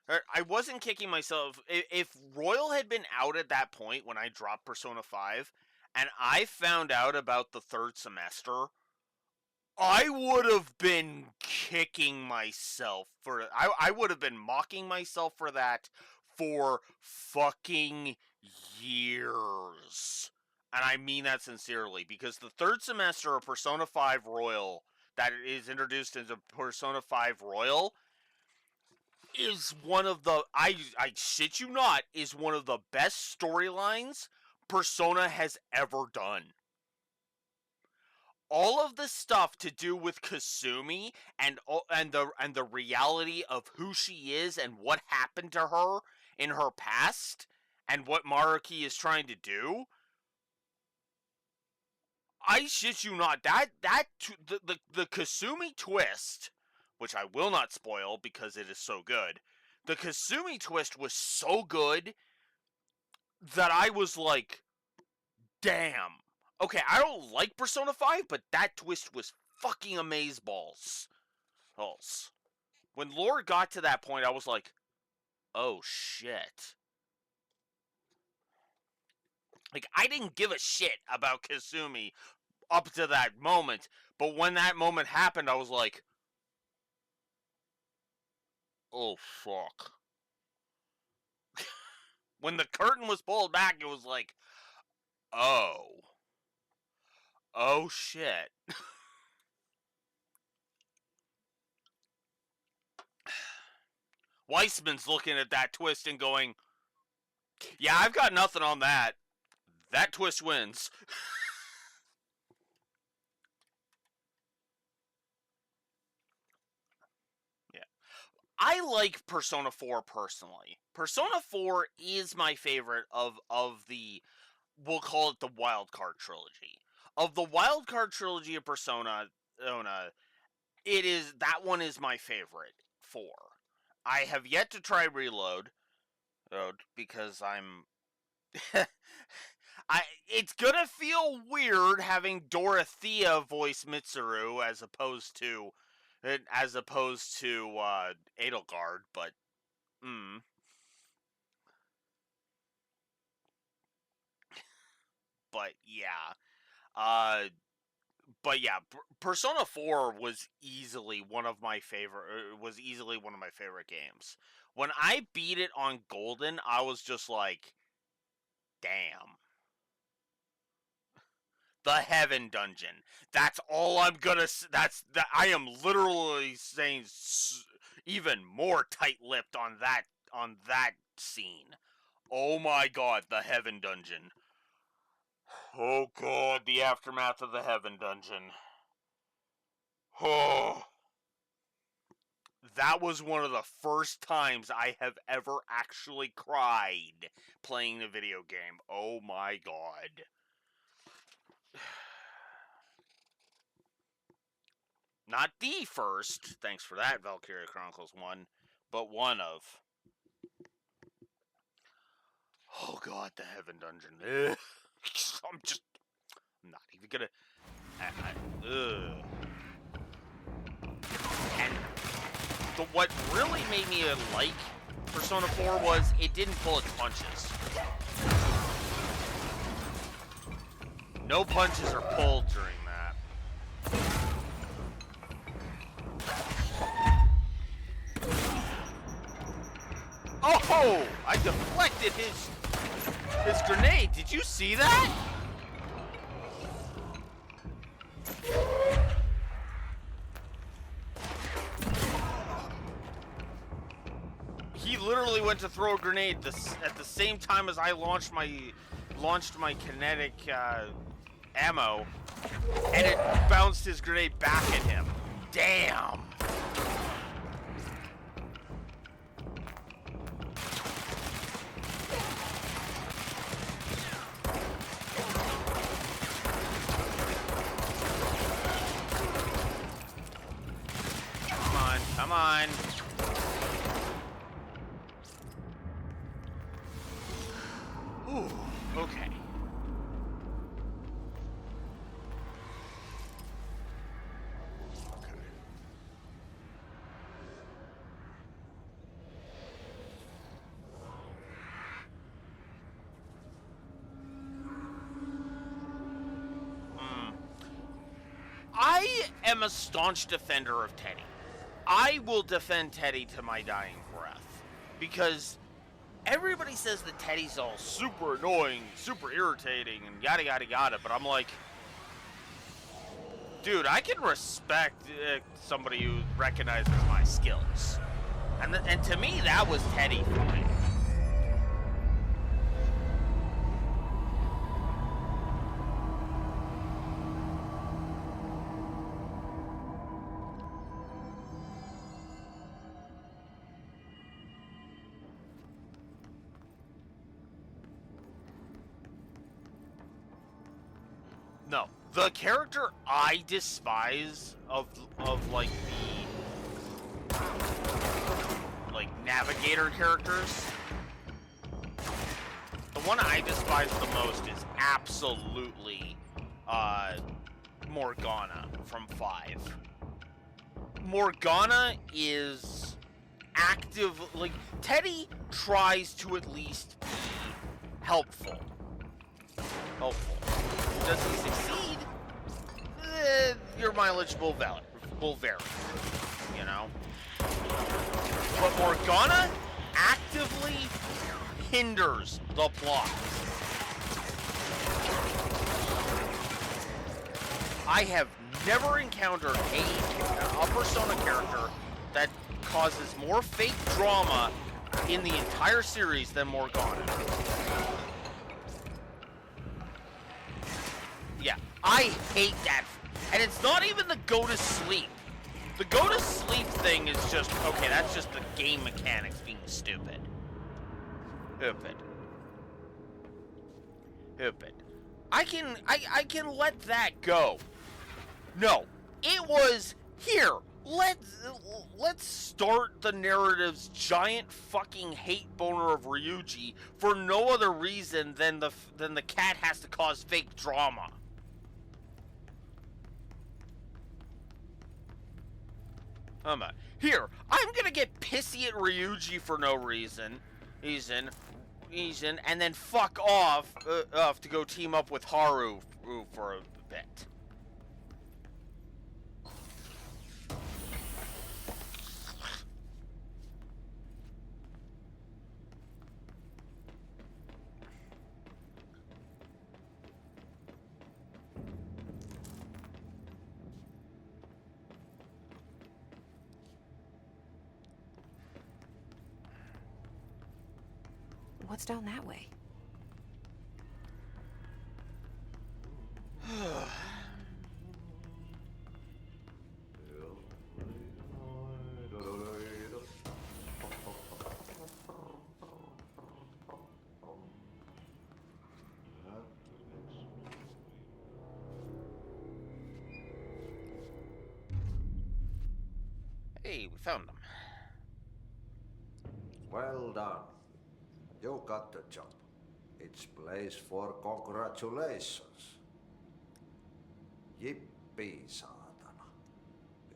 [SPEAKER 1] I wasn't kicking myself. If Royal had been out at that point when I dropped Persona 5, and I found out about the third semester, I would have been kicking myself for. I would have been mocking myself for that for fucking years. And I mean that sincerely, because the third semester of Persona 5 Royal that is introduced into Persona 5 Royal is one of the I shit you not, is one of the best storylines Persona has ever done. All of the stuff to do with Kasumi and the reality of who she is and what happened to her in her past and what Maruki is trying to do, I shit you not, the Kasumi twist, which I will not spoil because it is so good. The Kasumi twist was so good that I was like, damn. Okay, I don't like Persona 5, but that twist was fucking amazeballs. When lore got to that point, I was like, oh shit. Like, I didn't give a shit about Kasumi up to that moment, but when that moment happened, I was like, oh fuck. When the curtain was pulled back, it was like, oh. Oh shit. Weissman's looking at that twist and going, yeah, I've got nothing on that. That twist wins. Yeah. I like Persona 4 personally. Persona 4 is my favorite of the, we'll call it the Wildcard trilogy. Of the Wildcard trilogy of Persona, that one is my favorite 4. I have yet to try Reload, because it's gonna feel weird having Dorothea voice Mitsuru as opposed to Edelgard, but but yeah. But yeah, Persona 4 was easily one of my favorite games. When I beat it on Golden, I was just like, damn. The Heaven Dungeon. That's all I'm gonna. I am literally saying even more tight-lipped on that scene. Oh my god, the Heaven Dungeon. Oh god, the aftermath of the Heaven Dungeon. Oh. That was one of the first times I have ever actually cried playing the video game. Oh my god. Not the first, thanks for that, Valkyria Chronicles 1, but one of. Oh god, the Heaven Dungeon. I'm not even gonna. And what really made me like Persona 4 was it didn't pull its punches. No punches are pulled during that. Oh! I deflected his grenade. Did you see that? He literally went to throw a grenade at the same time as I launched my kinetic ammo, and it bounced his grenade back at him. Damn. Come on. Ooh, okay. I am a staunch defender of Teddy. I will defend Teddy to my dying breath. Because everybody says that Teddy's all super annoying, super irritating, and yada yada yada, but I'm like, dude, I can respect somebody who recognizes my skills. And to me, that was Teddy fine. No, the character I despise of like the like navigator characters, the one I despise the most is absolutely Morgana from 5. Morgana is active, like Teddy tries to at least be helpful. Does he succeed? Your mileage will vary, you know? But Morgana actively hinders the plot. I have never encountered a Persona character that causes more fake drama in the entire series than Morgana. Yeah, I hate that. And it's not even the go to sleep. The go to sleep thing is just, okay, that's just the game mechanics being stupid. Stupid. I can let that go. No, it was here. Let's start the narrative's giant fucking hate boner of Ryuji for no other reason than the cat has to cause fake drama. Here, I'm gonna get pissy at Ryuji for no reason. And then fuck off to go team up with Haru for a bit.
[SPEAKER 2] What's down that way?
[SPEAKER 1] Hey, we found them.
[SPEAKER 3] Well done. You got the job. It's place for congratulations. Yippee, saatana.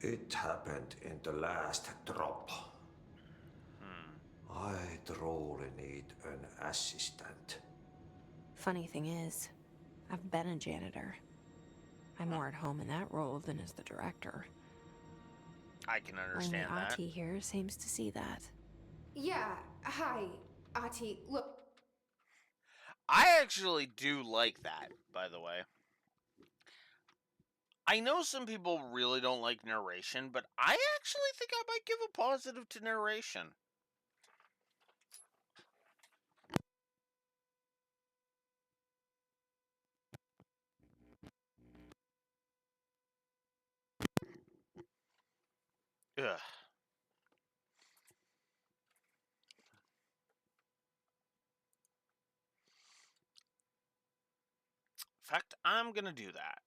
[SPEAKER 3] It happened in the last drop. I truly need an assistant.
[SPEAKER 2] Funny thing is, I've been a janitor. I'm more at home in that role than as the director.
[SPEAKER 1] I can understand
[SPEAKER 2] Only
[SPEAKER 1] that.
[SPEAKER 2] Ahti here seems to see that.
[SPEAKER 12] Yeah, hi, Ahti. Look,
[SPEAKER 1] I actually do like that, by the way. I know some people really don't like narration, but I actually think I might give a positive to narration. Ugh. In fact, I'm gonna do that.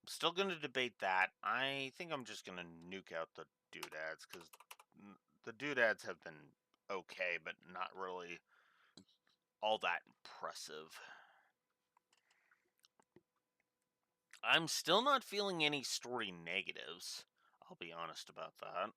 [SPEAKER 1] I'm still gonna debate that. I think I'm just gonna nuke out the doodads, because the doodads have been okay, but not really all that impressive. I'm still not feeling any story negatives. I'll be honest about that.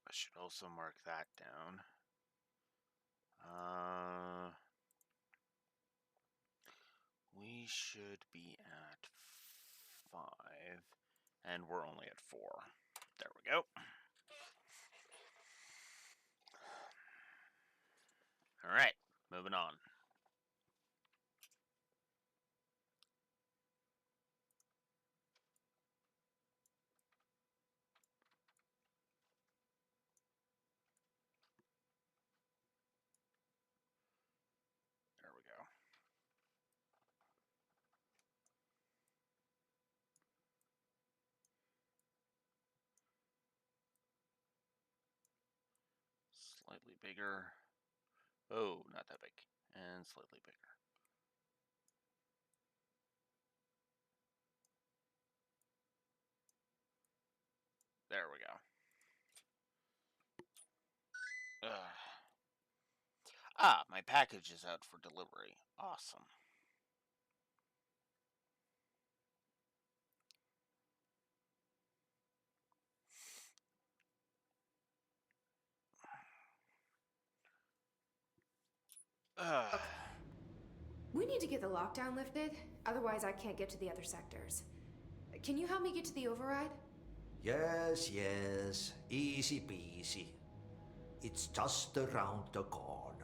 [SPEAKER 1] I should also mark that down. We should be at 5, and we're only at 4. There we go. All right, moving on. There we go. Slightly bigger. Oh, not that big. And slightly bigger. There we go. My package is out for delivery. Awesome.
[SPEAKER 12] look. We need to get the lockdown lifted, otherwise I can't get to the other sectors. Can you help me get to the override?
[SPEAKER 3] Yes, yes. Easy peasy. It's just around the corner.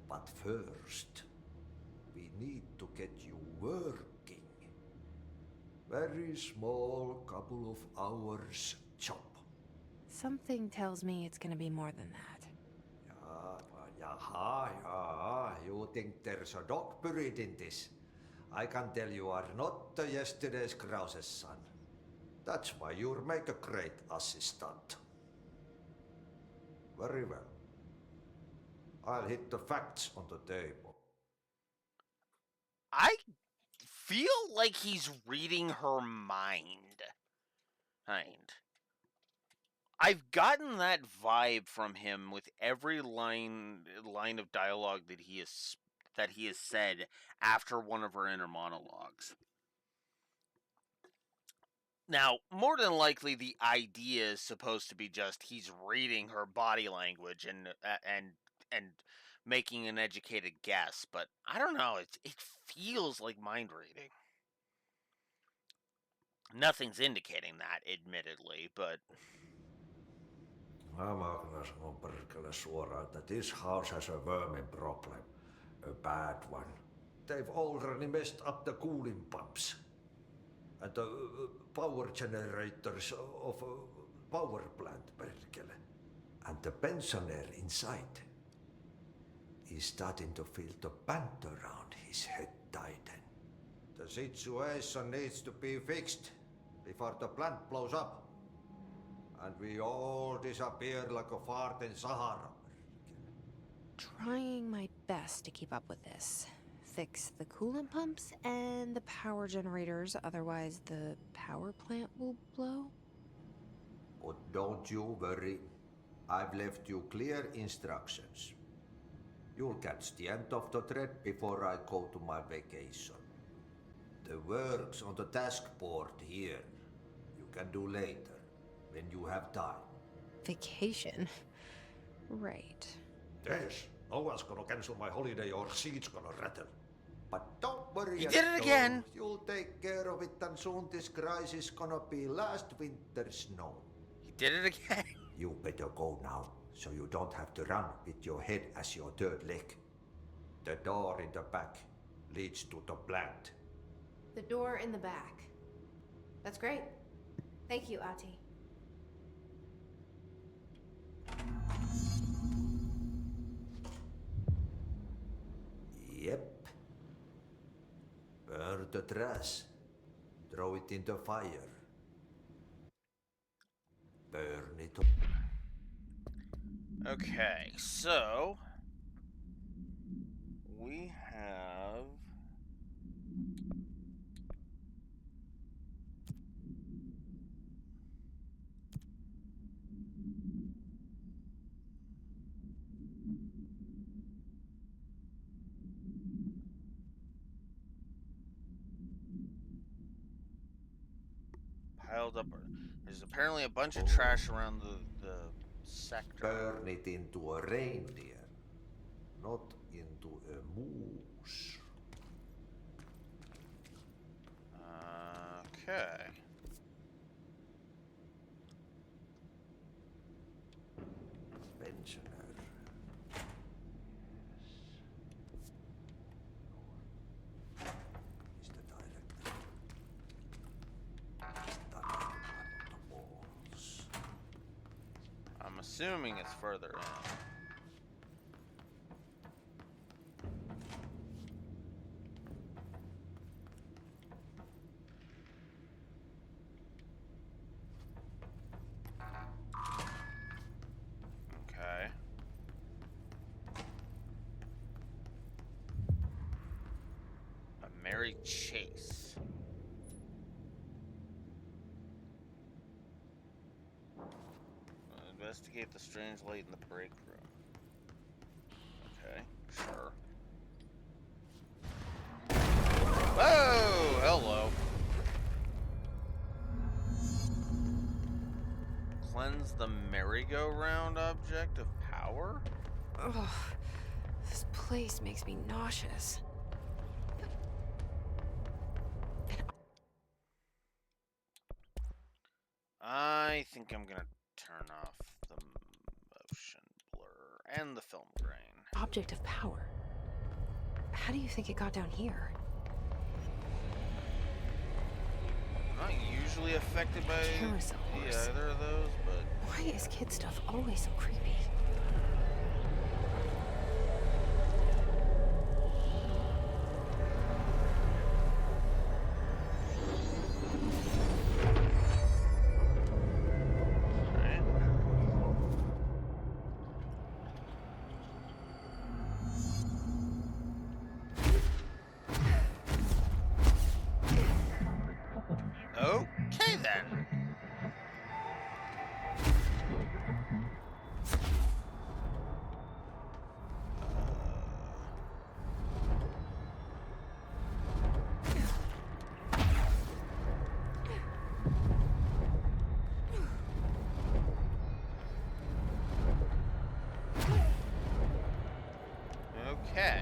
[SPEAKER 3] But first, we need to get you working. Very small, couple of hours job.
[SPEAKER 2] Something tells me it's gonna be more than that.
[SPEAKER 3] Yaha, you think there's a dog buried in this? I can tell you are not yesterday's Krause's son. That's why you'll make a great assistant. Very well. I'll hit the facts on the table.
[SPEAKER 1] I feel like he's reading her mind. I've gotten that vibe from him with every line of dialogue that he has said after one of her inner monologues. Now, more than likely, the idea is supposed to be just he's reading her body language and making an educated guess, but I don't know. It feels like mind reading. Nothing's indicating that, admittedly, but
[SPEAKER 3] Mä kyllä sanon perkele suoraan, että this house has a vermin problem. A bad one. They've already messed up the cooling pumps. And the power generators of a power plant, perkele. And the pensioner inside is starting to feel the band around his head tighten. The situation needs to be fixed before the plant blows up. And we all disappear like a fart in Sahara.
[SPEAKER 2] Trying my best to keep up with this. Fix the coolant pumps and the power generators, otherwise the power plant will blow.
[SPEAKER 3] But don't you worry. I've left you clear instructions. You'll catch the end of the thread before I go to my vacation. The work's on the task board here. You can do later, when you have time.
[SPEAKER 2] Vacation? Right.
[SPEAKER 3] Yes, no one's gonna cancel my holiday or seat's gonna rattle. But don't worry.
[SPEAKER 1] He did it again.
[SPEAKER 3] You'll take care of it, and soon this crisis gonna be last winter's snow.
[SPEAKER 1] He did it again.
[SPEAKER 3] You better go now, so you don't have to run with your head as your third leg. The door in the back leads to the plant.
[SPEAKER 12] The door in the back. That's great. Thank you, Ati.
[SPEAKER 3] Yep. Burn the trash. Throw it in the fire. Burn it up.
[SPEAKER 1] Okay, so we have piled up. There's apparently a bunch of trash around the sector.
[SPEAKER 3] Burn it into a reindeer, not into a moose.
[SPEAKER 1] Okay.
[SPEAKER 3] Pensioner. Is the director.
[SPEAKER 1] I'm assuming it's further in. Okay. A Mary Chase. Investigate the strange light in the break room. Okay, sure. Oh, hello. Cleanse the merry-go-round object of power?
[SPEAKER 2] Ugh, this place makes me nauseous.
[SPEAKER 1] I think I'm gonna turn off the motion blur and the film grain.
[SPEAKER 2] Object of power. How do you think it got down here?
[SPEAKER 1] Not usually affected by
[SPEAKER 2] Carousel horse.
[SPEAKER 1] either of those, but
[SPEAKER 2] Why is kid stuff always so creepy?
[SPEAKER 1] Okay then. Okay.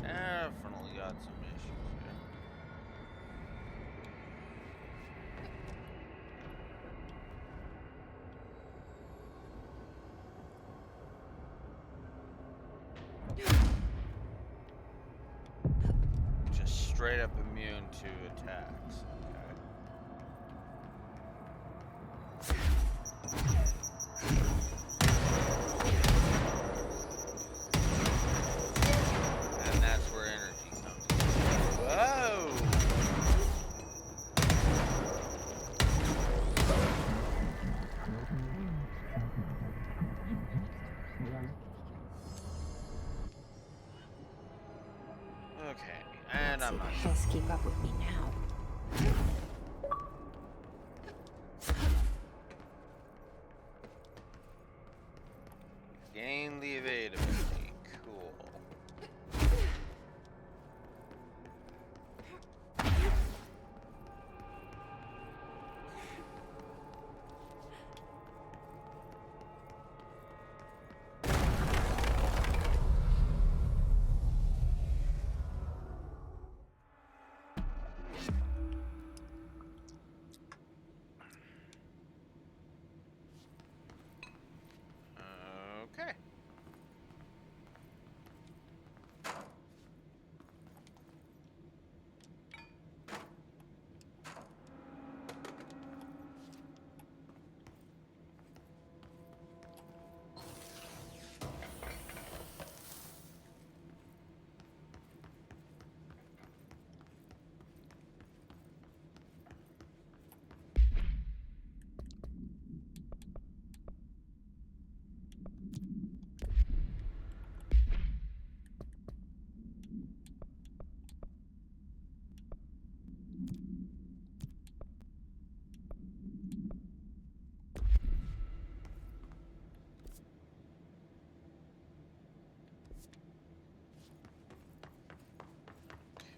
[SPEAKER 1] Definitely got some issues here. Just straight up immune to attacks. And that's where energy comes in. Whoa! Okay, and I'm not sure.
[SPEAKER 2] Let's keep up with me now.
[SPEAKER 1] Gain the evade ability. Cool. Okay.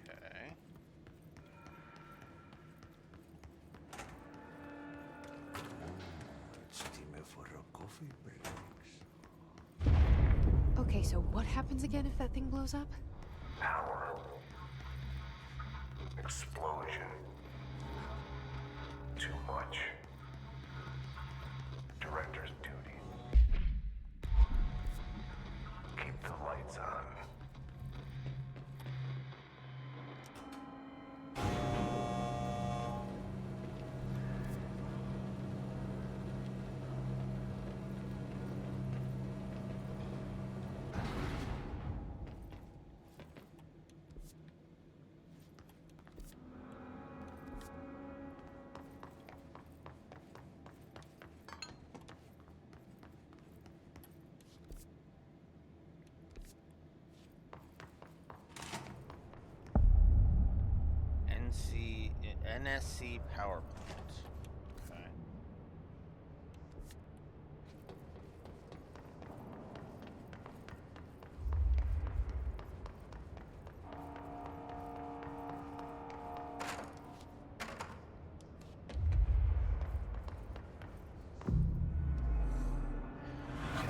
[SPEAKER 1] Okay.
[SPEAKER 3] It's time for a coffee break.
[SPEAKER 2] Okay, so what happens again if that thing blows up?
[SPEAKER 5] Power. Explosion. Too much. Director's duty. Keep the lights on.
[SPEAKER 1] NSC power plant. Okay.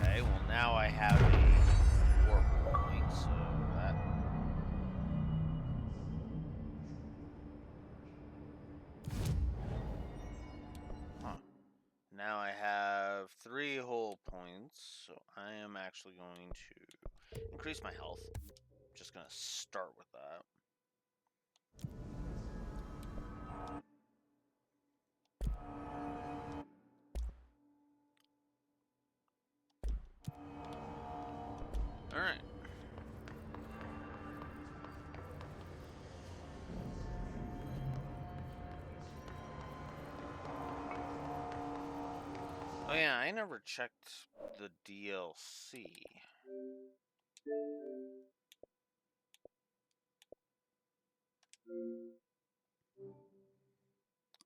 [SPEAKER 1] Okay, well now I have a warp point, so that... Huh. Now I have 3 whole points, so I am actually going to increase my health. Just gonna start with that. Alright. Oh yeah, I never checked the DLC.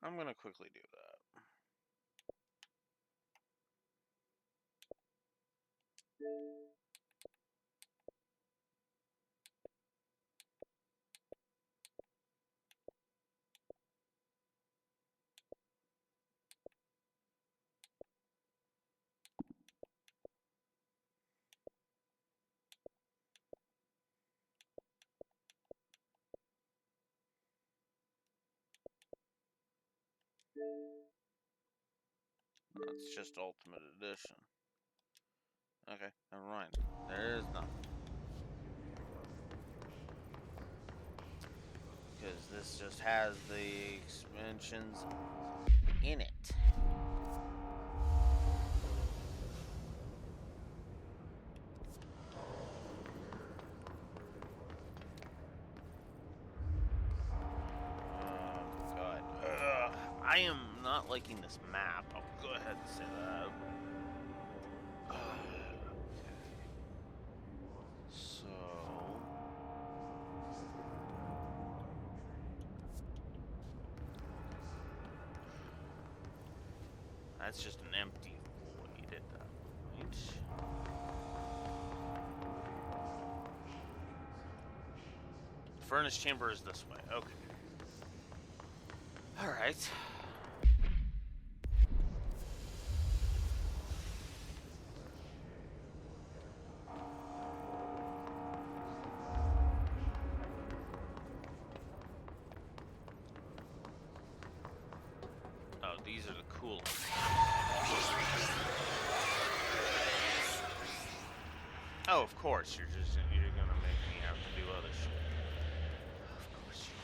[SPEAKER 1] I'm gonna quickly do that. That's just Ultimate Edition. Okay, never mind. There is nothing. Because this just has the expansions in it. Oh, God. I am not liking this map. I'll go ahead and say that. So... That's just an empty void at that point. Furnace chamber is this way. Okay. Alright. Oh, these are the cool ones. Oh, of course, you're gonna make me have to do other shit. Of course you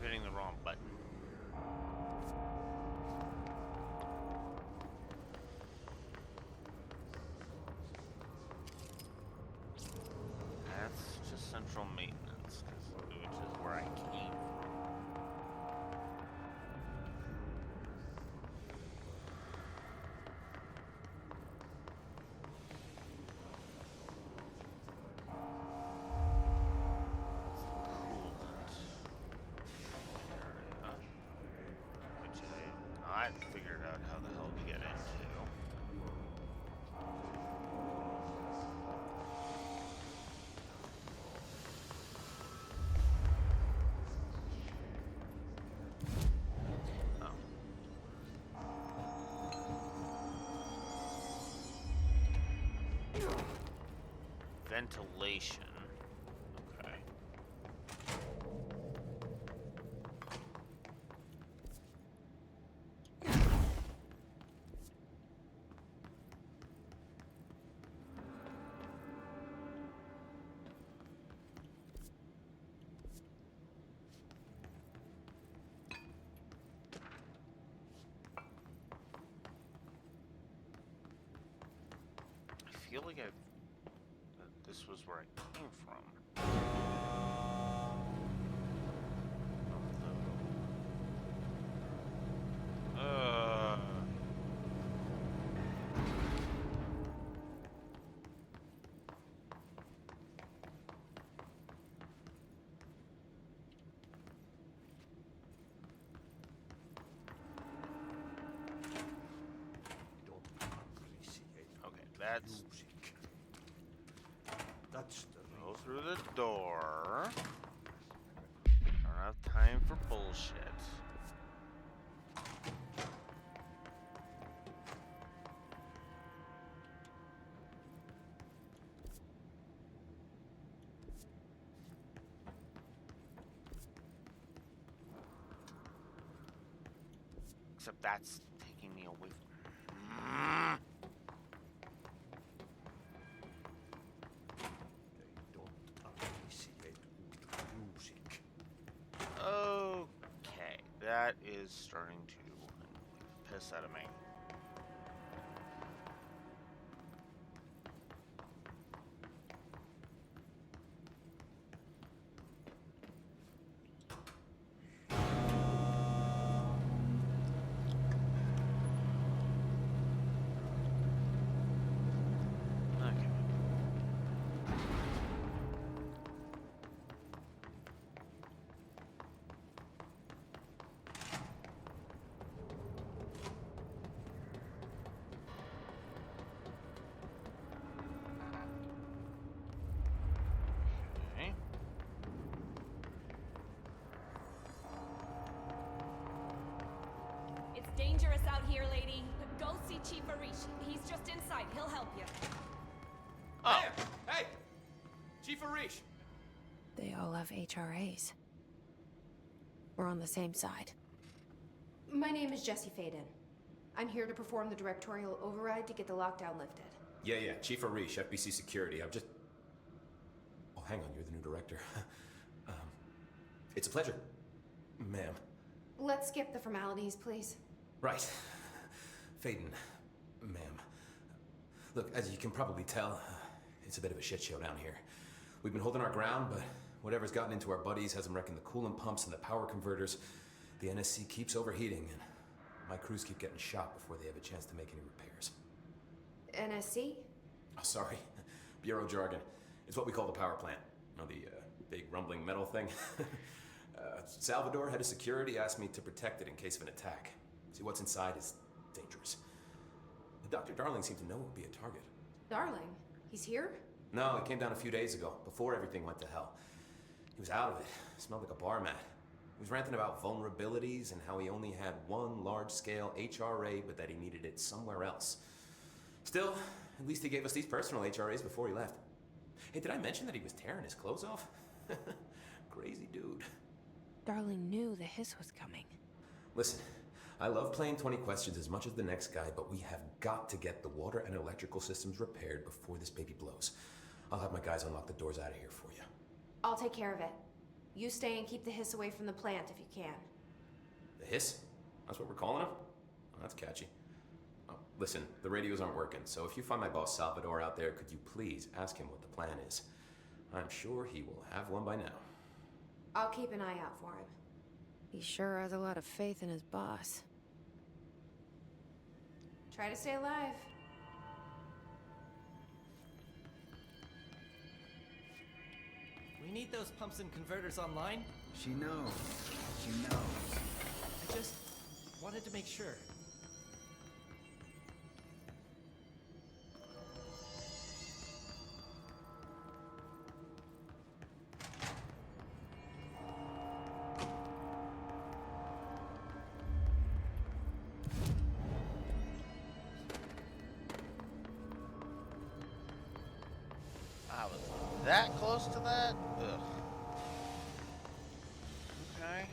[SPEAKER 1] hitting the wrong button. That's just central maintenance, which is where I came from. I figured out how the hell to get into. Oh. Ventilation. Okay. I feel like this was where I came from. Okay, that's
[SPEAKER 3] music. That's the
[SPEAKER 1] Go through the door. Don't have time for bullshit. Except that's taking me away from...
[SPEAKER 3] They don't appreciate good music.
[SPEAKER 1] Okay, that is starting to annoy the piss out of me. Okay.
[SPEAKER 10] It's dangerous out here, lady. Go see Chief Arish. He's just inside. He'll help you.
[SPEAKER 1] Oh.
[SPEAKER 13] Hey! Chief Arish!
[SPEAKER 2] They all have HRAs. We're on the same side.
[SPEAKER 12] My name is Jesse Faden. I'm here to perform the directorial override to get the lockdown lifted.
[SPEAKER 13] Yeah, Chief Arish, FBC Security. I'm just... Oh, hang on, you're the new director. It's a pleasure, ma'am.
[SPEAKER 12] Let's skip the formalities, please.
[SPEAKER 13] Right. Faden, ma'am. Look, as you can probably tell, it's a bit of a shit show down here. We've been holding our ground, but whatever's gotten into our buddies has them wrecking the coolant pumps and the power converters. The NSC keeps overheating, and my crews keep getting shot before they have a chance to make any repairs.
[SPEAKER 12] NSC?
[SPEAKER 13] Oh, sorry. Bureau jargon. It's what we call the power plant. You know, the big rumbling metal thing? Salvador, head of security, asked me to protect it in case of an attack. See, what's inside is dangerous. Dr. Darling seemed to know it would be a target.
[SPEAKER 12] Darling? He's here?
[SPEAKER 13] No, he came down a few days ago, before everything went to hell. He was out of it. Smelled like a bar mat. He was ranting about vulnerabilities and how he only had one large-scale HRA, but that he needed it somewhere else. Still, at least he gave us these personal HRAs before he left. Hey, did I mention that he was tearing his clothes off? Crazy dude.
[SPEAKER 2] Darling knew the hiss was coming.
[SPEAKER 13] Listen, I love playing 20 questions as much as the next guy, but we have got to get the water and electrical systems repaired before this baby blows. I'll have my guys unlock the doors out of here for you.
[SPEAKER 12] I'll take care of it. You stay and keep the hiss away from the plant if you can.
[SPEAKER 13] The hiss? That's what we're calling him? Oh, that's catchy. Oh, listen, the radios aren't working, so if you find my boss Salvador out there, could you please ask him what the plan is? I'm sure he will have one by now.
[SPEAKER 12] I'll keep an eye out for him.
[SPEAKER 2] He sure has a lot of faith in his boss.
[SPEAKER 12] Try to stay alive.
[SPEAKER 14] We need those pumps and converters online.
[SPEAKER 15] She knows. She knows.
[SPEAKER 14] I just wanted to make sure.
[SPEAKER 1] I was that close to that? Ugh. Okay.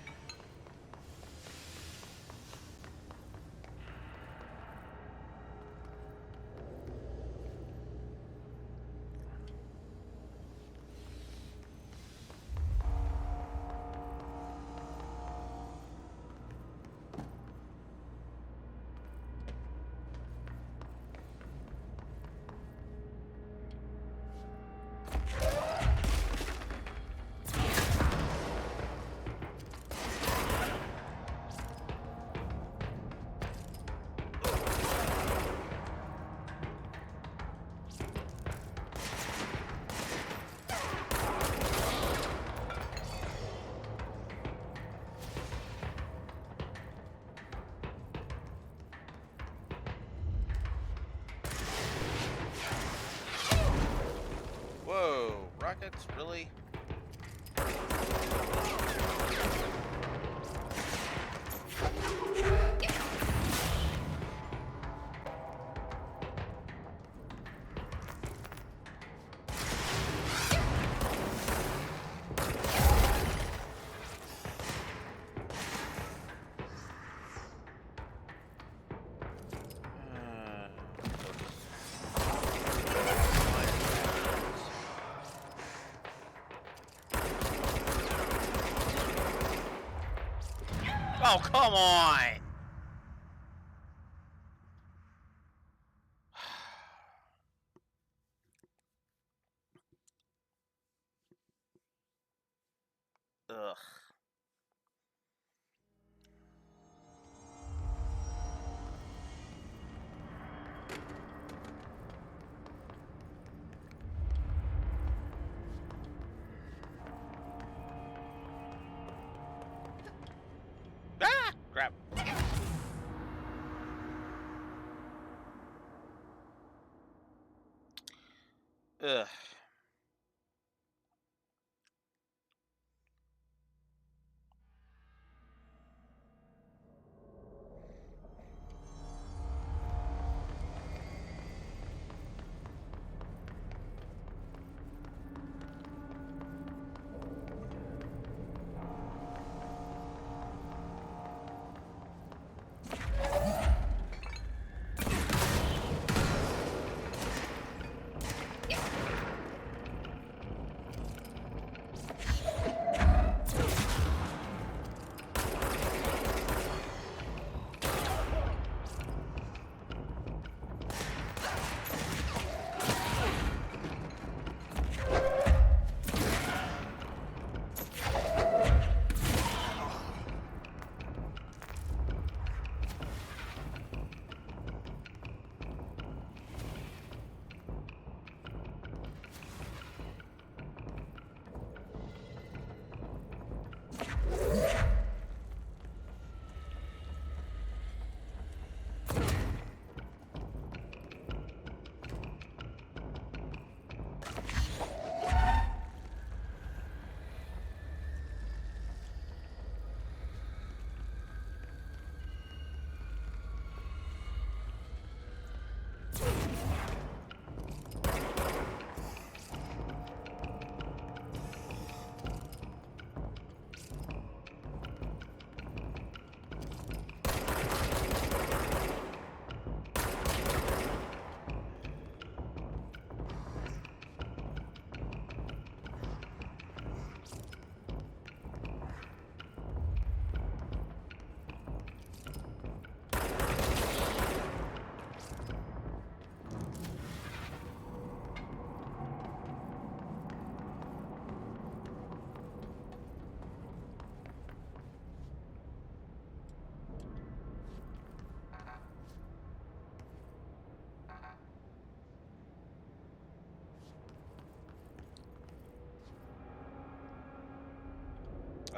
[SPEAKER 1] rockets? Really? Oh, come on! Ugh. Ah! Crap. Ugh.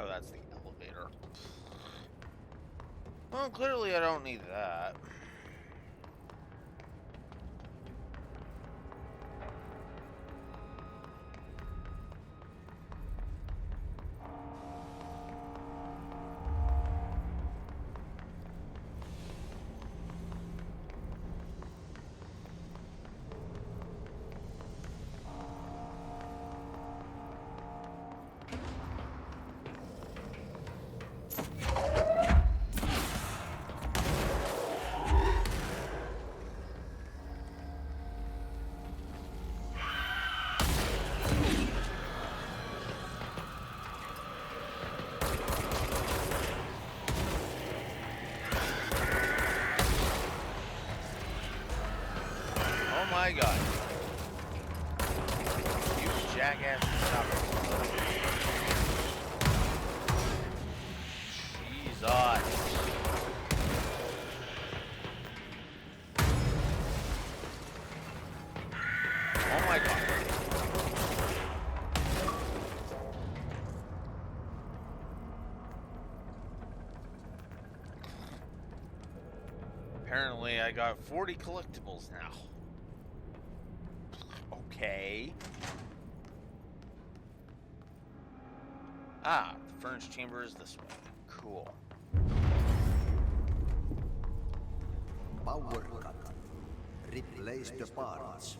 [SPEAKER 1] Oh, that's the elevator. Well, clearly I don't need that. Oh my god. You jackass, stop it. Jesus. Oh my god. Apparently I got 40 collectibles now. Okay. Ah, the furnace chamber is this way. Cool.
[SPEAKER 15] Power cut. Replace the parts.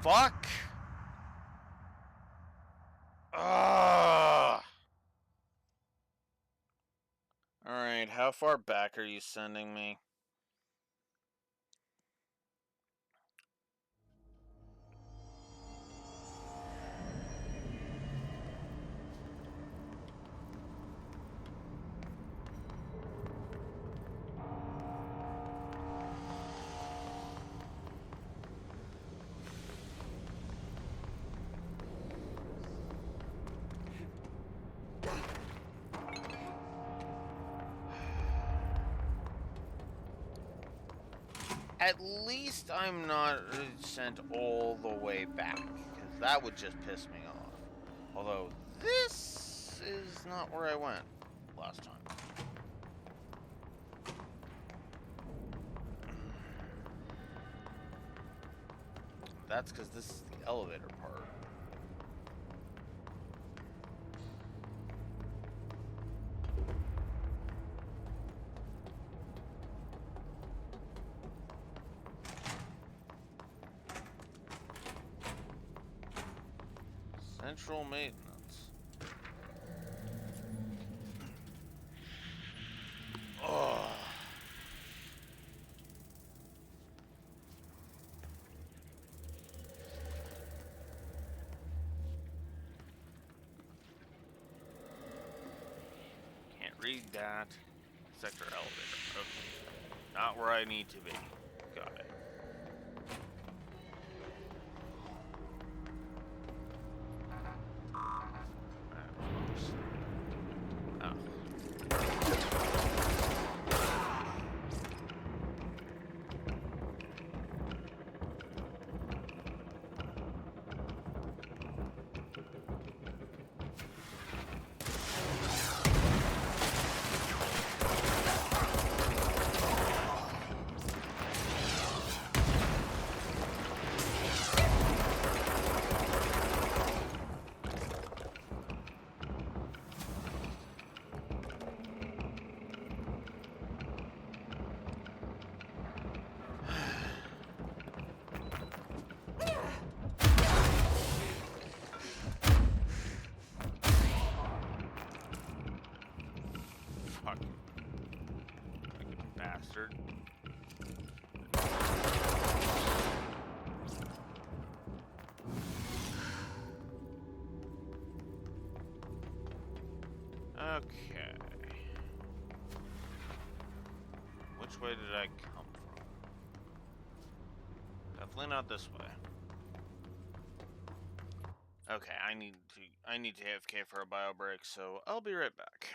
[SPEAKER 1] Fuck! Ugh! Alright, how far back are you sending me? At least I'm not sent all the way back, because that would just piss me off. Although, this is not where I went last time. That's because this is the elevator part. Central maintenance. Oh. Can't read that. Sector elevator. Okay. Not where I need to be. Got it. Bastard. Okay. Which way did I come from? Definitely not this way. Okay, I need to AFK for a bio break, so I'll be right back.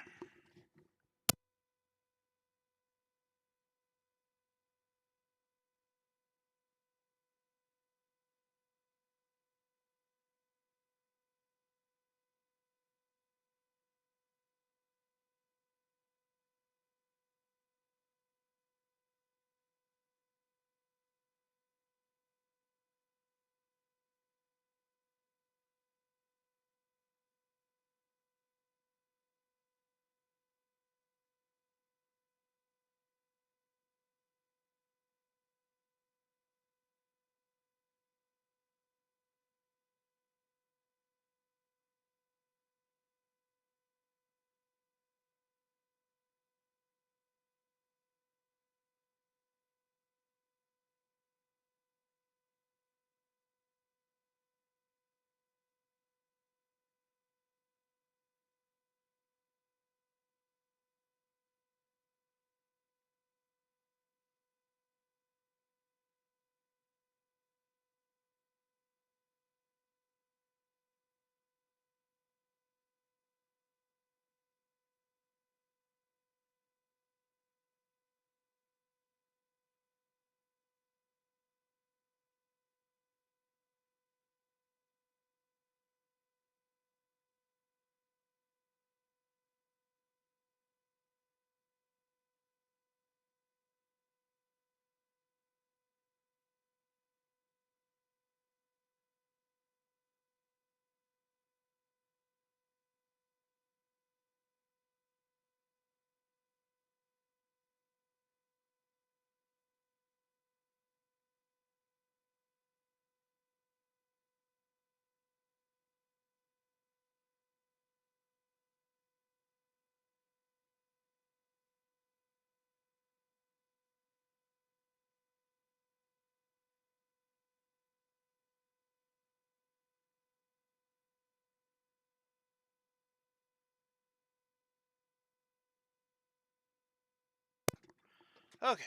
[SPEAKER 1] Okay.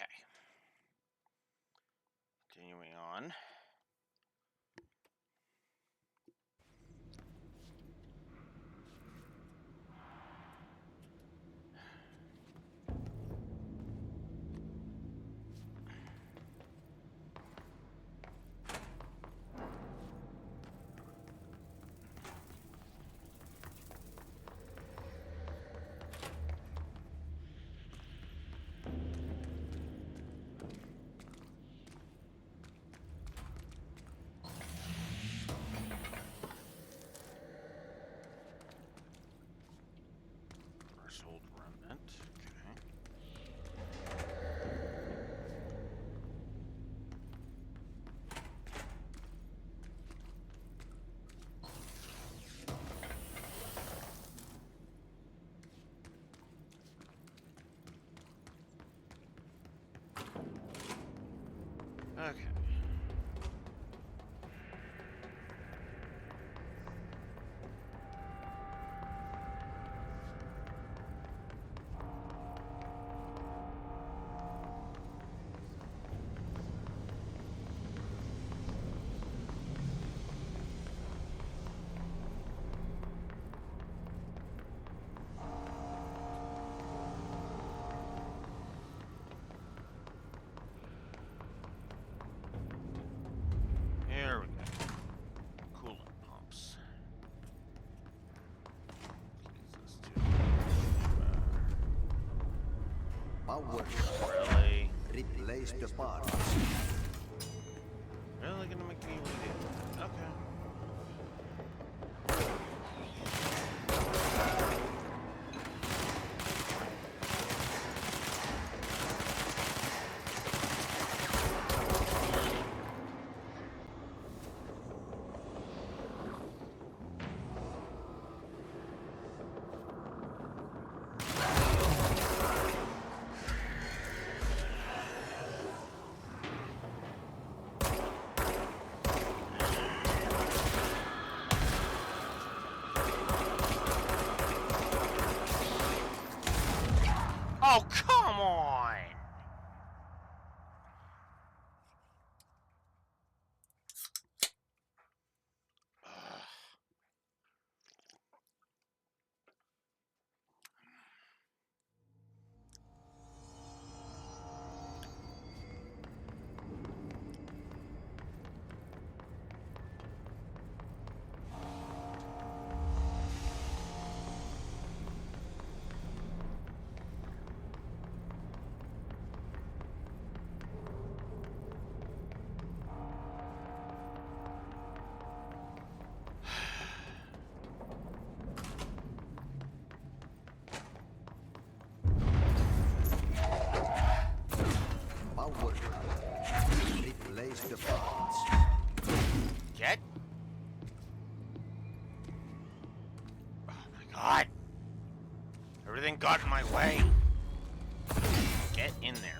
[SPEAKER 1] Continuing on. Threshold remnant. Okay. Okay. Here we go. Coolant pumps.
[SPEAKER 15] Power.
[SPEAKER 1] Really?
[SPEAKER 15] Replace the parts.
[SPEAKER 1] Really gonna make me read it? Okay. Oh, come on!
[SPEAKER 15] Power. Replace the parts.
[SPEAKER 1] Get? Oh my god! Everything got in my way! Get in there.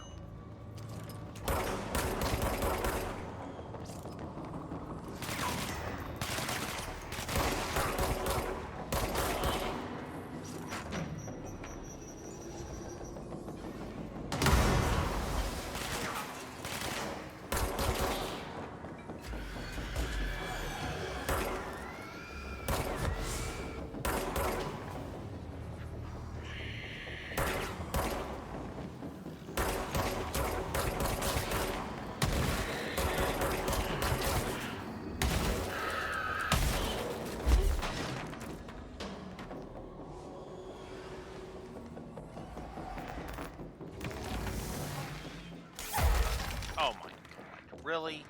[SPEAKER 1] Oh my god, really?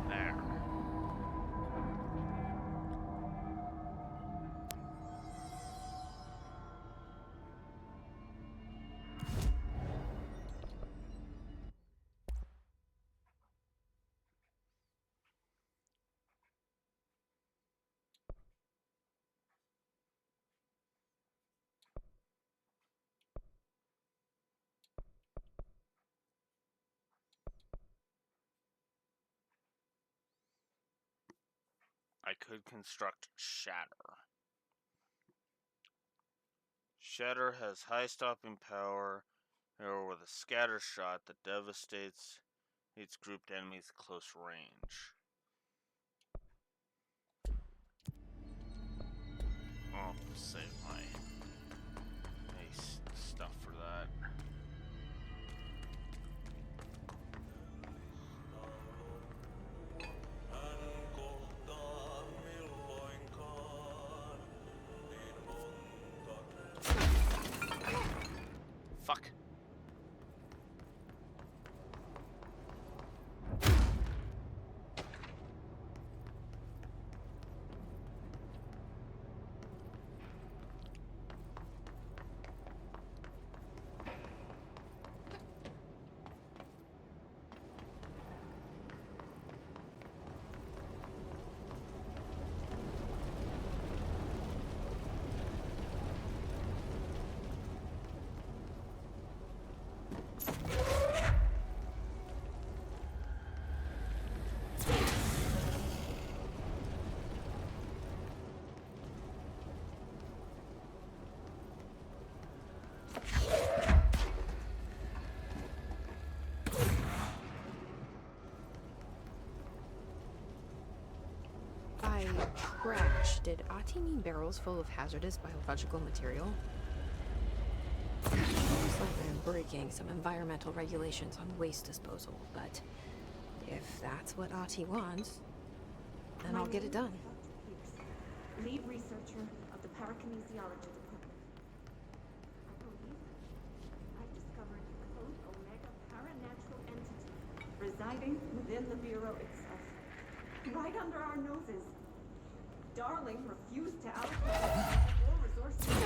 [SPEAKER 1] There. I could construct Shatter. Shatter has high stopping power, or with a scatter shot that devastates its grouped enemies at close range. I'll save my stuff for that. Fuck.
[SPEAKER 2] By trash, did Ati mean barrels full of hazardous biological material? Seems like I'm breaking some environmental regulations on waste disposal, but if that's what Ati wants, then I'll get it done.
[SPEAKER 16] Lead researcher of the parakinesiology department. I believe I've discovered a Code Omega paranatural entity residing within the Bureau itself. Right under our noses. Darling refused to allocate more resources,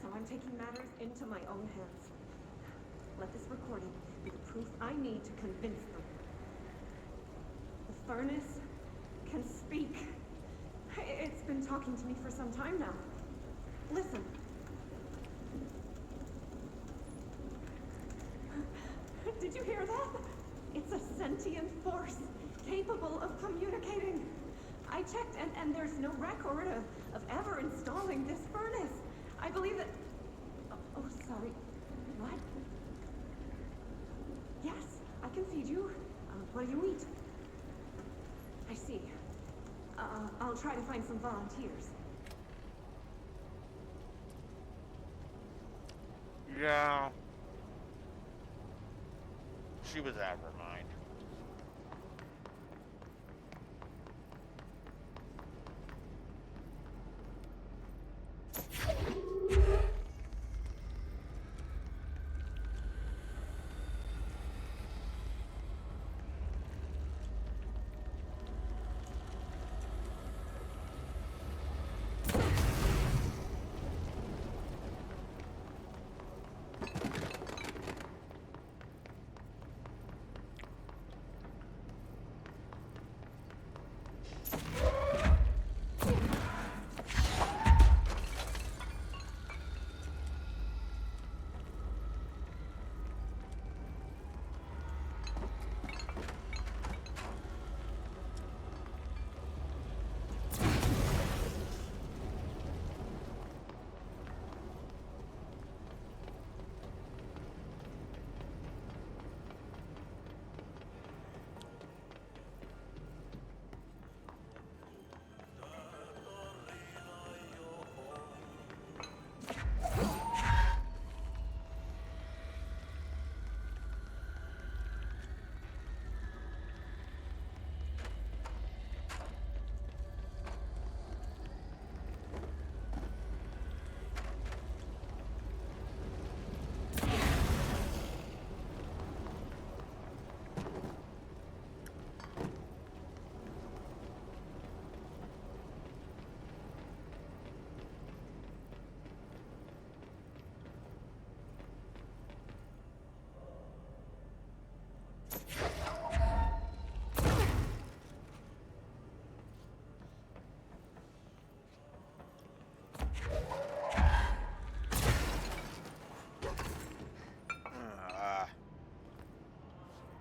[SPEAKER 16] so I'm taking matters into my own hands. Let this recording be the proof I need to convince them. The furnace can speak. It's been talking to me for some time now. Listen. Did you hear that? It's a sentient force, capable of communicating. I checked, and there's no record of ever installing this furnace. I believe that... Oh, sorry. What? Yes, I can feed you. What do you eat? I see. I'll try to find some volunteers.
[SPEAKER 1] Yeah. She was out of her mind.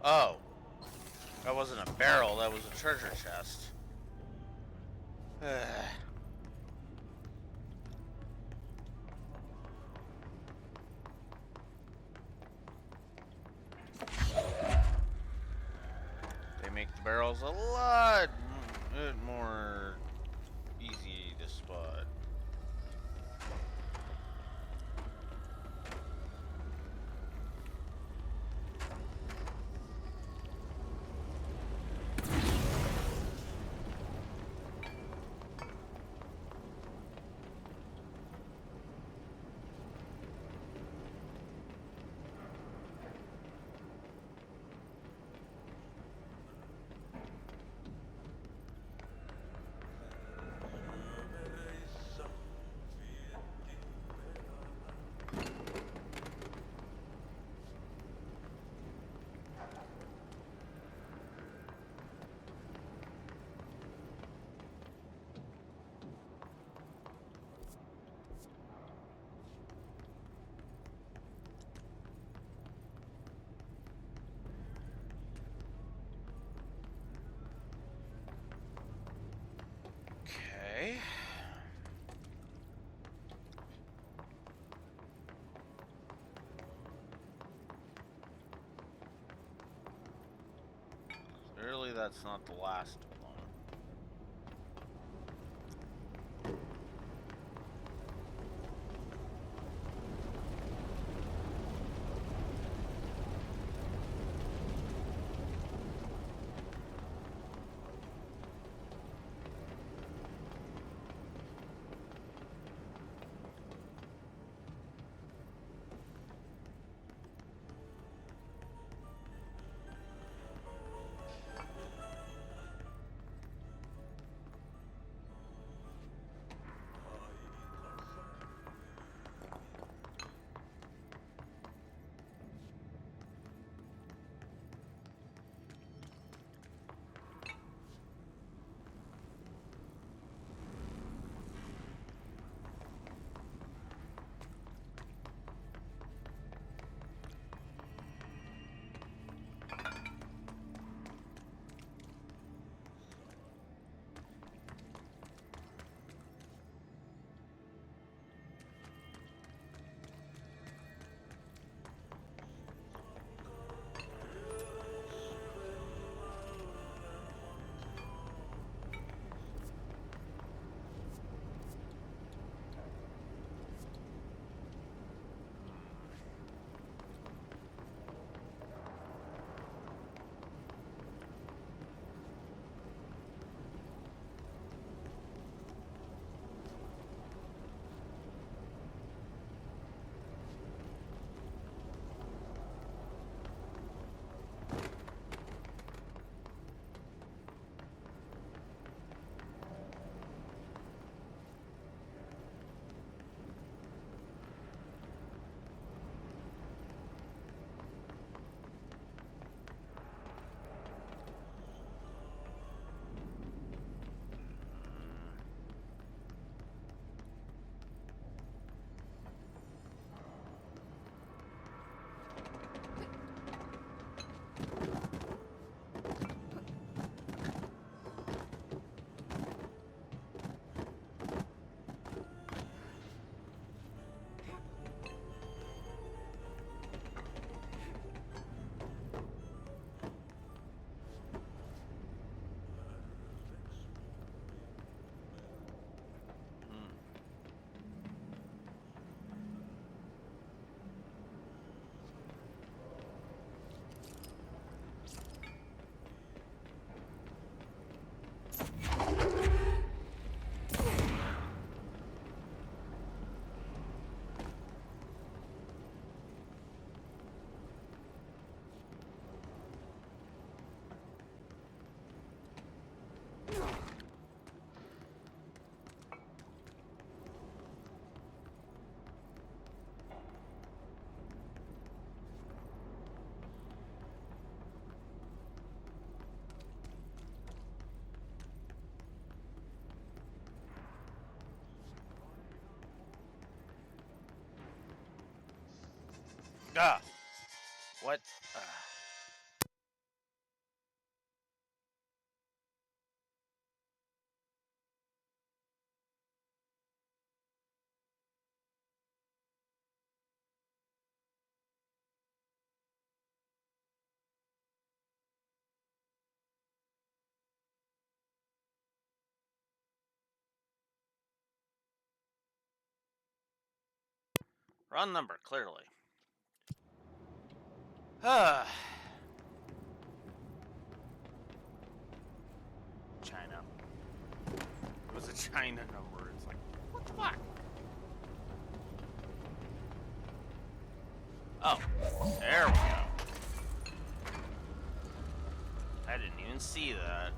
[SPEAKER 1] Oh. That wasn't a barrel, that was a treasure chest. They make the barrels a lot more easy to spot. Okay. Clearly that's not the last one. Ah! What? Wrong number, clearly. China. It was a China number. It's like, what the fuck? Oh, there we go. I didn't even see that.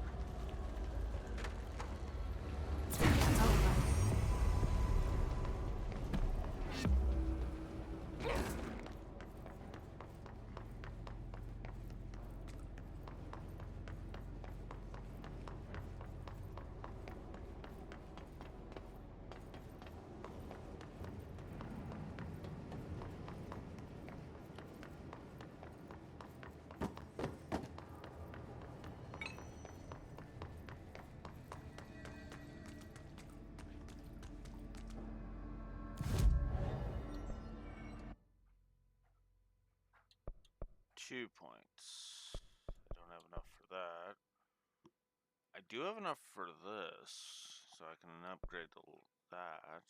[SPEAKER 1] £2. I don't have enough for that. I do have enough for this, so I can upgrade that.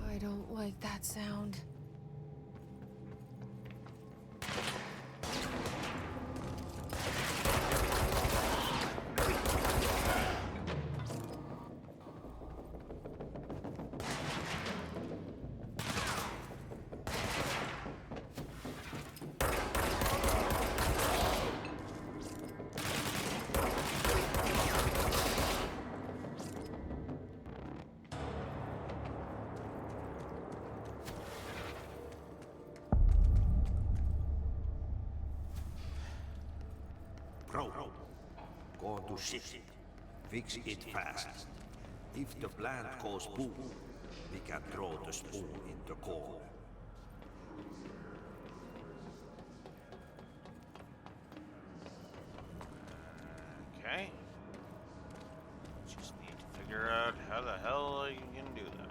[SPEAKER 2] I don't like that sound.
[SPEAKER 15] Bro, go to ship. Fix it fast. If the plant goes boom, we can throw the spoon in the corner.
[SPEAKER 1] Okay. Just need to figure out how the hell you can do that.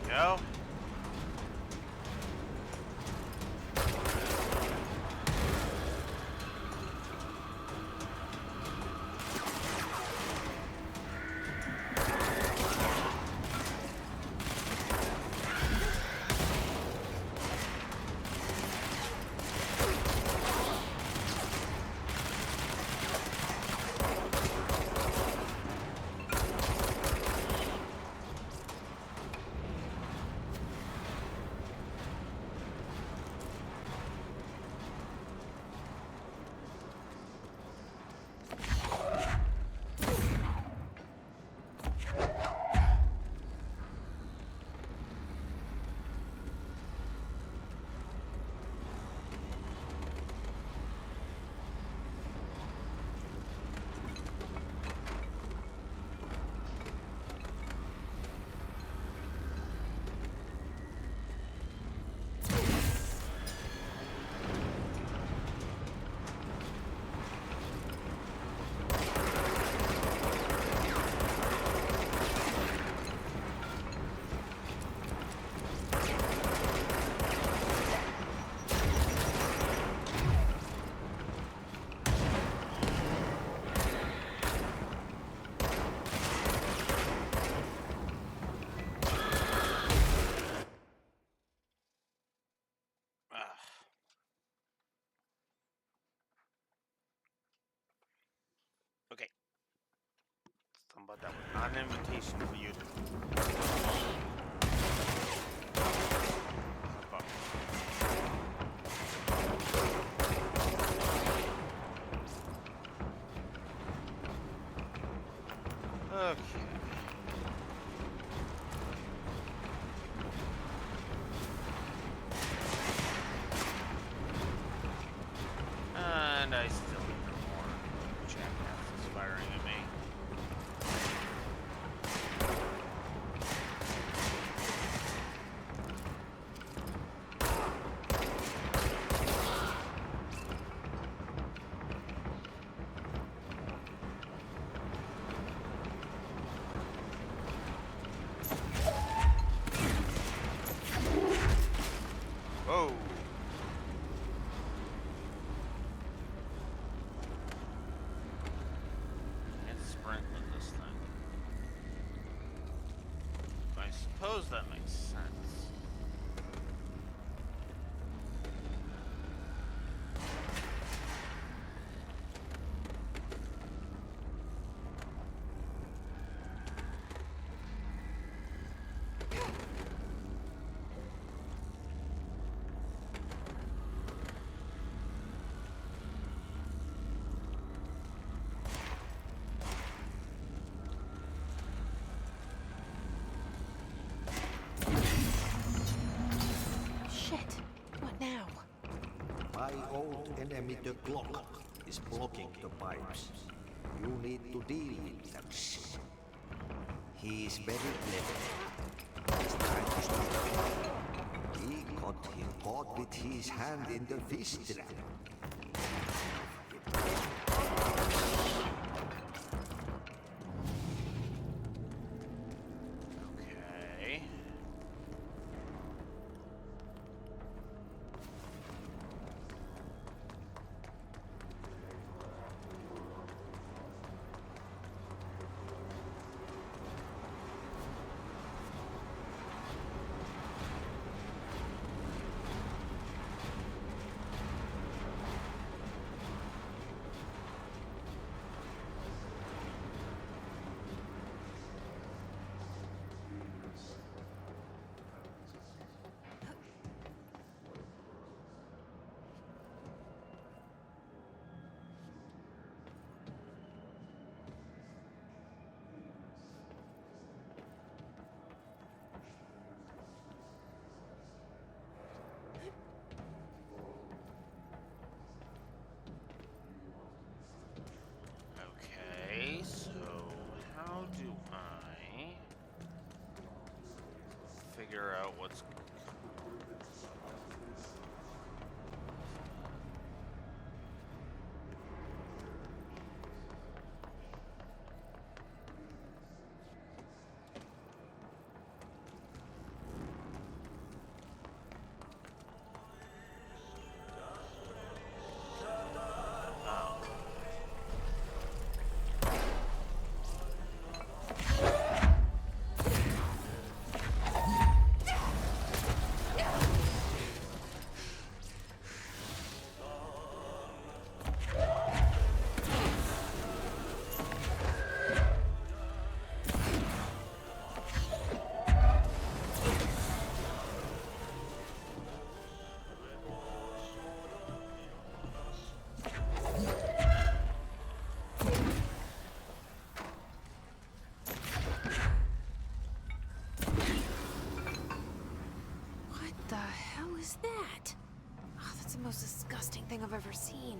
[SPEAKER 1] Go. but that was not an invitation for you to. Okay. And I still hear more jackasses firing at me. Whoa. Can't sprint with this thing. I suppose that makes sense.
[SPEAKER 2] Shit. What now?
[SPEAKER 3] My old enemy, the clock, is blocking the pipes. You need to deal with that shit. He is very clever. He's trying to stop it. He got him caught with his hand in the fish trap.
[SPEAKER 1] Okay. Okay, so how do I figure out what's
[SPEAKER 2] The hell is that? Oh, that's the most disgusting thing I've ever seen.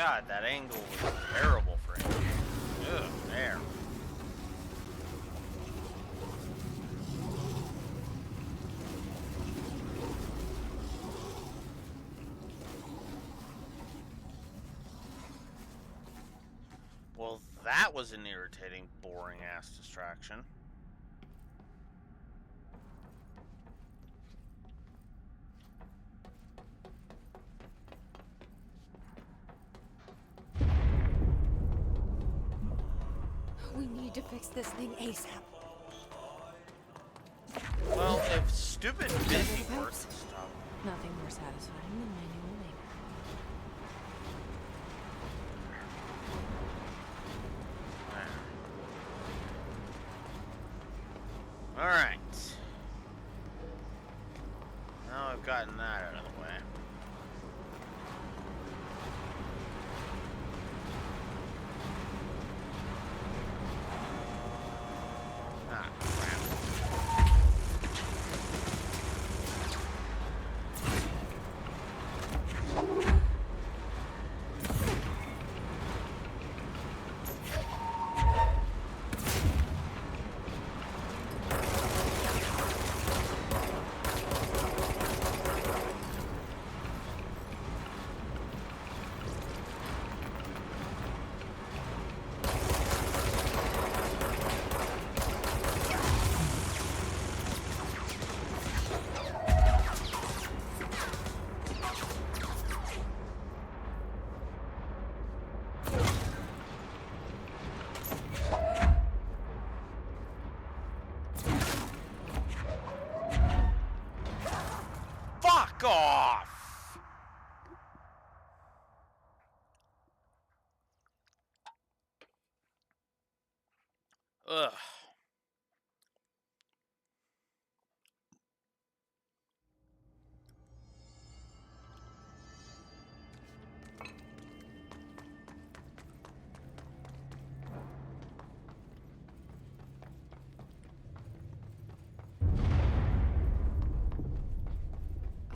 [SPEAKER 1] God, that angle was terrible for him. Ugh, there. Well, that was an irritating, boring-ass distraction.
[SPEAKER 2] We need to fix this thing ASAP.
[SPEAKER 1] Well, if stupid busy works stop.
[SPEAKER 2] Nothing more satisfying than manual labor.
[SPEAKER 1] Alright. Now I've gotten that out of the way. Ah, crap. Fuck off! Ugh.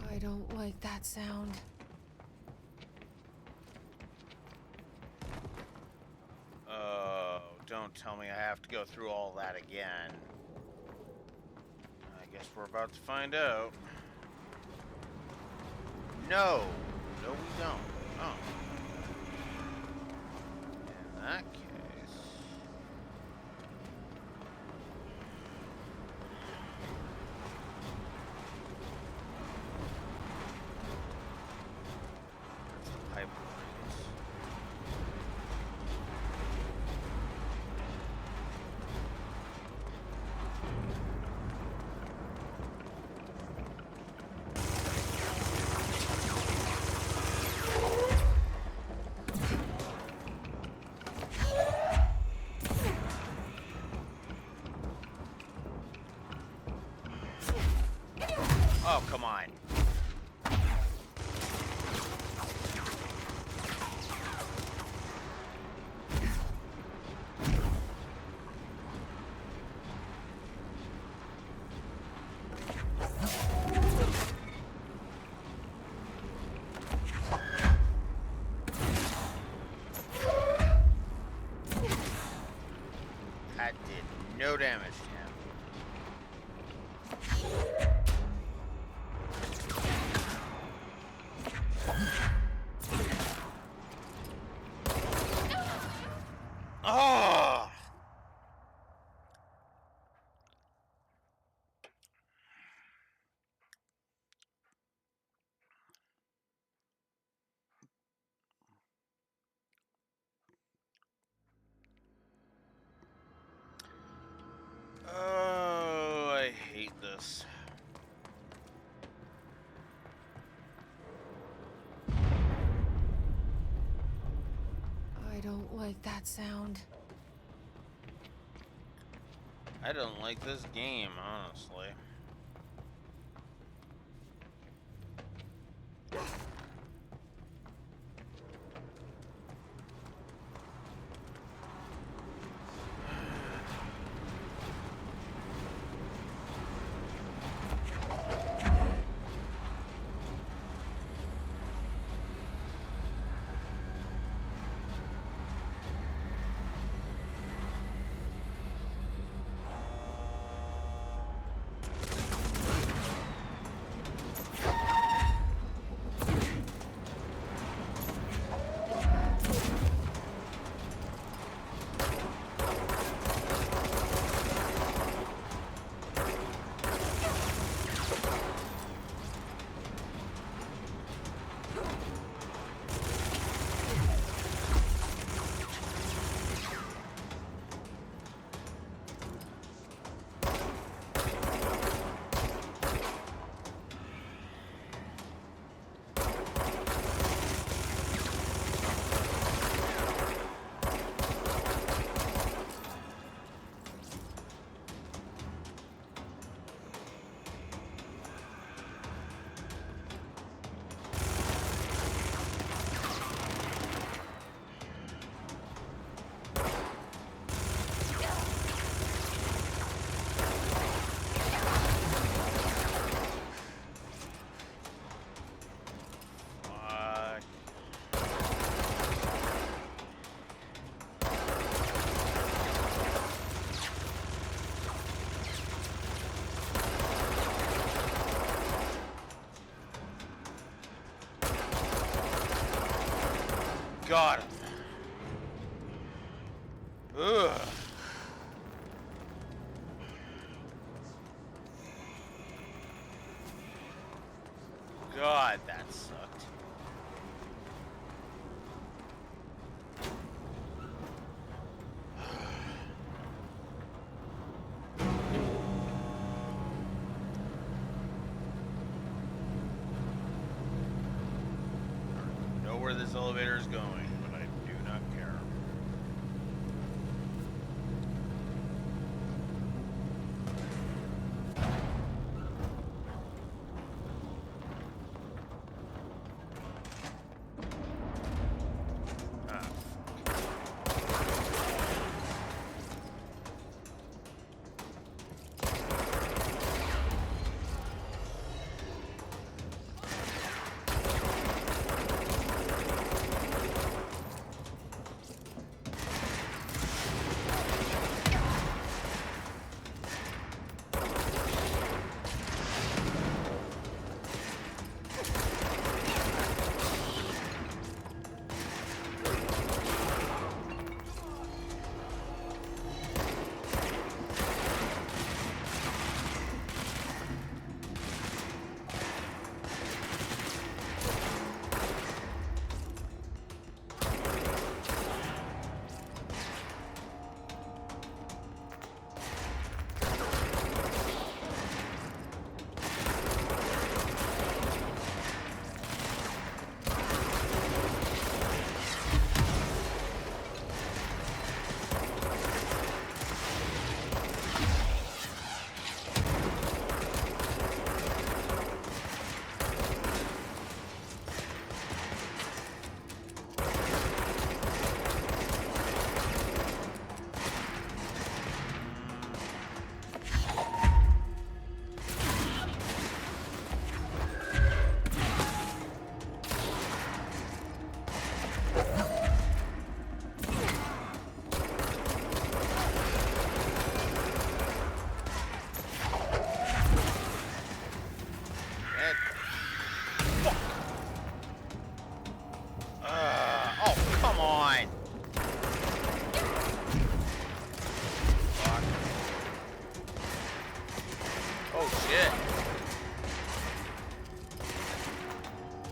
[SPEAKER 2] I don't like that sound.
[SPEAKER 1] Oh, don't tell me I have to go through all that again. I guess we're about to find out. No. No, we don't. Oh. In that case... That's the pipe lines. Oh, come on. That did no damage to him. Oh! Oh, I hate this.
[SPEAKER 2] I don't like that sound.
[SPEAKER 1] I don't like this game, honestly. got him. Ugh. God, that sucked. I know where this elevator is going, but I do not care.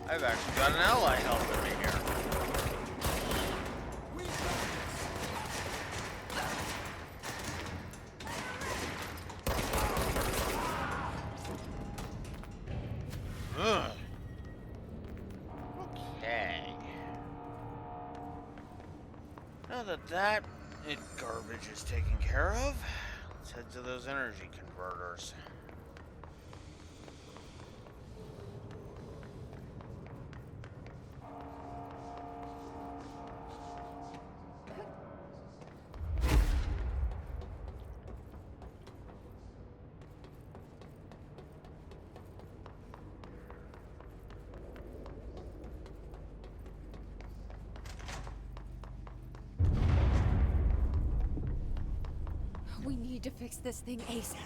[SPEAKER 1] I've actually got an ally helping me here. Ugh. Okay. Now that garbage is taken care of, let's head to those energy converters.
[SPEAKER 2] We need to fix this thing ASAP.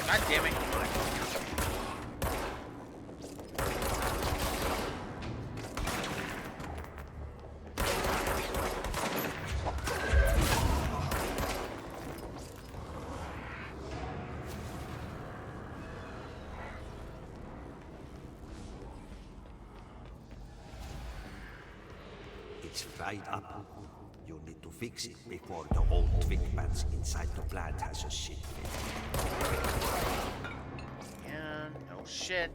[SPEAKER 1] God damn it.
[SPEAKER 15] It's fried up. You need to fix it before the old twig bats inside the plant has a shit fit.
[SPEAKER 1] Yeah, no shit.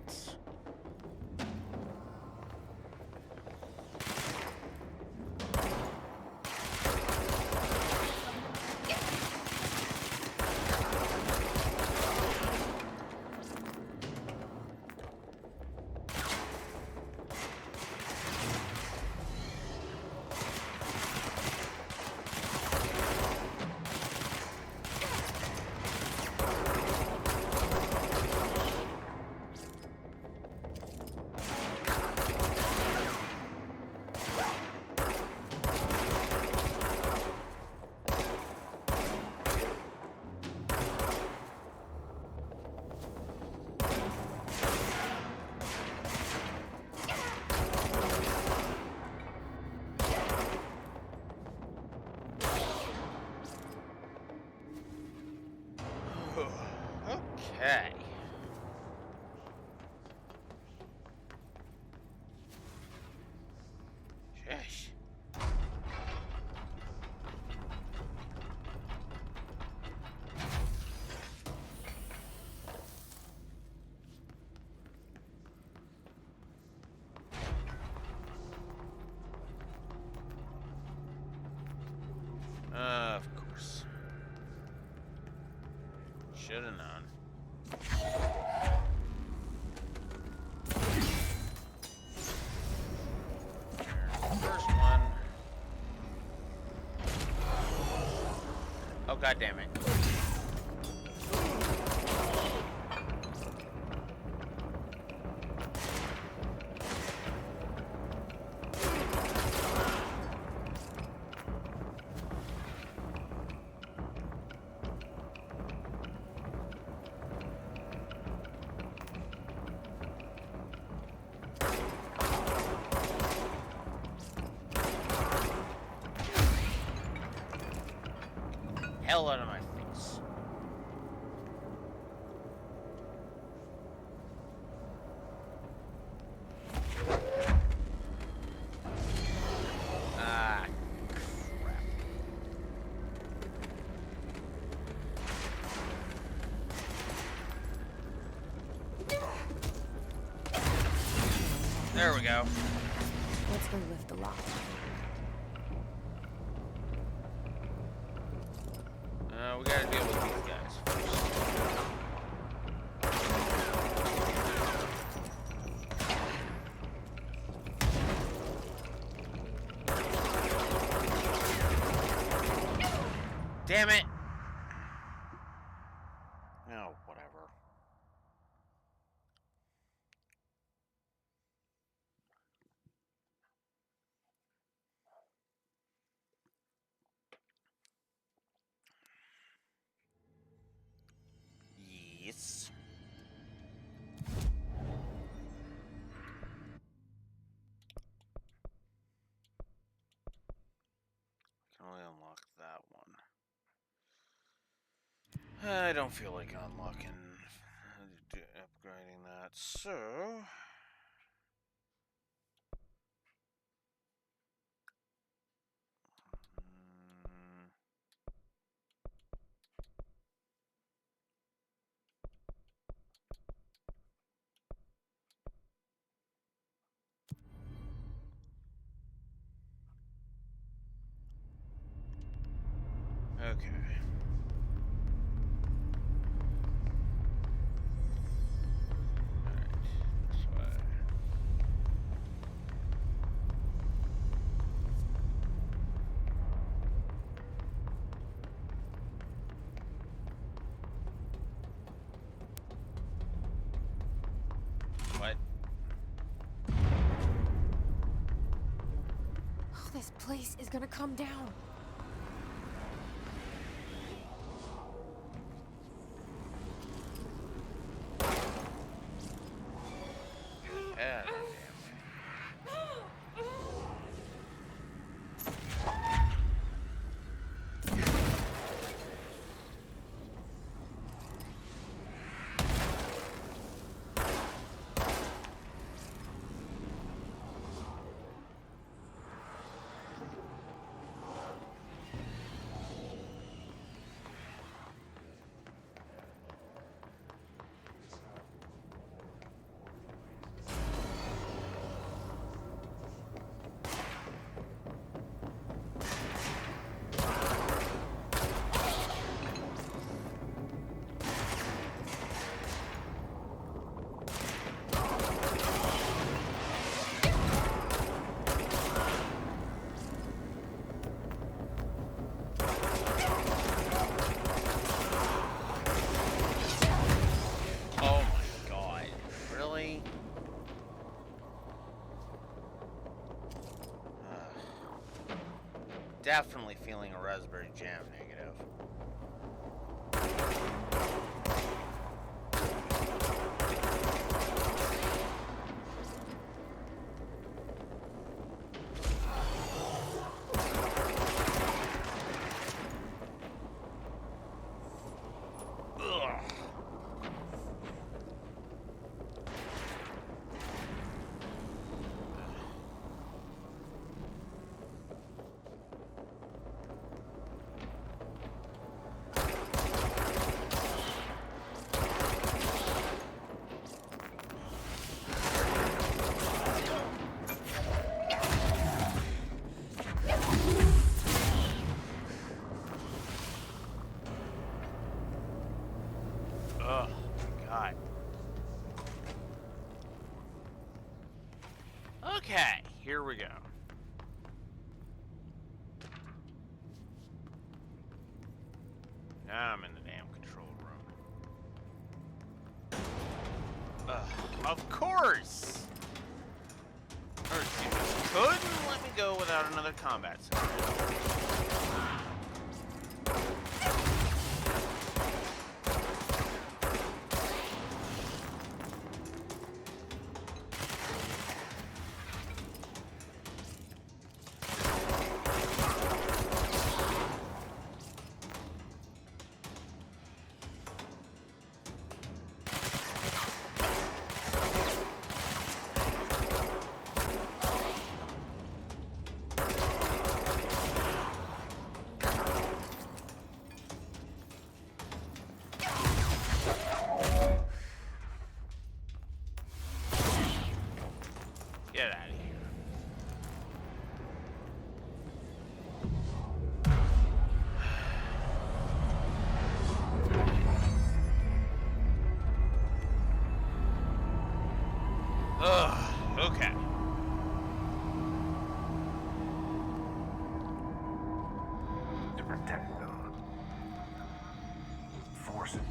[SPEAKER 1] Should have known. First one. Oh, god damn it. Hell out of my face. Ah, crap. There we go.
[SPEAKER 2] Let's go lift the lock.
[SPEAKER 1] We gotta deal with these guys first. Damn it! Oh, whatever. Yes. Can only unlock that one. I don't feel like unlocking, upgrading that, so... Okay. Alright, this way. What?
[SPEAKER 2] Oh, this place is gonna come down.
[SPEAKER 1] Yeah. Oh my god. Really? Definitely feeling a raspberry jam negative. Okay, here we go. Now I'm in the damn control room. Of course! Earth Seekers couldn't let me go without another combat scenario. Get out of here. Ugh, okay.
[SPEAKER 5] To protect them. Force it.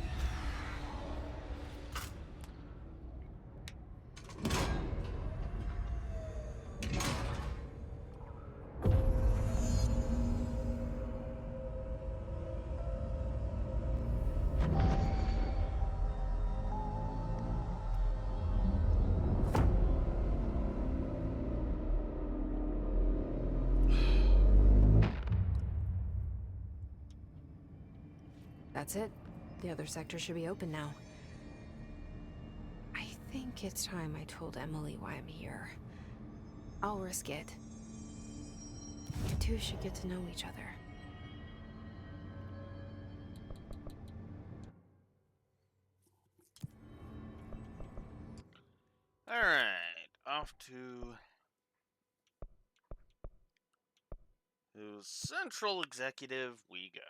[SPEAKER 2] That's it. The other sector should be open now. I think it's time I told Emily why I'm here. I'll risk it. You two should get to know each other.
[SPEAKER 1] Alright, off to Central Executive we go.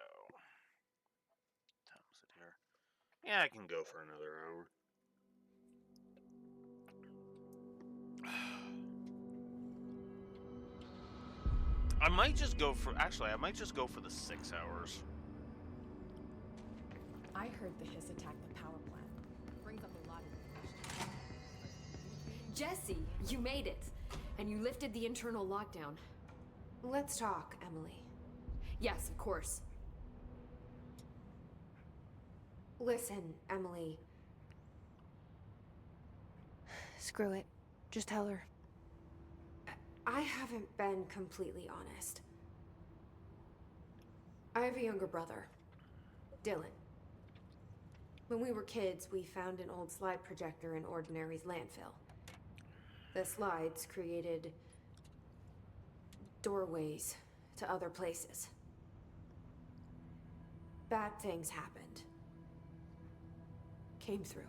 [SPEAKER 1] Time is it here? Yeah, I can go for another hour. I might just go for the 6 hours.
[SPEAKER 10] I heard the Hiss attacked the power plant. Brings up a lot of questions.
[SPEAKER 7] Jesse, you made it. And you lifted the internal lockdown.
[SPEAKER 12] Let's talk, Emily.
[SPEAKER 7] Yes, of course.
[SPEAKER 12] Listen, Emily.
[SPEAKER 2] Screw it. Just tell her.
[SPEAKER 12] I haven't been completely honest. I have a younger brother, Dylan. When we were kids, we found an old slide projector in Ordinary's landfill. The slides created doorways to other places. Bad things happened. Came through.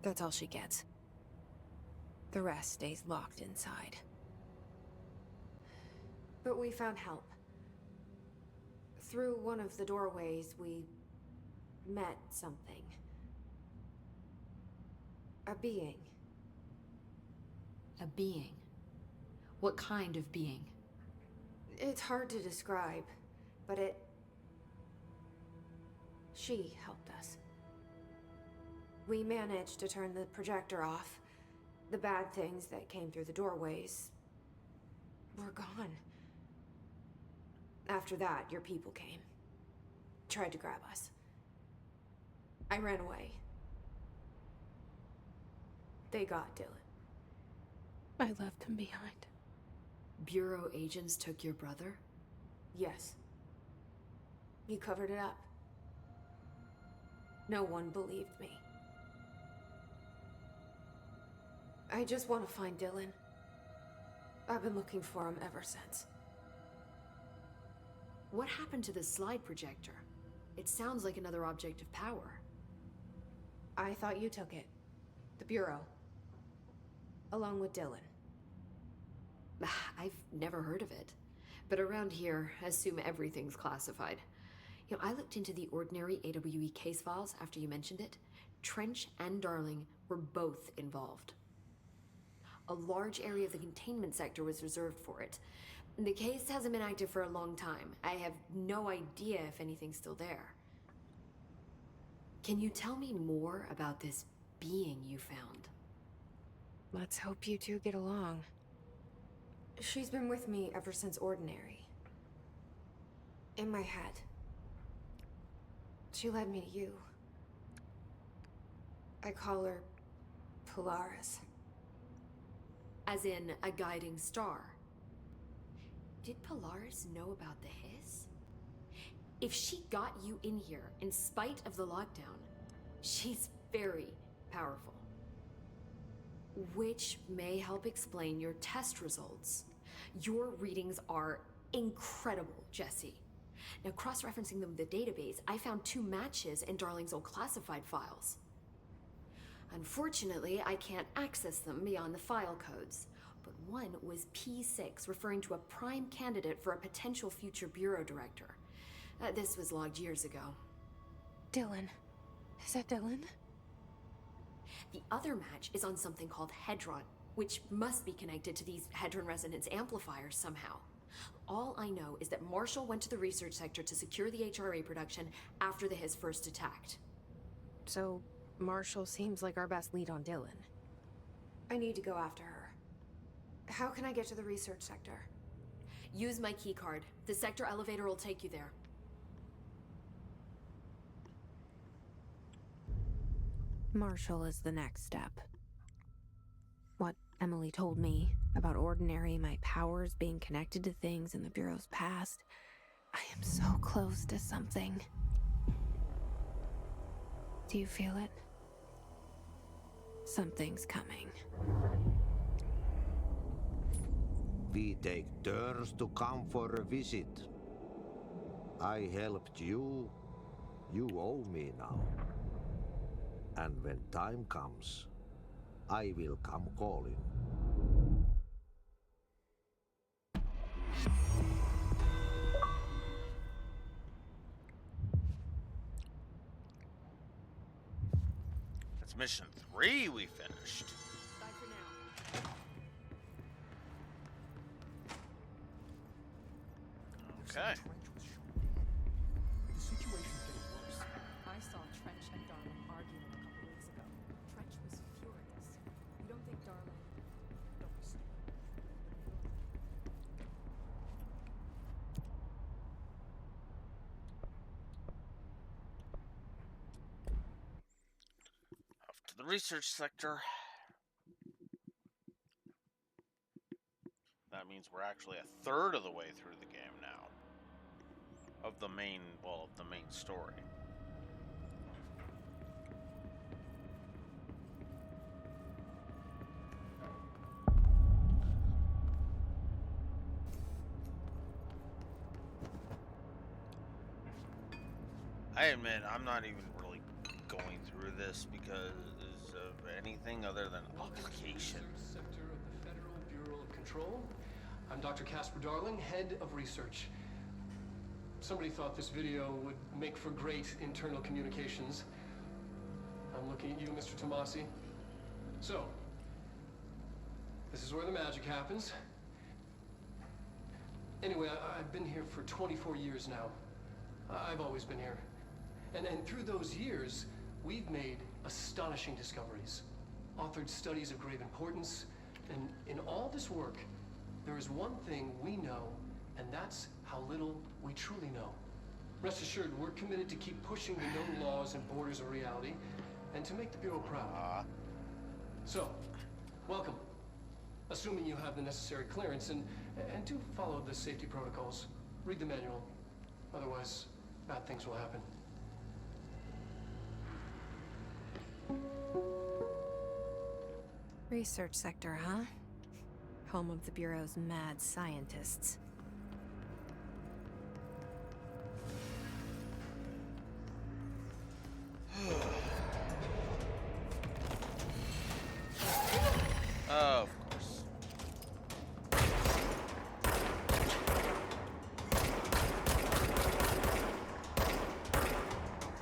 [SPEAKER 2] That's all she gets. The rest stays locked inside.
[SPEAKER 12] But we found help. Through one of the doorways, we met something. A being.
[SPEAKER 7] A being? What kind of being?
[SPEAKER 12] It's hard to describe, but she helped us. We managed to turn the projector off. The bad things that came through the doorways were gone. After that, your people came. Tried to grab us. I ran away. They got Dylan.
[SPEAKER 2] I left him behind.
[SPEAKER 7] Bureau agents took your brother?
[SPEAKER 12] Yes. You covered it up. No one believed me. I just want to find Dylan. I've been looking for him ever since.
[SPEAKER 7] What happened to the slide projector? It sounds like another object of power.
[SPEAKER 12] I thought you took it. The Bureau. Along with Dylan.
[SPEAKER 7] I've never heard of it. But around here, assume everything's classified. You know, I looked into the Ordinary AWE case files after you mentioned it. Trench and Darling were both involved. A large area of the containment sector was reserved for it. The case hasn't been active for a long time. I have no idea if anything's still there. Can you tell me more about this being you found?
[SPEAKER 2] Let's hope you two get along. She's been with me ever since Ordinary. In my head. She led me to you. I call her Polaris.
[SPEAKER 7] As in a guiding star. Did Polaris know about the hiss? If she got you in here in spite of the lockdown, she's very powerful. Which may help explain your test results. Your readings are incredible, Jesse. Now, cross-referencing them with the database, I found 2 matches in Darling's old classified files. Unfortunately, I can't access them beyond the file codes, but one was P6, referring to a prime candidate for a potential future bureau director. This was logged years ago.
[SPEAKER 2] Dylan. Is that Dylan?
[SPEAKER 7] The other match is on something called Hedron, which must be connected to these Hedron resonance amplifiers somehow. All I know is that Marshall went to the research sector to secure the HRA production after the hiss first attacked.
[SPEAKER 2] So, Marshall seems like our best lead on Dylan. I need to go after her. How can I get to the research sector?
[SPEAKER 7] Use my keycard. The sector elevator will take you there.
[SPEAKER 2] Marshall is the next step. What Emily told me about Ordinary, my powers being connected to things in the Bureau's past. I am so close to something. Do you feel it? Something's coming.
[SPEAKER 15] We take turns to come for a visit. I helped you. You owe me now. And when time comes, I will come calling.
[SPEAKER 1] That's mission 3 we finished.
[SPEAKER 7] Bye for now.
[SPEAKER 1] Okay.
[SPEAKER 11] The situation's getting worse.
[SPEAKER 10] I saw Trench and Darling arguing a couple weeks ago. Trench was furious. You don't think Darling... Don't be stupid.
[SPEAKER 1] Off to the research sector. That means we're actually a third of the way through the game now. Of the main story. I admit, I'm not even really going through this because of anything other than obligation.
[SPEAKER 4] Sector of the Federal Bureau of Control. I'm Dr. Casper Darling, head of research. Somebody thought this video would make for great internal communications. I'm looking at you, Mr. Tomasi. So, this is where the magic happens. Anyway, I've been here for 24 years now. I've always been here. And through those years, we've made astonishing discoveries, authored studies of grave importance, and in all this work, there is one thing we know, and that's how little we truly know. Rest assured, we're committed to keep pushing the known laws and borders of reality, and to make the Bureau proud. So, welcome. Assuming you have the necessary clearance, and do follow the safety protocols. Read the manual. Otherwise, bad things will happen.
[SPEAKER 2] Research sector, huh? Home of the Bureau's mad scientists.
[SPEAKER 1] Of course.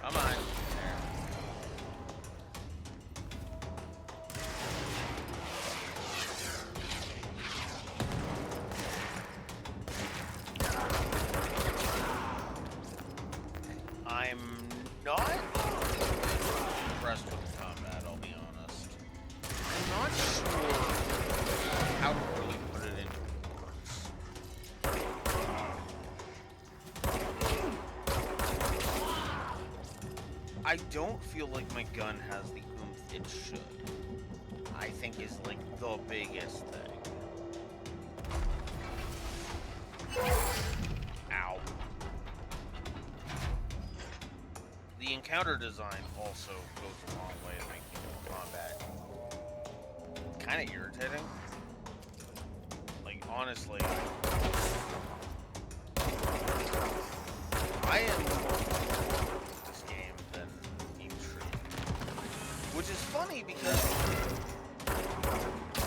[SPEAKER 1] Come on. There. I don't feel like my gun has the oomph it should. I think is like the biggest thing. Ow. The encounter design also goes a long way to making combat kind of irritating. Like, honestly, I am more with this game than intrigued. Which is funny because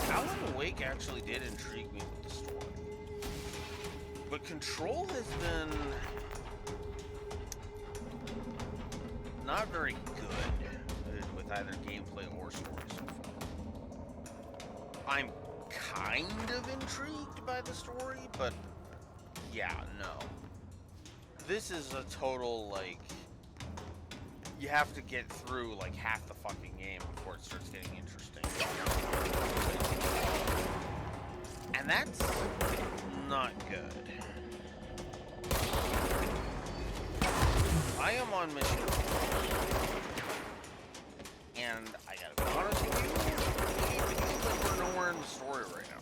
[SPEAKER 1] Alan Wake actually did intrigue me with the story. But Control has been not very good with either gameplay or story so far. I'm kind of intrigued by the story, but yeah, no. This is a total, like, you have to get through, like, half the fucking game before it starts getting interesting. And that's not good. I am on mission, and I gotta be honest with you, it feels like we're nowhere in the story right now.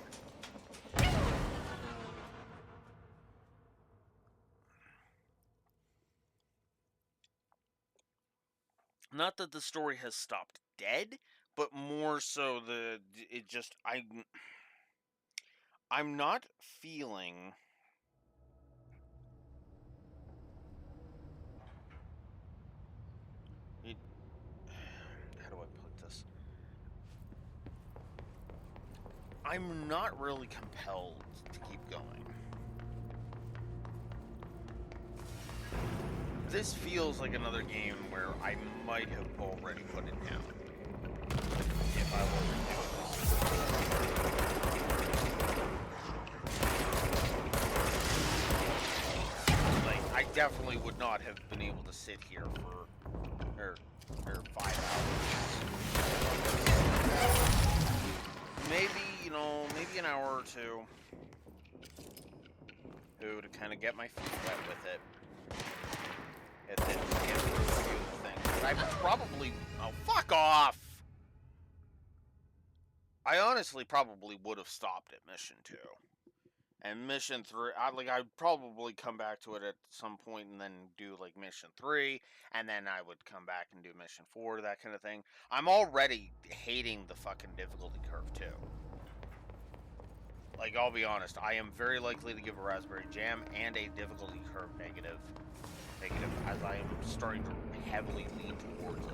[SPEAKER 1] Not that the story has stopped dead, but more so I'm not feeling it. How do I put this? I'm not really compelled to keep going. This feels like another game where I might have already put it down if I wasn't doing this. Like, I definitely would not have been able to sit here for 5 hours. Maybe an hour or two to kind of get my feet wet with it. And then get through a few things. I probably... Oh, fuck off! I honestly probably would have stopped at Mission 2. And Mission 3... I'd probably come back to it at some point and then do, like, Mission 3. And then I would come back and do Mission 4, that kind of thing. I'm already hating the fucking difficulty curve, too. Like, I'll be honest. I am very likely to give a Raspberry Jam and a difficulty curve negative as I am starting to heavily lean towards it.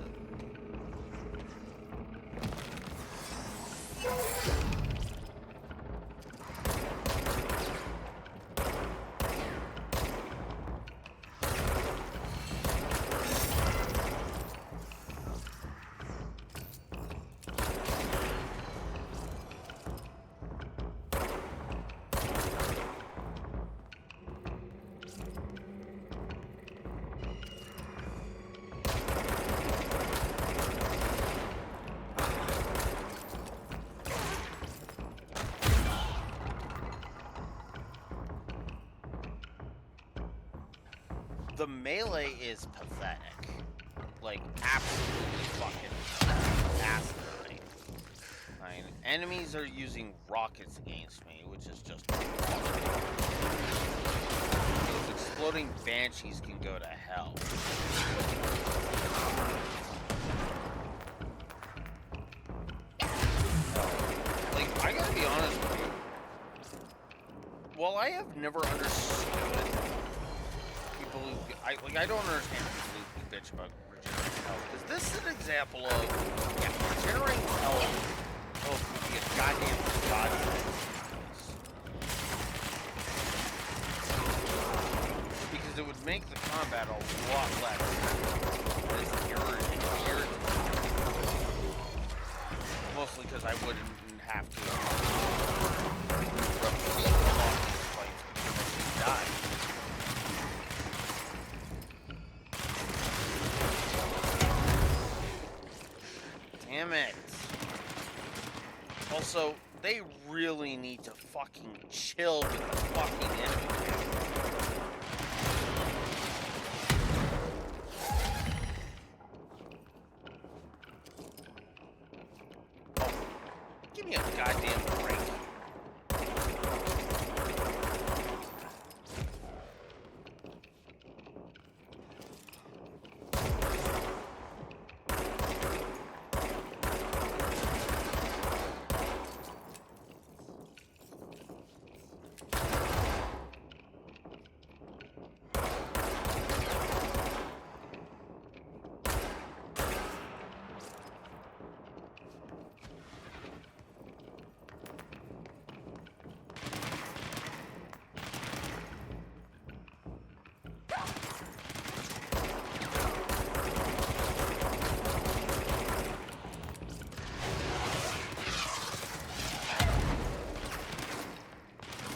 [SPEAKER 1] The melee is pathetic. Like, absolutely fucking asinine. I mean, enemies are using rockets against me, which is just... Those exploding banshees can go to hell. Like, I gotta be honest with you. While I have never understood people who... I don't understand people who bitch about regenerating health. Because this is an example of... Yeah, regenerating health... Oh, be a goddamn godsend. Because it would make the combat a lot less. It's irritating. Mostly because I wouldn't have to... die. Damn it. Also, they really need to fucking chill with the fucking enemy. give me a goddamn break.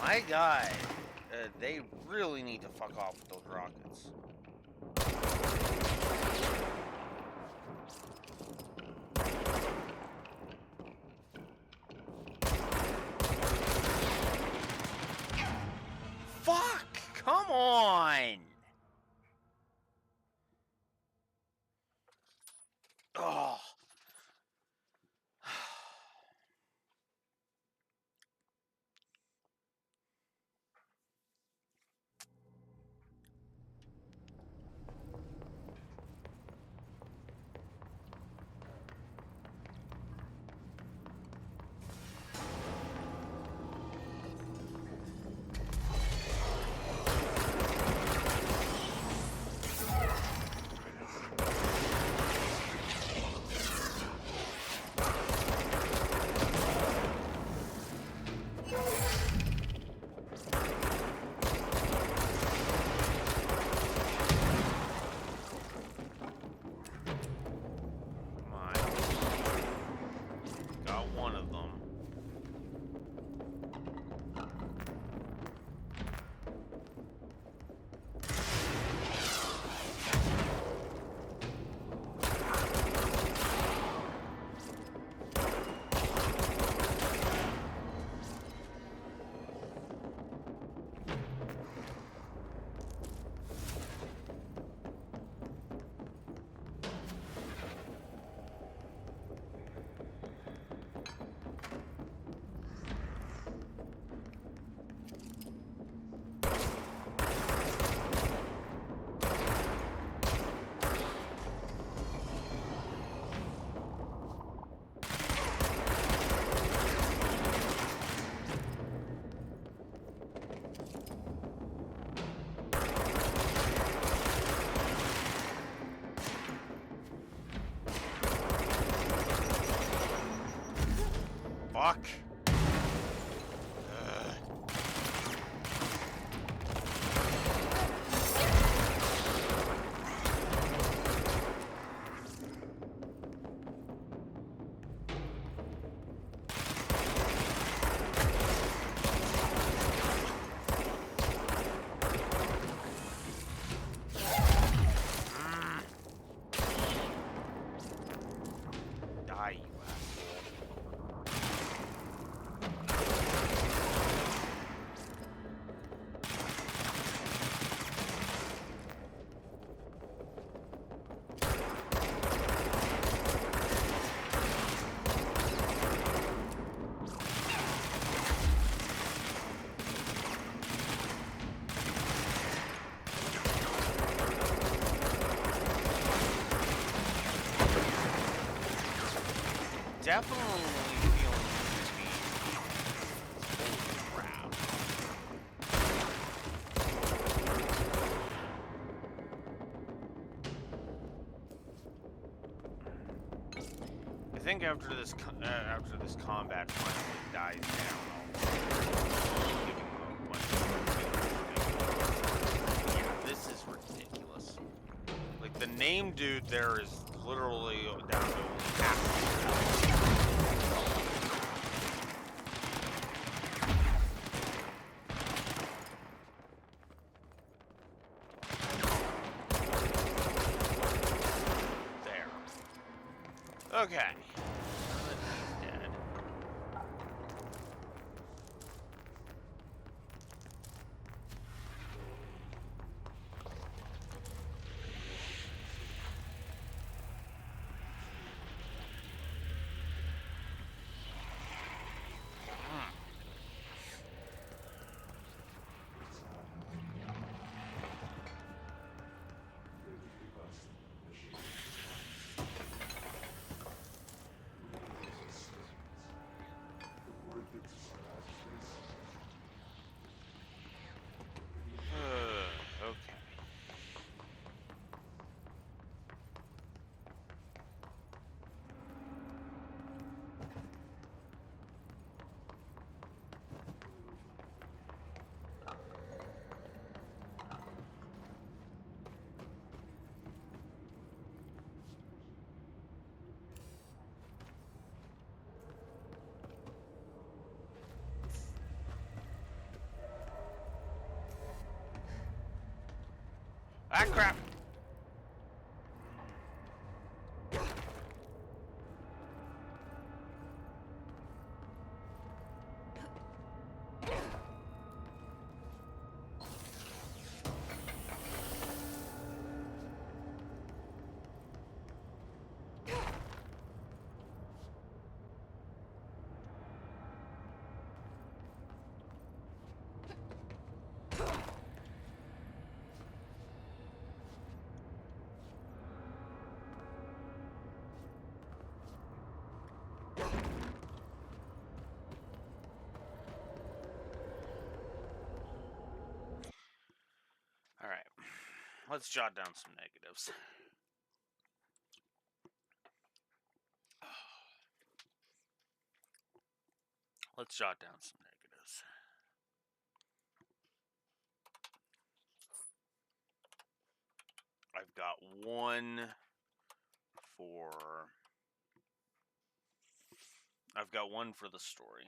[SPEAKER 1] My God, they really need to fuck off with those rockets. Fuck! Come on! Oh. Fuck. Die, you definitely feeling creepy. Holy crap. I think after this combat finally dies down, I'll give him a bunch of yeah, this is ridiculous. Like the name dude there is literally down to only half. Okay. Now that he's dead. Ah, crap. Alright. Let's jot down some negatives. Let's jot down some negatives. I've got one for... I've got one for the story.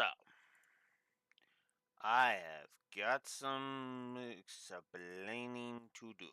[SPEAKER 1] So, I have got some explaining to do.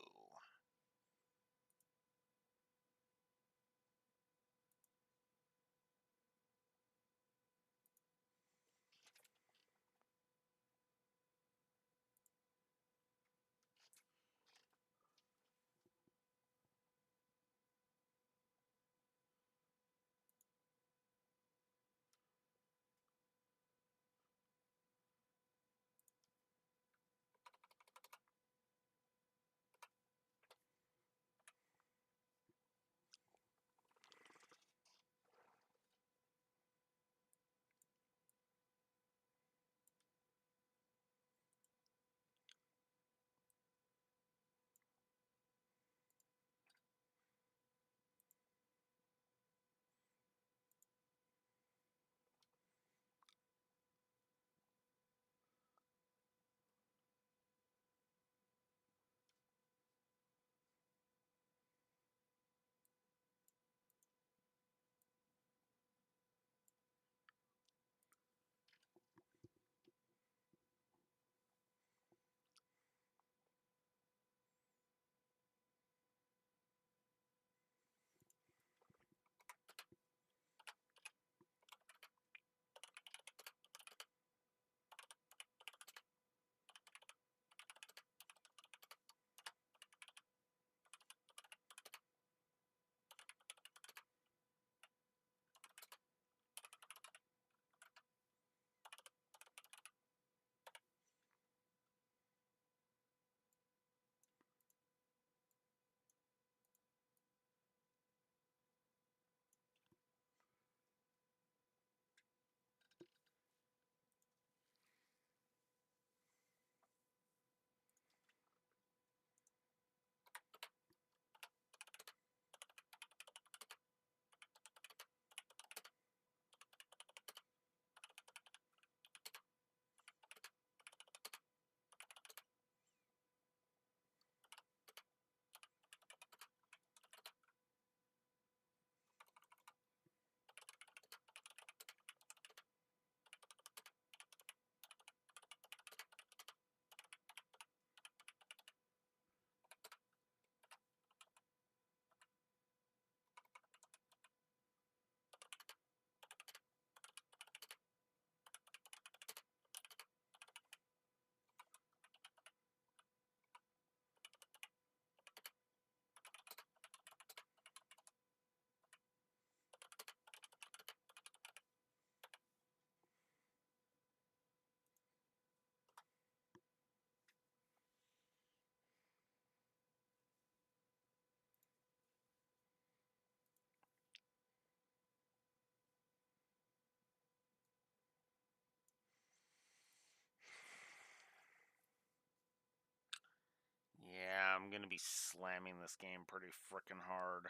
[SPEAKER 1] Yeah, I'm gonna be slamming this game pretty frickin' hard.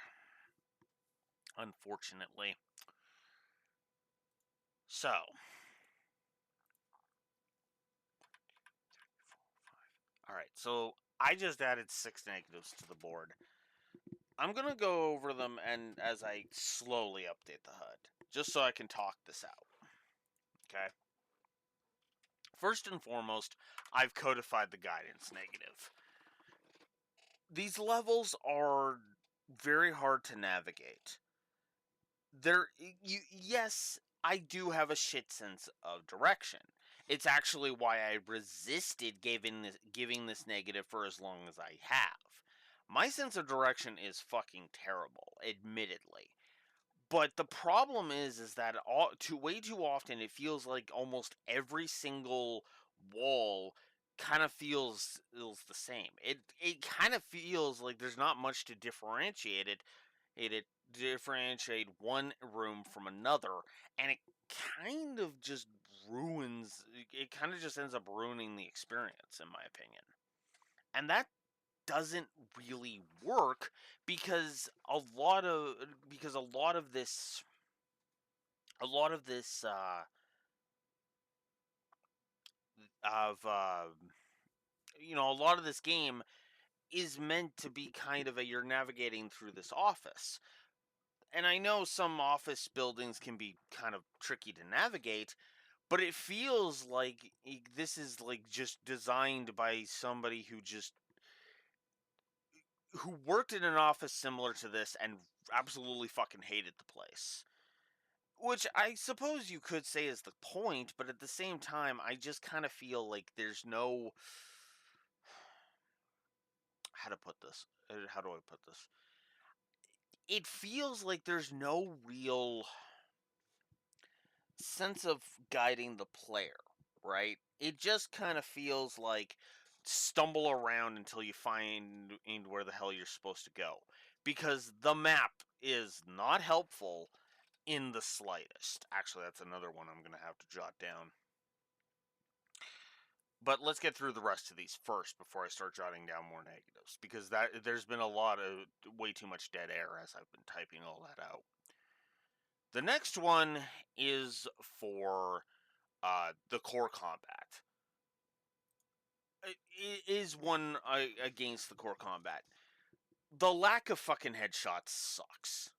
[SPEAKER 1] Unfortunately. So. Alright, so I just added 6 negatives to the board. I'm gonna go over them and as I slowly update the HUD, just so I can talk this out. Okay? First and foremost, I've codified the guidance negative. These levels are very hard to navigate. Yes, I do have a shit sense of direction. It's actually why I resisted giving this negative for as long as I have. My sense of direction is fucking terrible, admittedly. But the problem is that way too often it feels like almost every single wall kind of feels the same. It kind of feels like there's not much to differentiate one room from another, and it kind of just ruins. It kind of just ends up ruining the experience, in my opinion. And that doesn't really work because a lot of this of a lot of this game is meant to be kind of you're navigating through this office. And I know some office buildings can be kind of tricky to navigate, But it feels like this is like just designed by somebody who worked in an office similar to this and absolutely fucking hated the place. Which I suppose you could say is the point, but at the same time, I just kind of feel like there's no. How to put this? How do I put this? It feels like there's no real sense of guiding the player, right? It just kind of feels like stumble around until you find where the hell you're supposed to go. Because the map is not helpful in the slightest. Actually, that's another one I'm going to have to jot down. But let's get through the rest of these first before I start jotting down more negatives. Because there's been a lot of way too much dead air as I've been typing all that out. The next one is for the core combat. It is one against the core combat. The lack of fucking headshots sucks.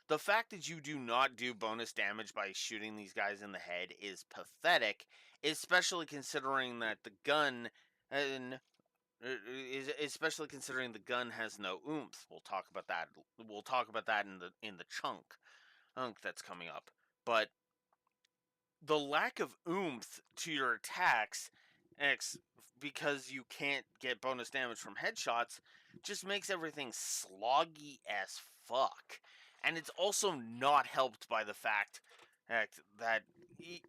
[SPEAKER 1] The fact that you do not do bonus damage by shooting these guys in the head is pathetic, especially considering that the gun especially considering the gun has no oomph. We'll talk about that. We'll talk about that in the chunk that's coming up. But the lack of oomph to your attacks, because you can't get bonus damage from headshots, just makes everything sloggy as fuck. And it's also not helped by the fact that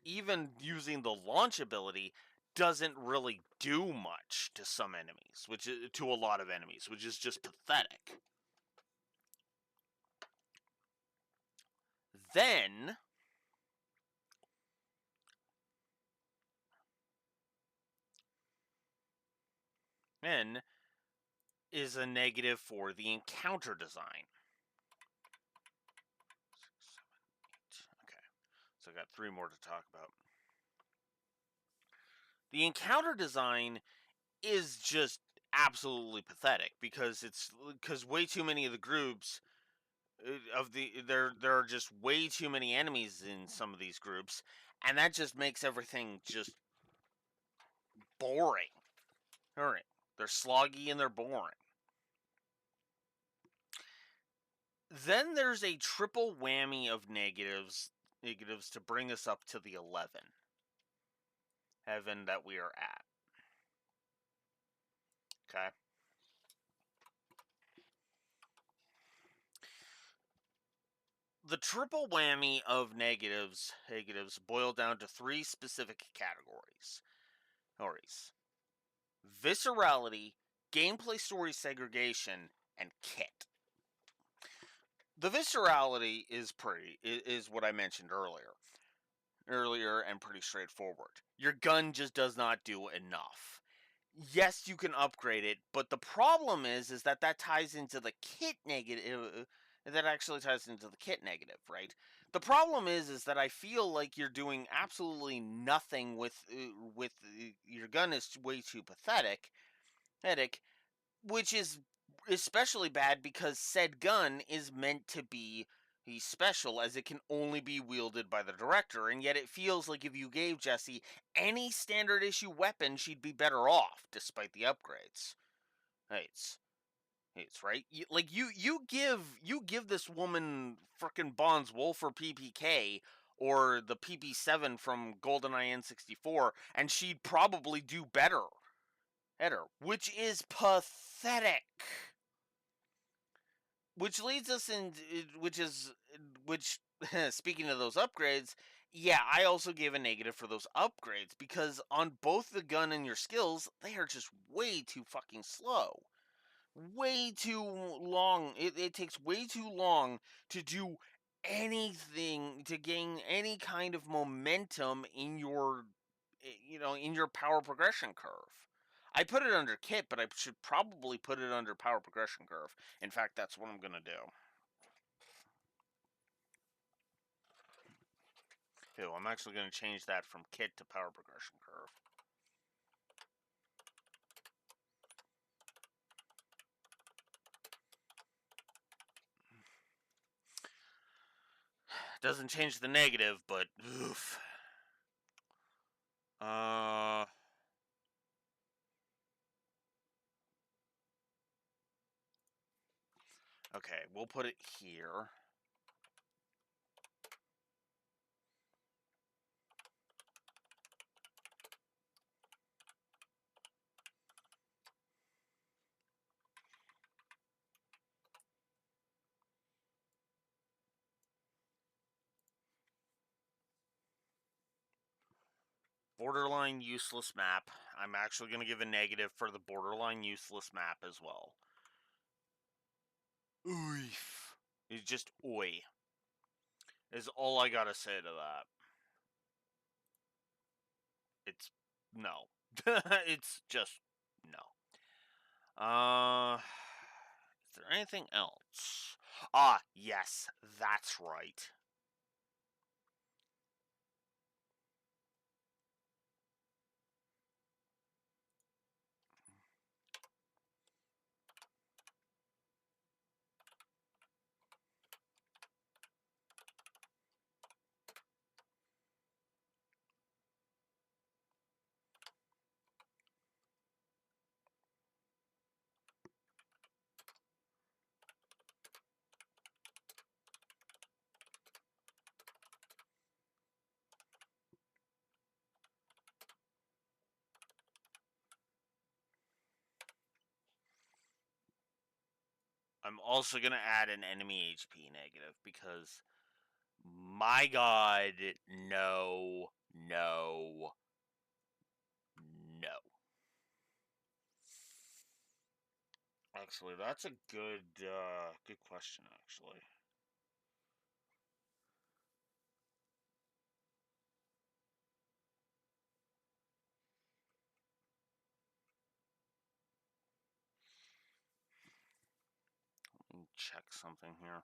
[SPEAKER 1] even using the launch ability doesn't really do much to some enemies, to a lot of enemies, which is just pathetic. Then is a negative for the encounter design. 6, 7, 8. Okay, so I got 3 more to talk about. The encounter design is just absolutely pathetic because way too many of the groups there are just way too many enemies in some of these groups, and that just makes everything just boring. All right, they're sloggy and they're boring. Then there's a triple whammy of negatives to bring us up to the 11 heaven that we are at. Okay. The triple whammy of negatives boil down to 3 specific categories. Viscerality, gameplay story segregation, and kit. The viscerality is what I mentioned earlier and pretty straightforward. Your gun just does not do enough. Yes, you can upgrade it, but the problem is that ties into the kit negative. That actually ties into the kit negative, right? The problem is that I feel like you're doing absolutely nothing with your gun is way too pathetic, which is especially bad because said gun is meant to be special, as it can only be wielded by the director, and yet it feels like if you gave Jessie any standard issue weapon, she'd be better off, despite the upgrades. It's right. You give this woman frickin' Bond's Wolf or PPK or the PP7 from GoldenEye N64, and she'd probably do better. Which is pathetic. Which leads us in, which speaking of those upgrades, yeah, I also gave a negative for those upgrades because on both the gun and your skills, they are just way too fucking slow. Way too long. It takes way too long to do anything, to gain any kind of momentum in your power progression curve. I put it under kit, but I should probably put it under power progression curve. In fact, that's what I'm going to do. Ew, I'm actually going to change that from kit to power progression curve. Doesn't change the negative, but oof. Okay, we'll put it here. Borderline useless map. I'm actually going to give a negative for the borderline useless map as well. Oof. It's just oi. Is all I gotta say to that. It's no. It's just no. Is there anything else? Ah, yes, that's right. I'm also gonna add an enemy HP negative because, my god, no, no, no. Actually, that's a good question, actually. Let me check something here.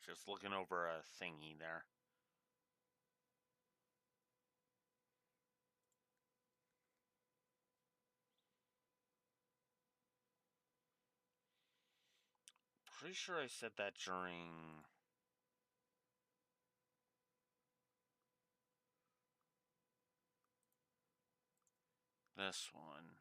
[SPEAKER 1] Just looking over a thingy there. Pretty sure I said that during this one.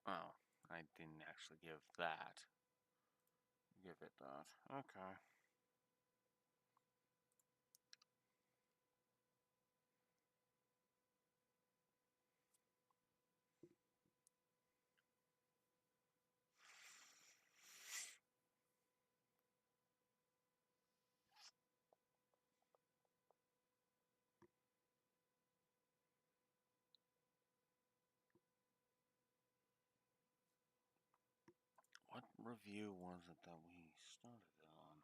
[SPEAKER 1] Oh, I didn't actually give that. Give it that. Okay. What review was it that we started on?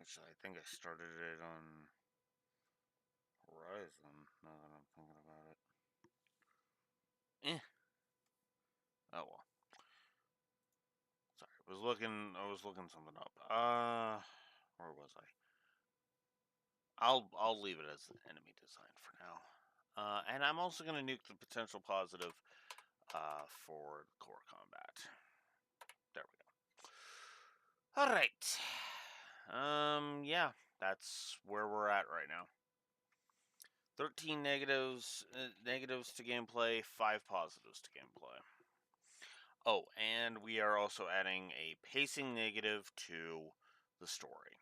[SPEAKER 1] Actually, I think I started it on Horizon, now that I'm thinking about it. Oh well. Sorry, I was looking something up. Where was I? I'll leave it as enemy design for now. And I'm also gonna nuke the potential positive for core combat. There we go. Alright. Yeah, that's where we're at right now. 13 negatives to gameplay, 5 positives to gameplay. Oh, and we are also adding a pacing negative to the story.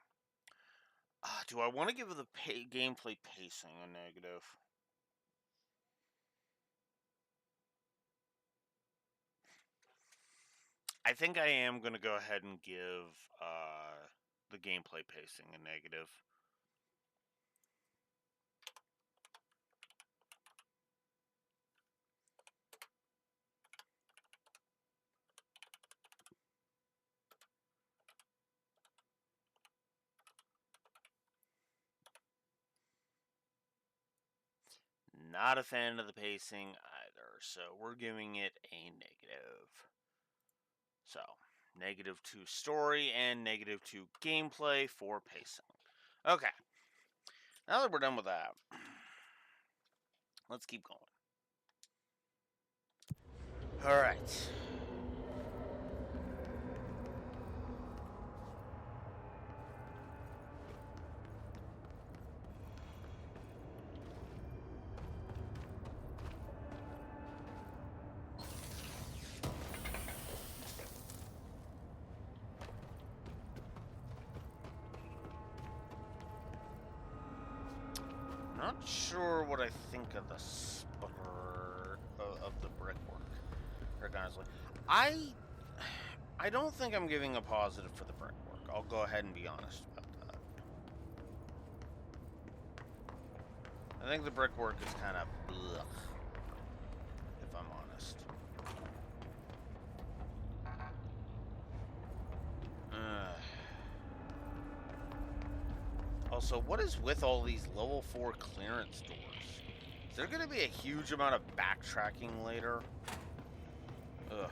[SPEAKER 1] Do I want to give the gameplay pacing a negative? I think I am going to go ahead and give the gameplay pacing a negative. Not a fan of the pacing either, so we're giving it a negative. So, -2 story and -2 gameplay for pacing. Okay. Now that we're done with that, let's keep going. Alright. Not sure what I think of the sputter of the brickwork. Very honestly, I don't think I'm giving a positive for the brickwork. I'll go ahead and be honest about that. I think the brickwork is kind of blech, if I'm honest. Also, what is with all these level 4 clearance doors? Is there going to be a huge amount of backtracking later? Ugh.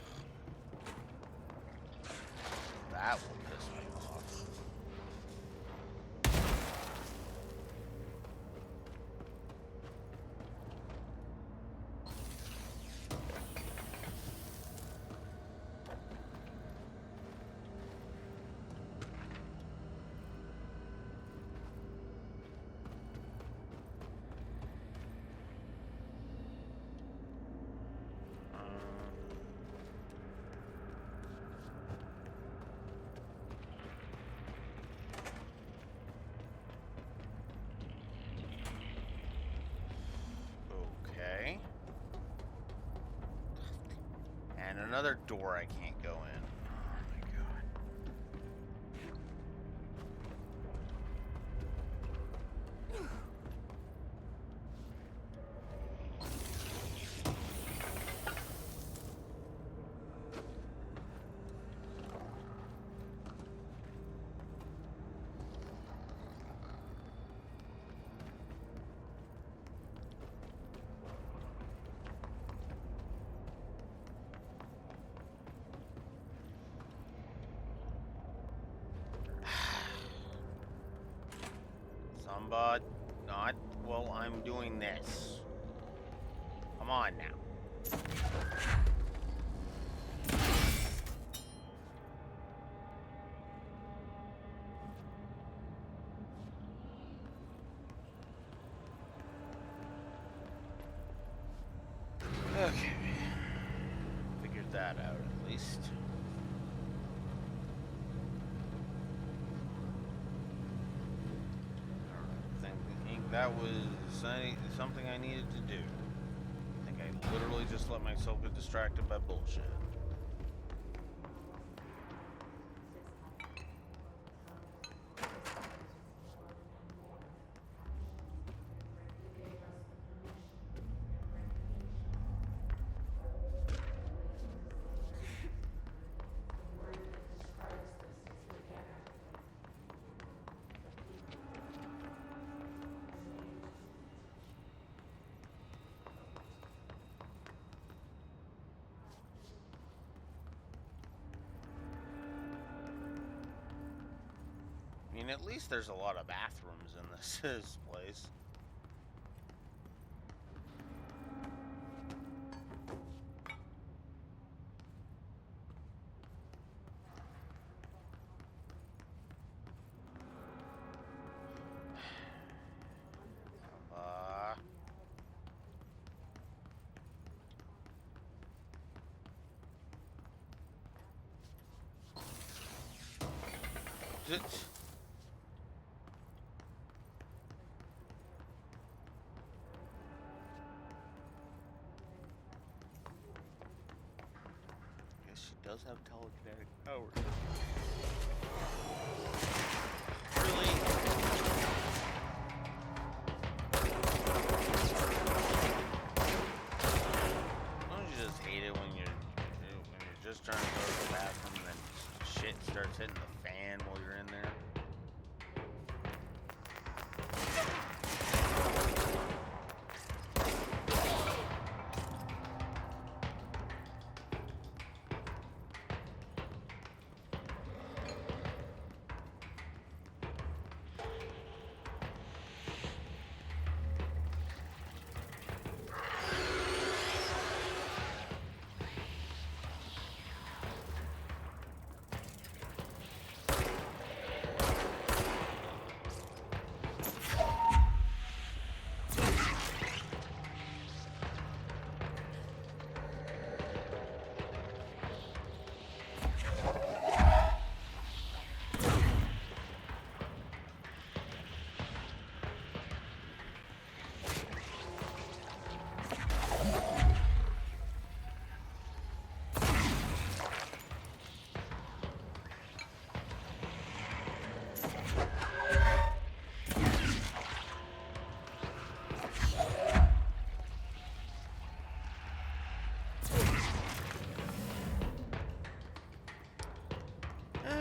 [SPEAKER 1] That will piss me off. Okay. And another door I can't go in. Oh my god. Somebody not while I'm doing this. Come on now. Okay. Figured that out at least. I think that was something I needed to do. I think I literally just let myself get distracted by bullshit. I mean, at least there's a lot of bathrooms in this place. Guess she does have telekinetic powers. Really? Don't you just hate it when you're just trying to go to the bathroom and then shit starts hitting the fan while you're in there?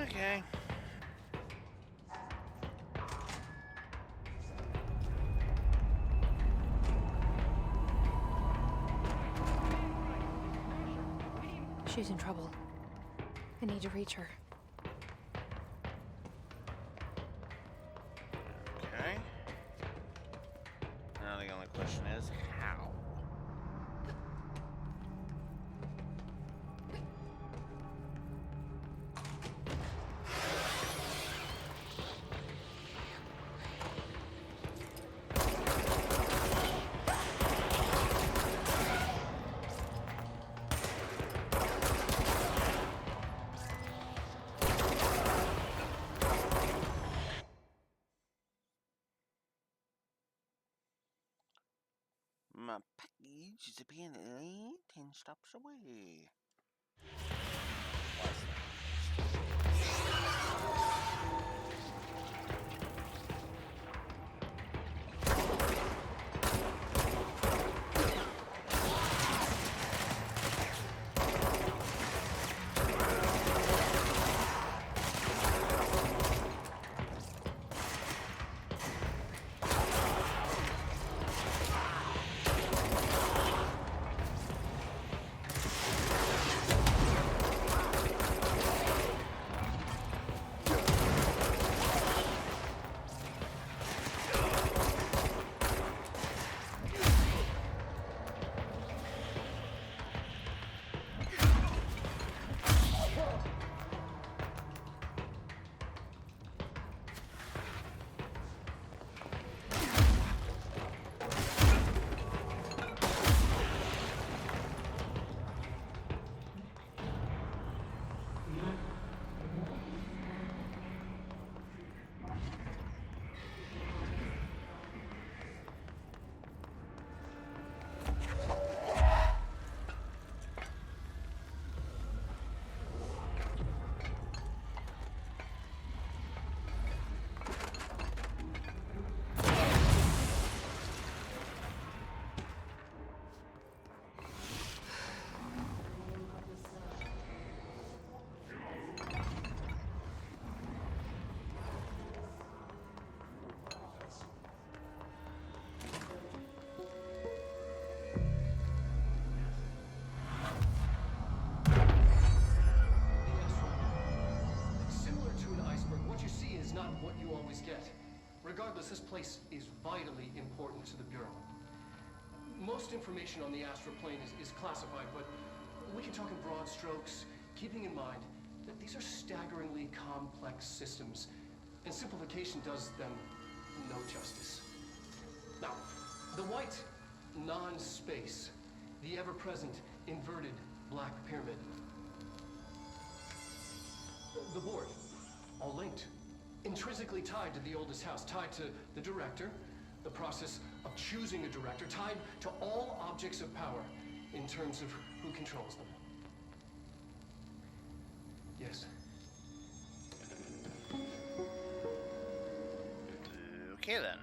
[SPEAKER 1] Okay.
[SPEAKER 2] She's in trouble. I need to reach her.
[SPEAKER 1] Okay. Now the only question is how. My package is apparently 10 stops away.
[SPEAKER 4] Regardless, this place is vitally important to the Bureau. Most information on the astral plane is classified, but we can talk in broad strokes, keeping in mind that these are staggeringly complex systems, and simplification does them no justice. Now, the white non-space, the ever-present inverted black pyramid. The board, all linked, intrinsically tied to the oldest house, tied to the director, the process of choosing a director, tied to all objects of power in terms of who controls them. Yes.
[SPEAKER 1] Okay then.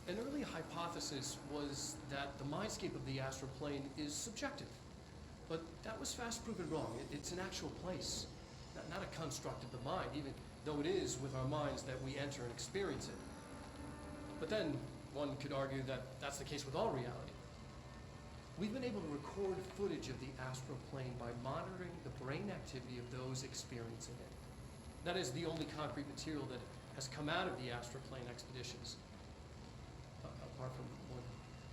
[SPEAKER 4] An early hypothesis was that the mindscape of the astral plane is subjective. But that was fast proven wrong. It's an actual place, not a construct of the mind, even though it is with our minds that we enter and experience it. But then one could argue that that's the case with all reality. We've been able to record footage of the astral plane by monitoring the brain activity of those experiencing it. That is the only concrete material that has come out of the astral plane expeditions, apart from one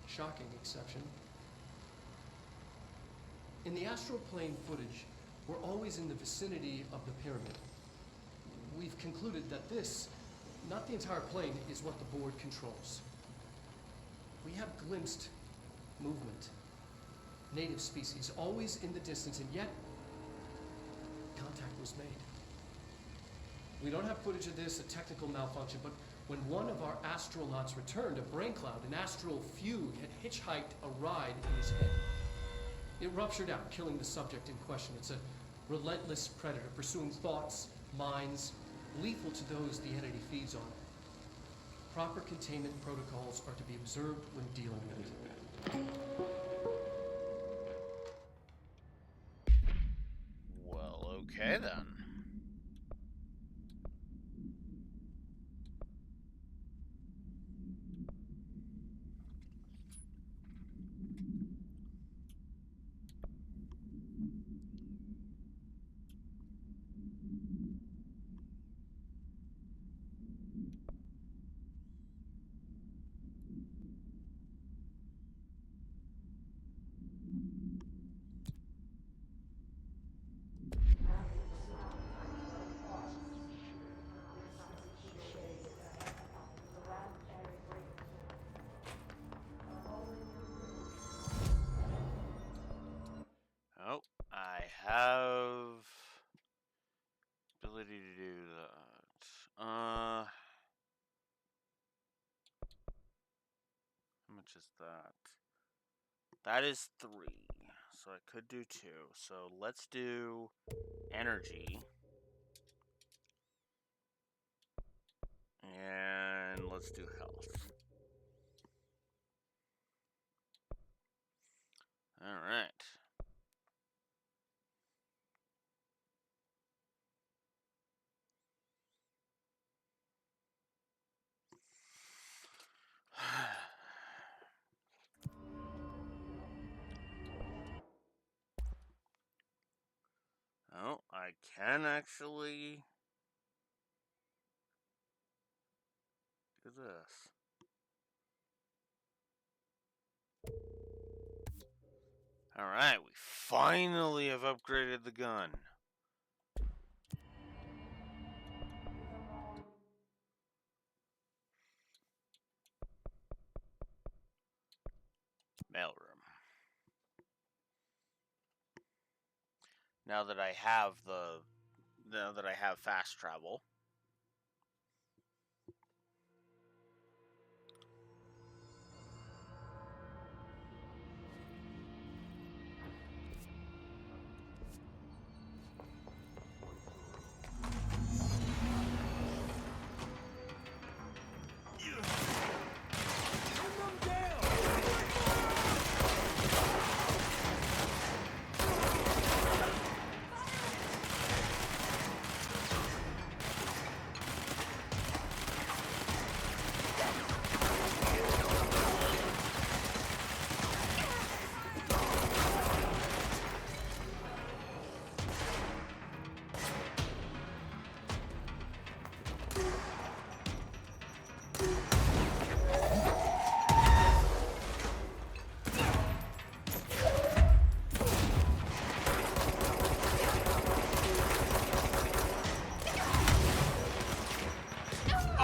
[SPEAKER 4] shocking exception. In the astral plane footage, we're always in the vicinity of the pyramid. We've concluded that this, not the entire plane, is what the board controls. We have glimpsed movement, native species, always in the distance, and yet contact was made. We don't have footage of this, a technical malfunction, but when one of our astronauts returned, a brain cloud, an astral fugue, had hitchhiked a ride in his head. It ruptured out, killing the subject in question. It's a relentless predator, pursuing thoughts, minds, lethal to those the entity feeds on. Proper containment protocols are to be observed when dealing with it.
[SPEAKER 1] Well, okay then. Oh, I have ability to do that. How much is that? That is 3. So I could do 2. So let's do energy. And let's do health. Alright. Oh, I can actually do this. Alright, we finally have upgraded the gun. Mailroom. Now that I have fast travel.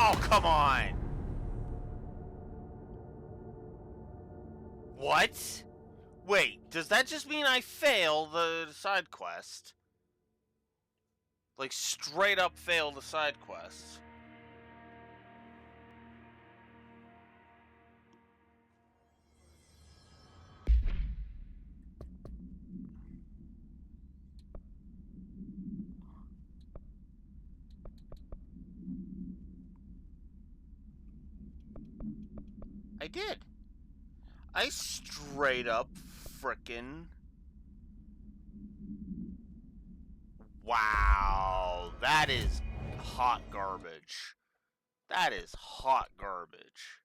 [SPEAKER 1] Oh, come on! What? Wait, does that just mean I fail the side quest? Like, straight up fail the side quest? I did. I straight up frickin'... Wow, that is hot garbage. That is hot garbage.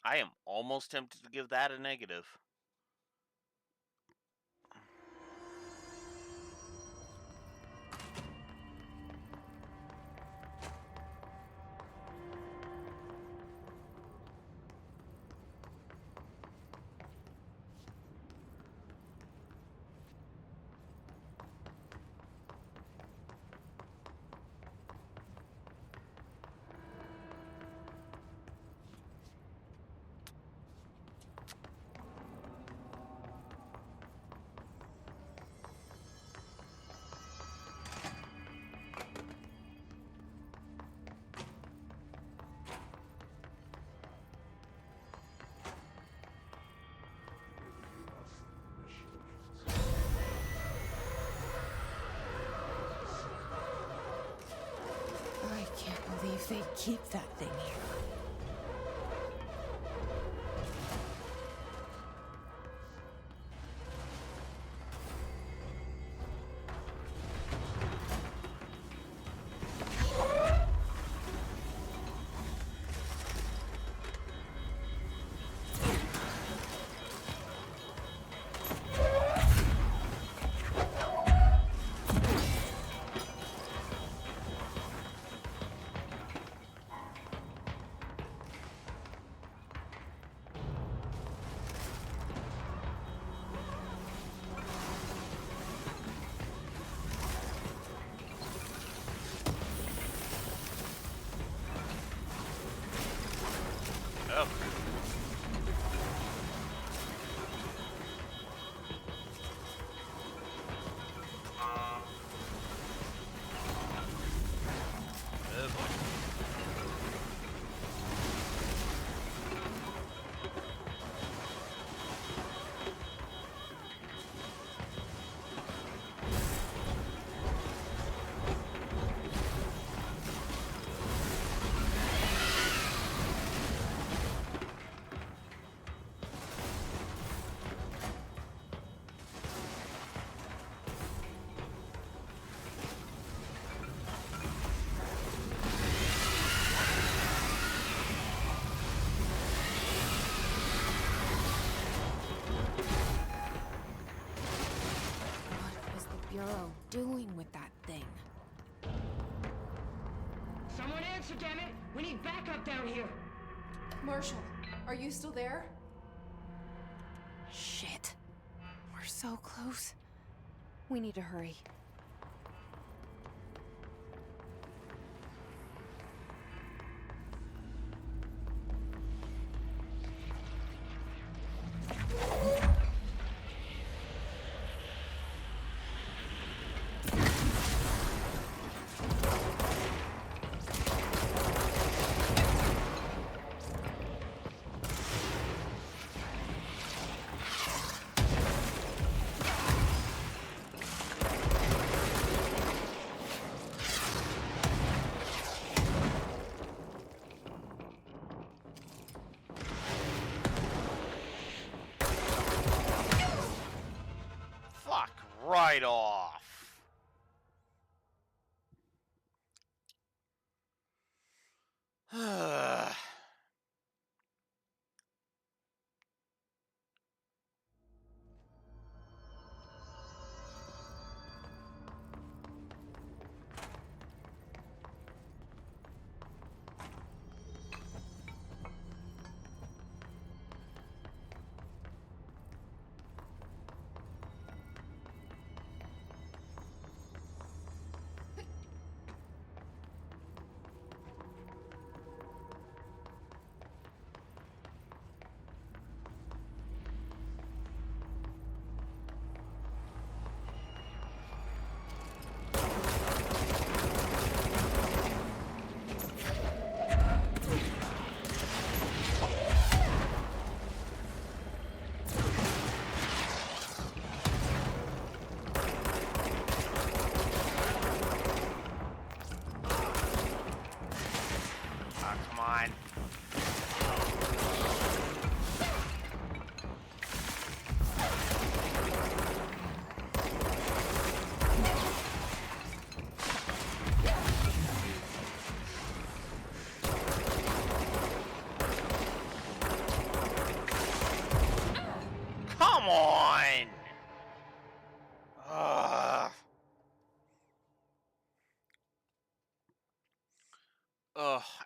[SPEAKER 1] I am almost tempted to give that a negative.
[SPEAKER 2] I can't believe they keep that thing here. Oh. Oh boy. What was the Bureau doing with that thing?
[SPEAKER 6] Someone answer, damn it! We need backup down here!
[SPEAKER 10] Marshall, are you still there?
[SPEAKER 2] Shit. We're so close. We need to hurry.
[SPEAKER 1] Fuck right off.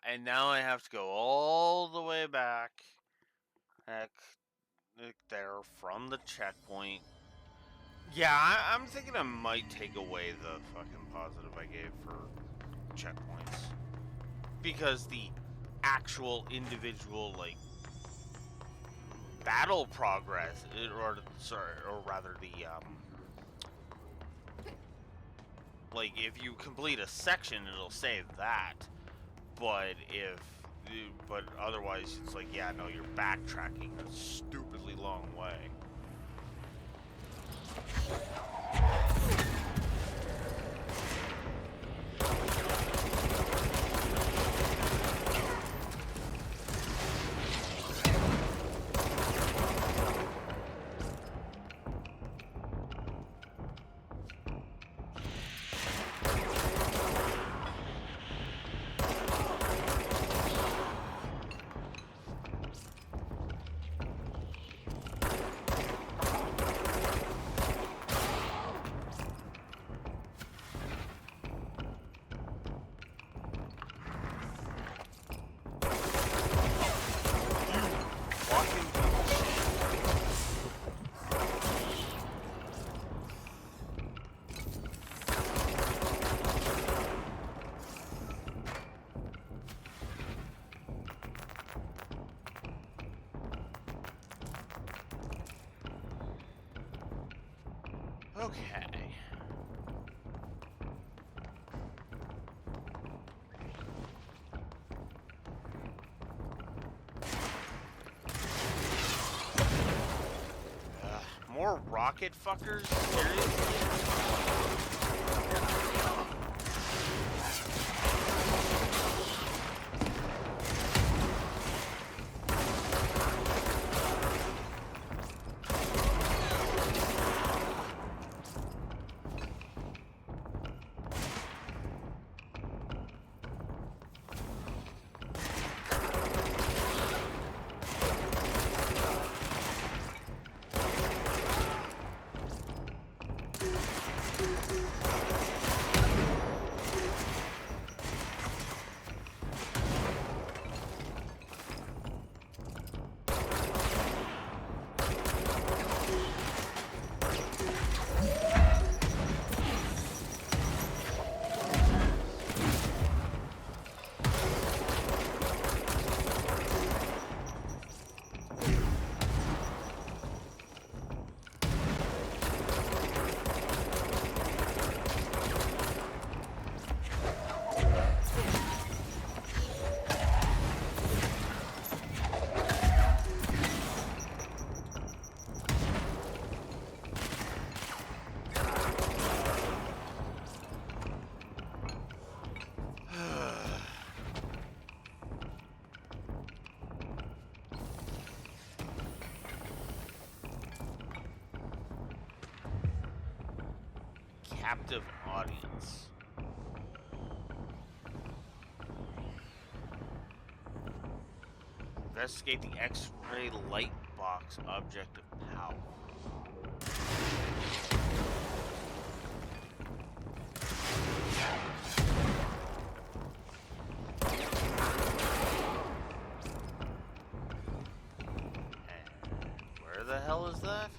[SPEAKER 1] and now I have to go all the way back. Heck, there from the checkpoint. Yeah, I'm thinking I might take away the fucking positive I gave for checkpoints. Because the actual individual, like, battle progress, or rather the, like, if you complete a section, it'll say that. But otherwise, it's like, yeah, no, you're backtracking a stupidly long way. Okay. More rocket fuckers? Seriously? Captive audience. Investigate the X-ray light box object of power. And where the hell is that?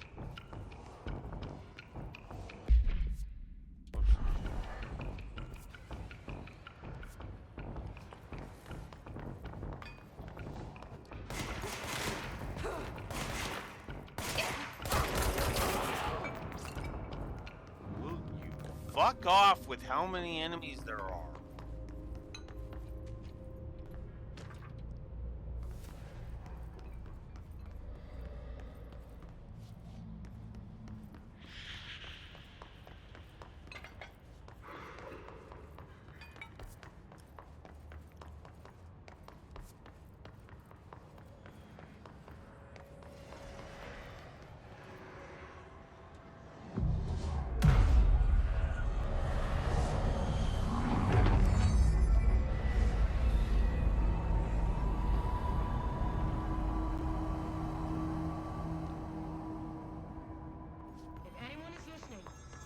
[SPEAKER 1] Fuck off with how many enemies there are.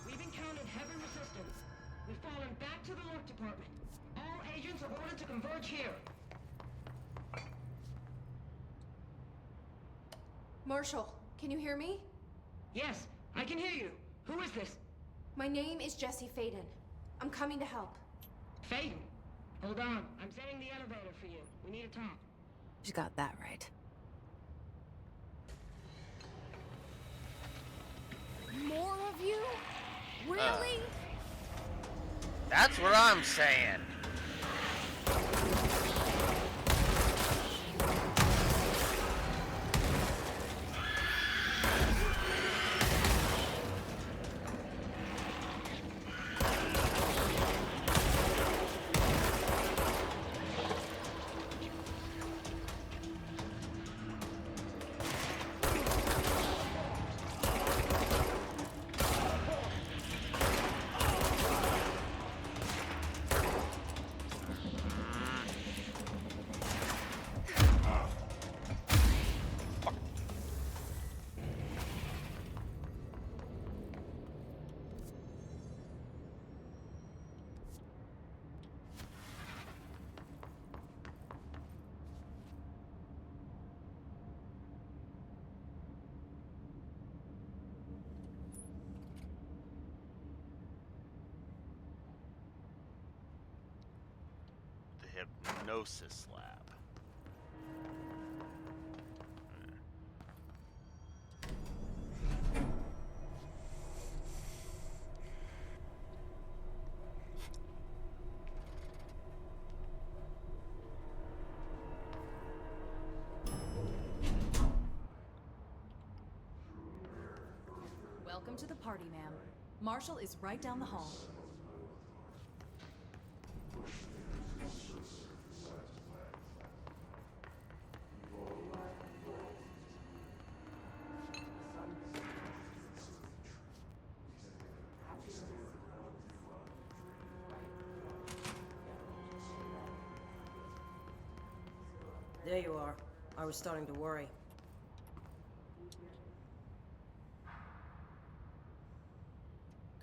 [SPEAKER 6] We've encountered heavy resistance. We've fallen back to the lock department. All agents are ordered to converge here.
[SPEAKER 12] Marshall, can you hear me?
[SPEAKER 6] Yes, I can hear you. Who is this?
[SPEAKER 12] My name is Jesse Faden. I'm coming to help.
[SPEAKER 6] Faden? Hold on. I'm setting the elevator for you. We need to talk.
[SPEAKER 2] You got that right.
[SPEAKER 7] More of you? Really?
[SPEAKER 1] That's what I'm saying. Hypnosis lab.
[SPEAKER 10] Welcome to the party, ma'am. Marshall is right down the hall.
[SPEAKER 17] There you are. I was starting to worry.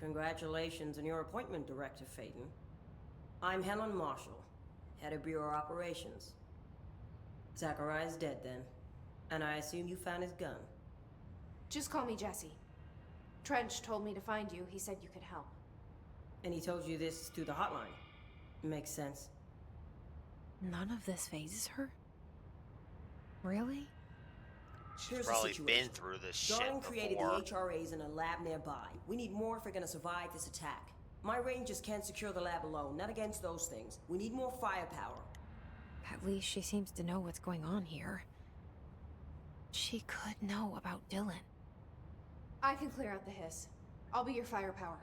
[SPEAKER 17] Congratulations on your appointment, Director Faden. I'm Helen Marshall, Head of Bureau Operations. Zachariah's dead then, and I assume you found his gun.
[SPEAKER 12] Just call me Jesse. Trench told me to find you. He said you could help.
[SPEAKER 17] And he told you this through the hotline. Makes sense.
[SPEAKER 2] None of this phases her? Really?
[SPEAKER 1] She's probably been through this shit
[SPEAKER 17] Darling
[SPEAKER 1] before.
[SPEAKER 17] created the HRAs in a lab nearby. We need more if we're gonna survive this attack. My rangers can't secure the lab alone, not against those things. We need more firepower.
[SPEAKER 2] At least she seems to know what's going on here. She could know about Dylan.
[SPEAKER 12] I can clear out the hiss. I'll be your firepower.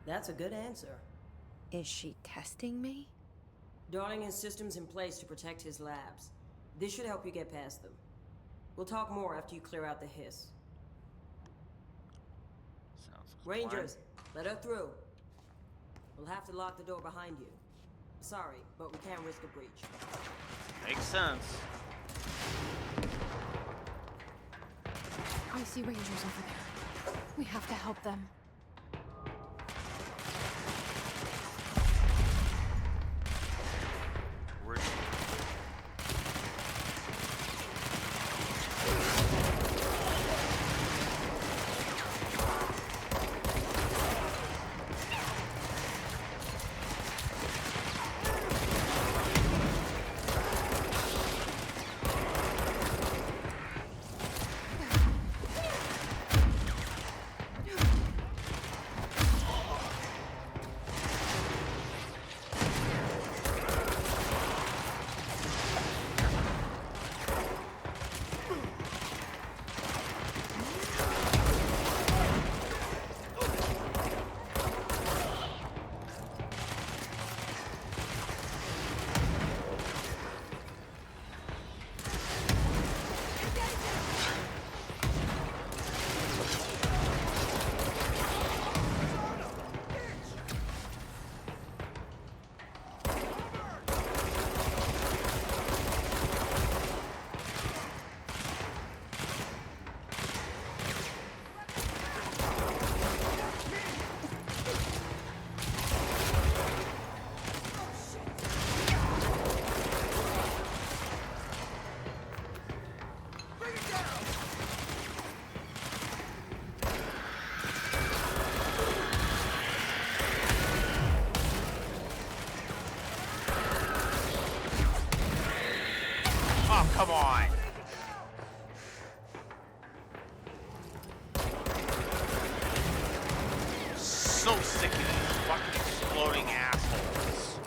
[SPEAKER 17] That's a good answer.
[SPEAKER 2] Is she testing me?
[SPEAKER 17] Darling has systems in place to protect his labs. This should help you get past them. We'll talk more after you clear out the hiss.
[SPEAKER 1] Sounds
[SPEAKER 17] Rangers, let her through. We'll have to lock the door behind you. Sorry, but we can't risk a breach.
[SPEAKER 1] Makes sense.
[SPEAKER 2] I see Rangers over there. We have to help them.
[SPEAKER 1] come on. So sick of these fucking exploding assholes.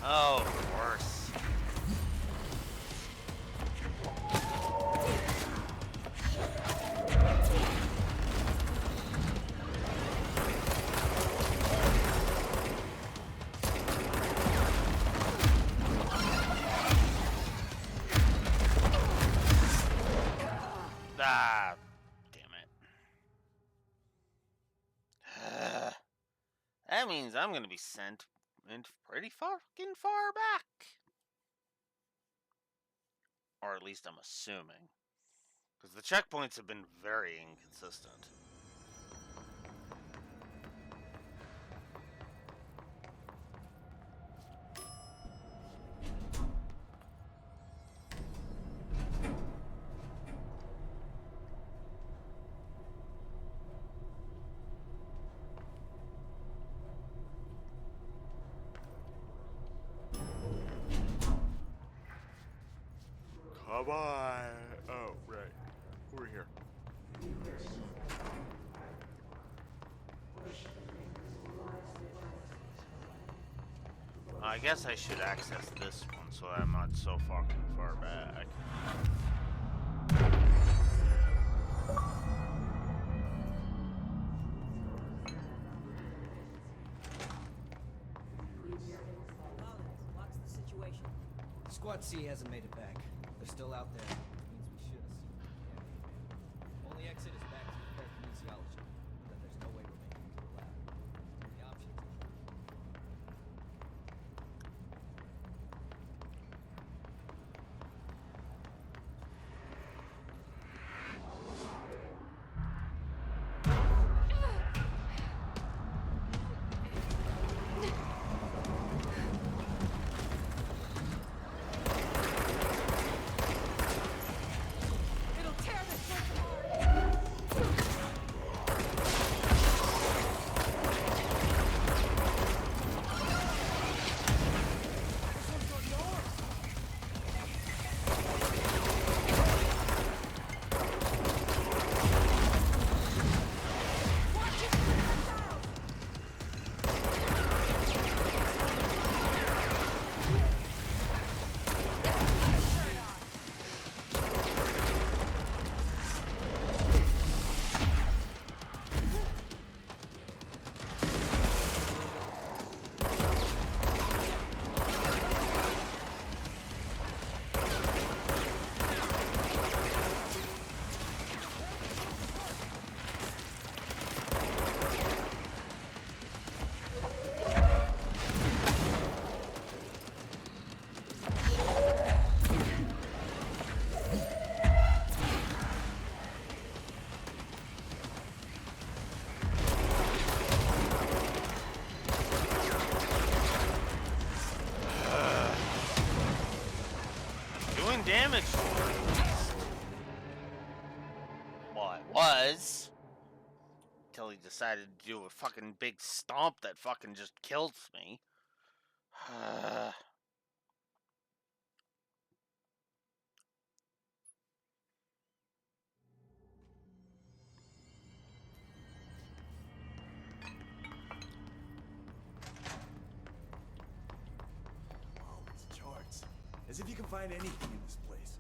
[SPEAKER 1] Oh, of course. Ah, damn it. That means I'm gonna be sent in pretty fucking far back. Or at least I'm assuming. Because the checkpoints have been very inconsistent. Come on. Oh, right. We're here. I guess I should access this one so that I'm not so fucking far back.
[SPEAKER 14] What's the situation? Squad C hasn't made it back. They're still out there. Means we should have seen them. Yeah, only exit is back to the parakinesiology. But then there's no way we're making it to the lab. The options. Damage for it. Well, I was. Until he decided to do a fucking big stomp that fucking just kills me.
[SPEAKER 18] Oh, it's charts. As if you can find anything in this place.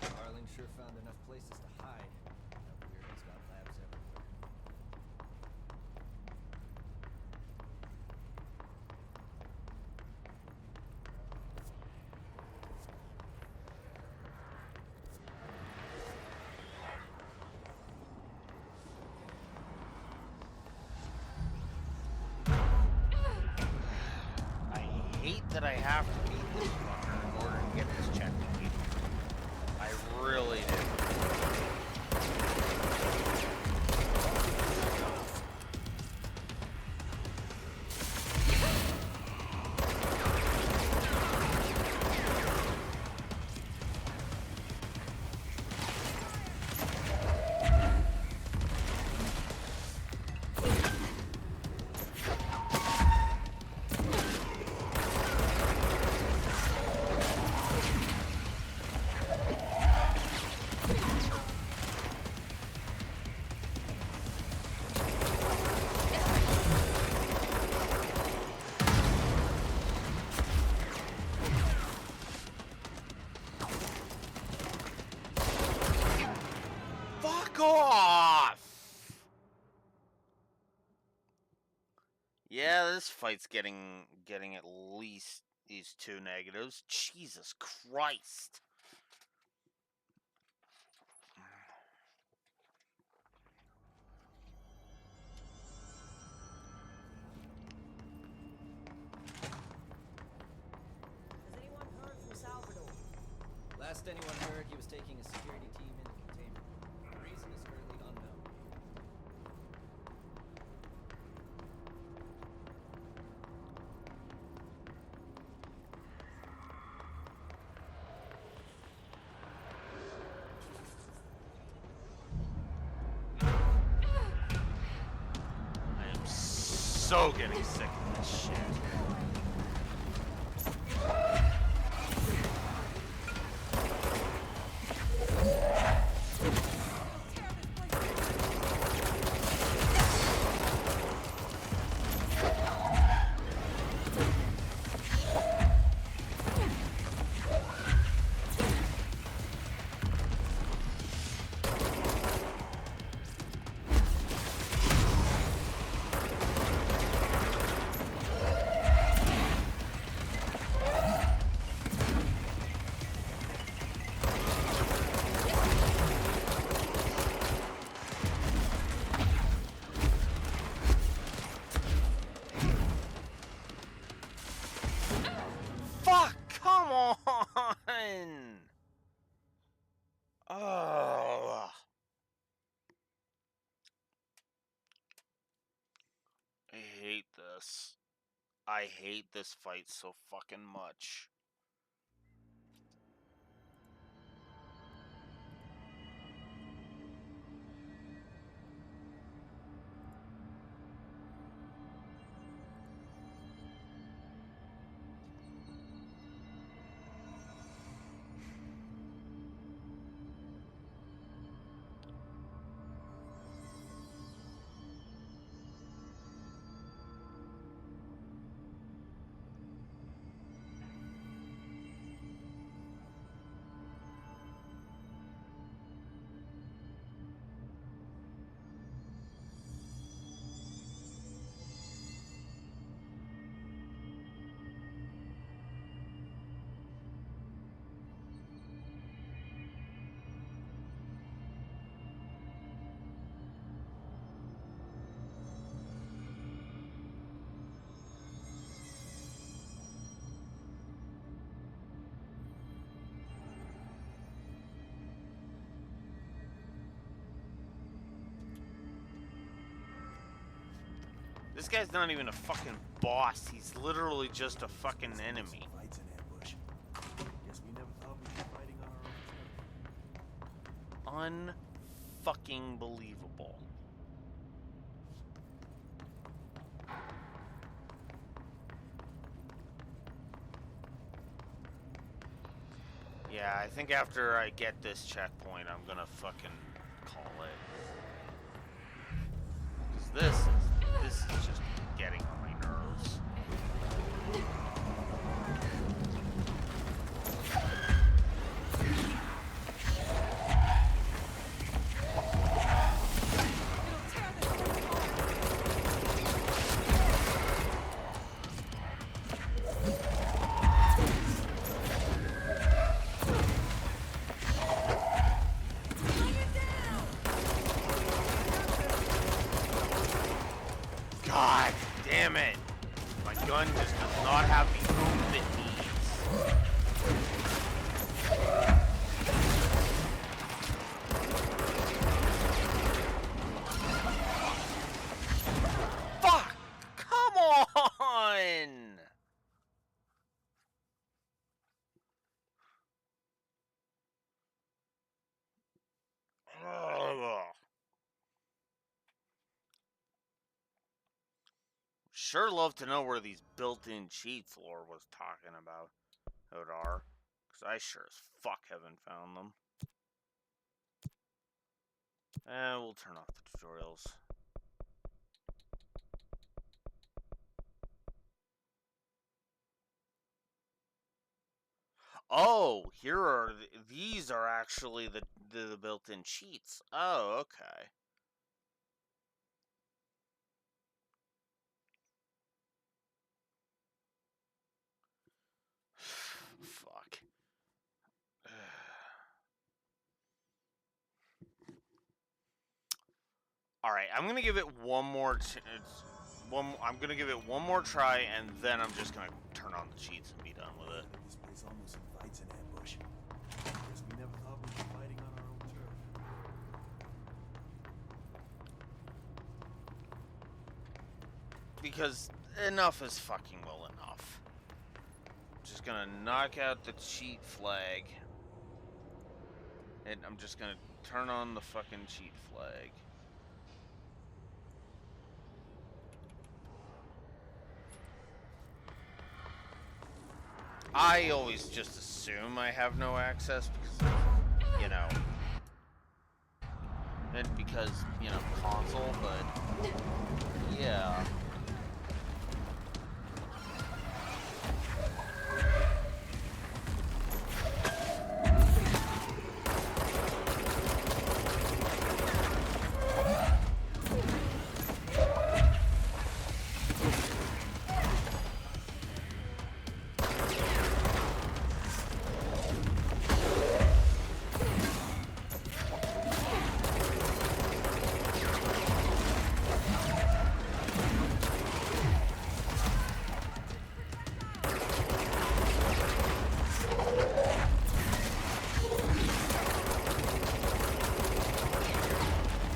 [SPEAKER 14] Darling sure found enough places to hide. That weird's got labs everywhere.
[SPEAKER 1] I hate that I have to be this fucker in order to get this checkpoint. I really did. Off! Yeah, this fight's getting at least these 2 negatives. Jesus Christ.
[SPEAKER 14] Has anyone heard from Salvador? Last anyone heard, he was taking a security team into containment. The reason is currently unknown.
[SPEAKER 1] I am so getting sick of this shit. Fuck, come on! Oh. I hate this. I hate this fight so fucking much. This guy's not even a fucking boss. He's literally just a fucking enemy.
[SPEAKER 18] Fights in ambush. Guess we never thought we'd be fighting on our own turf.
[SPEAKER 1] Unfucking believable. Yeah, I think after I get this checkpoint, I'm gonna fucking call it. 'Cause this is just getting on my nerves. God damn it! My gun just does not have the oomph it needs. sure love to know where these built-in cheats Lore was talking about are. Because I sure as fuck haven't found them. And we'll turn off the tutorials. Oh, here are these are actually the built-in cheats. Oh, okay. Fuck. All right, I'm gonna give it one more. I'm gonna give it one more try, and then I'm just gonna turn on the cheats and be done with it.
[SPEAKER 18] This place almost invites an ambush. Guess we never thought we'd be fighting on our own turf.
[SPEAKER 1] Because enough is fucking well enough. Just gonna knock out the cheat flag. And I'm just gonna turn on the fucking cheat flag. I always just assume I have no access because, you know, and because, you know, console, but yeah.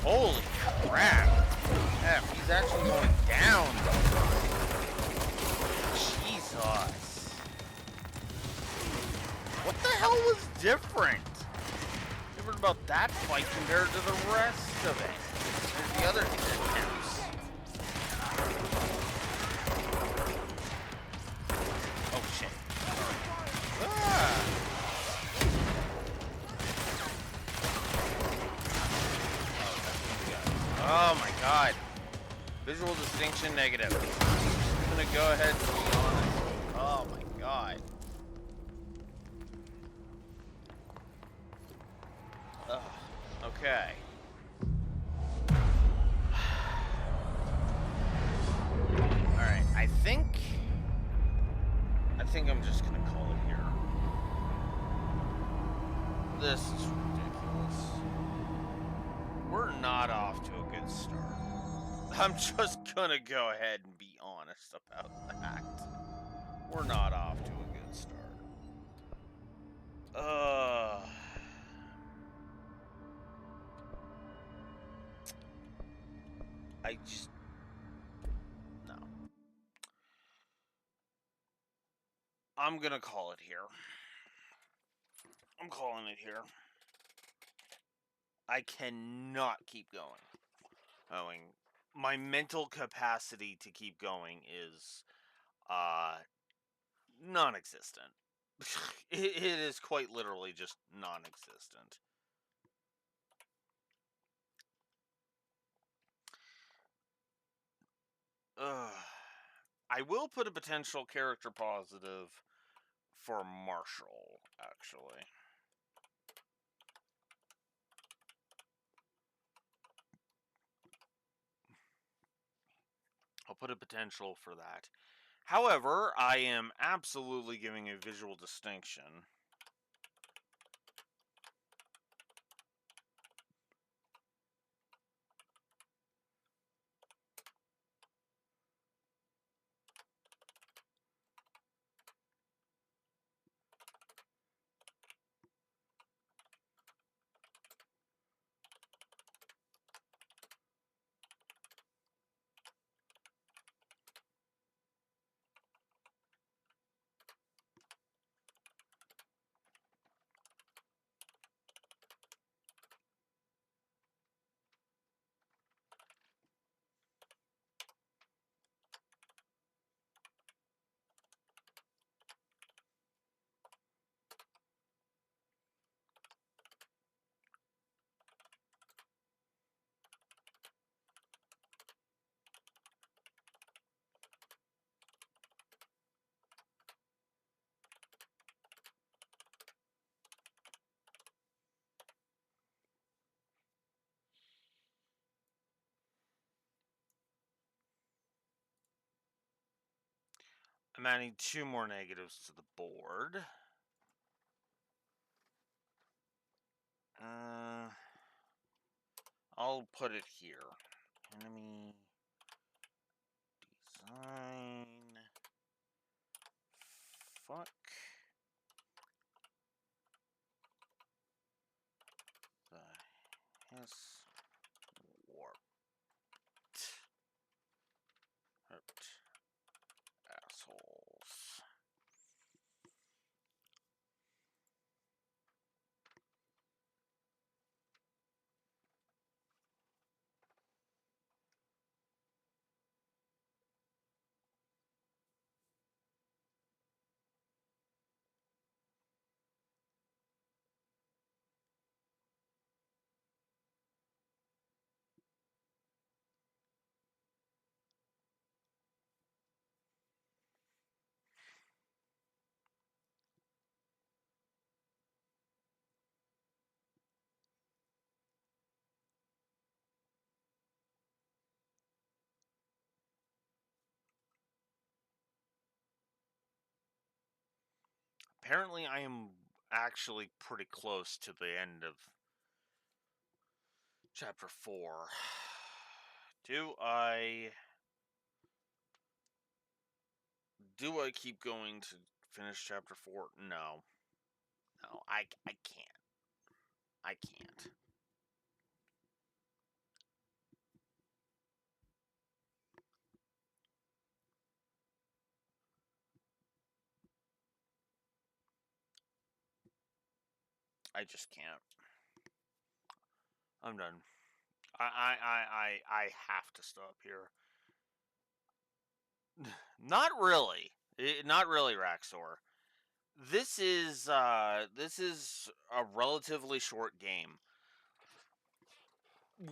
[SPEAKER 1] Holy crap! Yeah, he's actually going down. Jesus. What the hell was different? Different about that fight compared to the rest of it? There's the other attempts. Oh shit. Ah. Oh my god. Visual distinction negative. I'm gonna go ahead and be honest. Oh my god. Ugh. Okay. Alright, I think I'm just gonna call it here. This is ridiculous. We're not off to a good start. I'm just gonna go ahead and be honest about that. We're not off to a good start. I just... No. I'm gonna call it here. I'm calling it here. I cannot keep going. My mental capacity to keep going is non-existent. It is quite literally just non-existent. I will put a potential character positive for Marshall, actually. I'll put a potential for that. However, I am absolutely giving a visual distinction. I'm adding 2 more negatives to the board. I'll put it here. Enemy design. Fuck. The his warped. Hurt assholes. Apparently, I am actually pretty close to the end of Chapter 4. Do I keep going to finish Chapter 4? No. No, I can't. I can't. I just can't. I'm done. I have to stop here. Not really. Not really, Raxor. This is a relatively short game.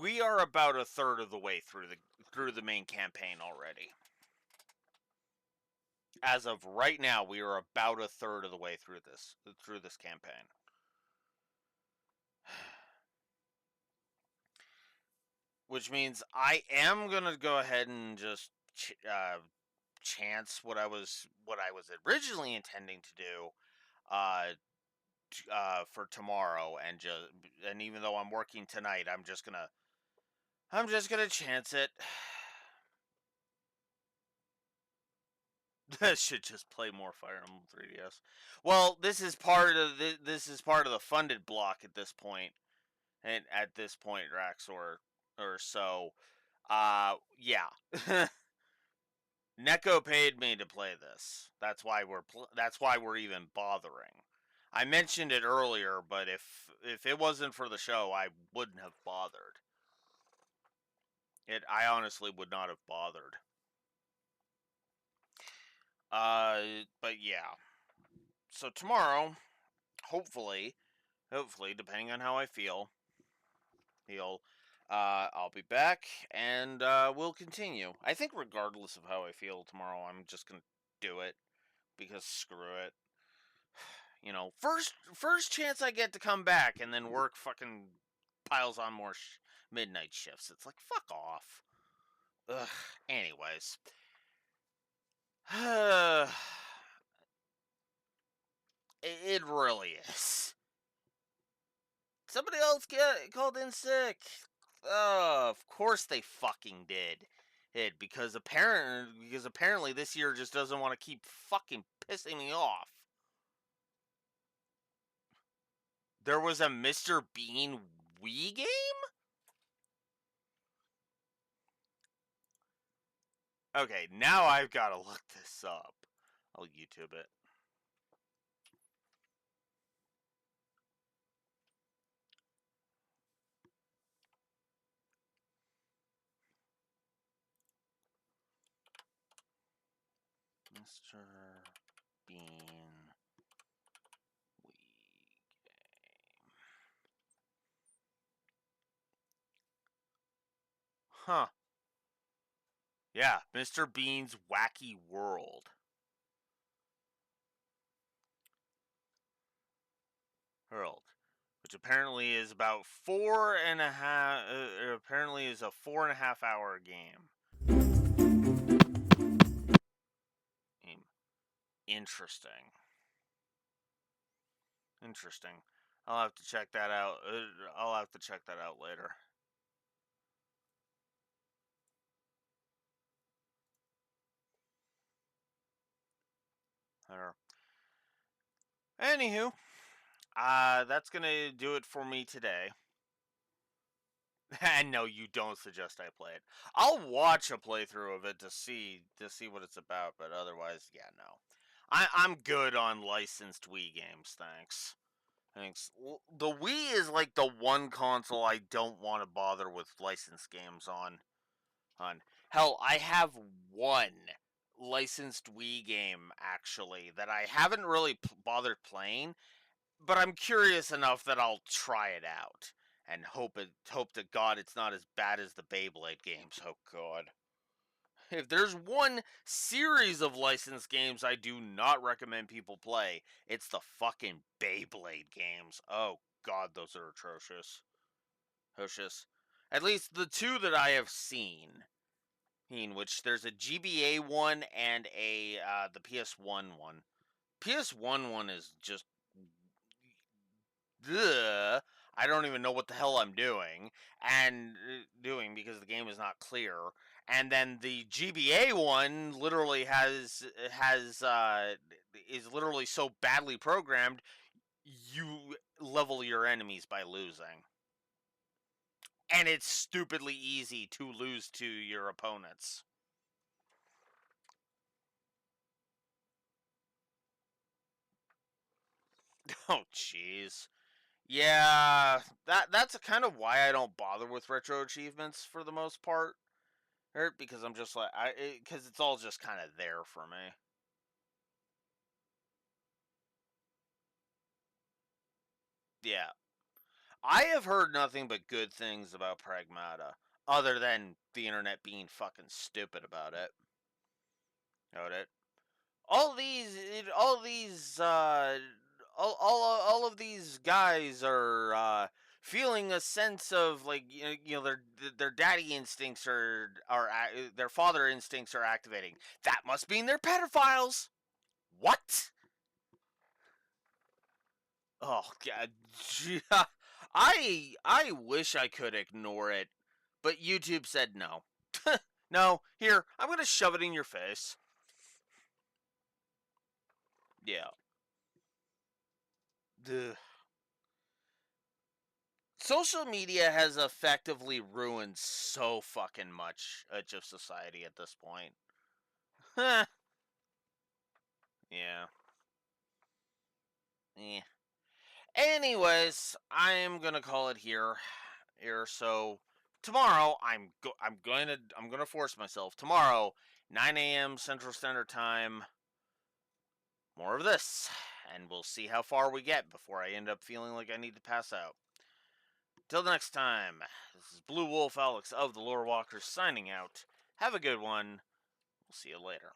[SPEAKER 1] We are about a third of the way through the main campaign already. As of right now, we are about a third of the way through this campaign. Which means I am gonna go ahead and just chance what I was originally intending to do for tomorrow, and even though I'm working tonight, I'm just gonna chance it. I should just play more Fire Emblem 3DS. Well, this is part of the funded block at this point, and at this point, Rax or so. Yeah. Neko paid me to play this. That's why we're even bothering. I mentioned it earlier, but if it wasn't for the show, I wouldn't have bothered. I honestly would not have bothered. But yeah. So tomorrow, hopefully, depending on how I feel, I'll be back and we'll continue. I think regardless of how I feel tomorrow, I'm just gonna do it because screw it. You know, first chance I get to come back and then work fucking piles on more midnight shifts. It's like, fuck off. Ugh. Anyways. It really is. Somebody else called in sick. Oh, of course they fucking did. Because apparently this year just doesn't want to keep fucking pissing me off. There was a Mr. Bean Wii game? Okay, now I've got to look this up. I'll YouTube it. Mr. Bean Wii game. Huh. Yeah, Mr. Bean's Wacky World. Which apparently is about 4.5. Apparently is a 4.5 hour game. Interesting. Interesting. I'll have to check that out. I'll have to check that out later. Anywho, that's gonna do it for me today. And no, you don't suggest I play it. I'll watch a playthrough of it to see what it's about, but otherwise, yeah, no. I'm good on licensed Wii games, thanks. Thanks. The Wii is like the one console I don't want to bother with licensed games on. Hell, I have one licensed Wii game actually that I haven't really bothered playing, but I'm curious enough that I'll try it out and hope to God it's not as bad as the Beyblade games. Oh God. If there's one series of licensed games I do not recommend people play, it's the fucking Beyblade games. Oh God, those are atrocious. Atrocious. At least the two that I have seen. In which there's a GBA one and a the PS1 one. PS1 one is just ugh, I don't even know what the hell I'm doing because the game is not clear. And then the GBA one literally is literally so badly programmed you level your enemies by losing. And it's stupidly easy to lose to your opponents. Oh jeez. Yeah, that's kind of why I don't bother with retro achievements for the most part. Because I'm just like because it's all just kind of there for me. Yeah, I have heard nothing but good things about Pragmata, other than the internet being fucking stupid about it. About it. All these, all these, all of these guys are feeling a sense of like their daddy instincts their father instincts are activating. That must mean they're pedophiles. What? Oh God, I wish I could ignore it, but YouTube said no. No, here I'm gonna shove it in your face. Yeah. Ugh. Social media has effectively ruined so fucking much of society at this point. Huh. Yeah. Eh. Anyways, I'm gonna call it here. So tomorrow I'm gonna force myself. Tomorrow, 9 a.m. Central Standard Time. More of this, and we'll see how far we get before I end up feeling like I need to pass out. Till next time, this is Blue Wolf Alex of the Lore Walkers signing out. Have a good one. We'll see you later.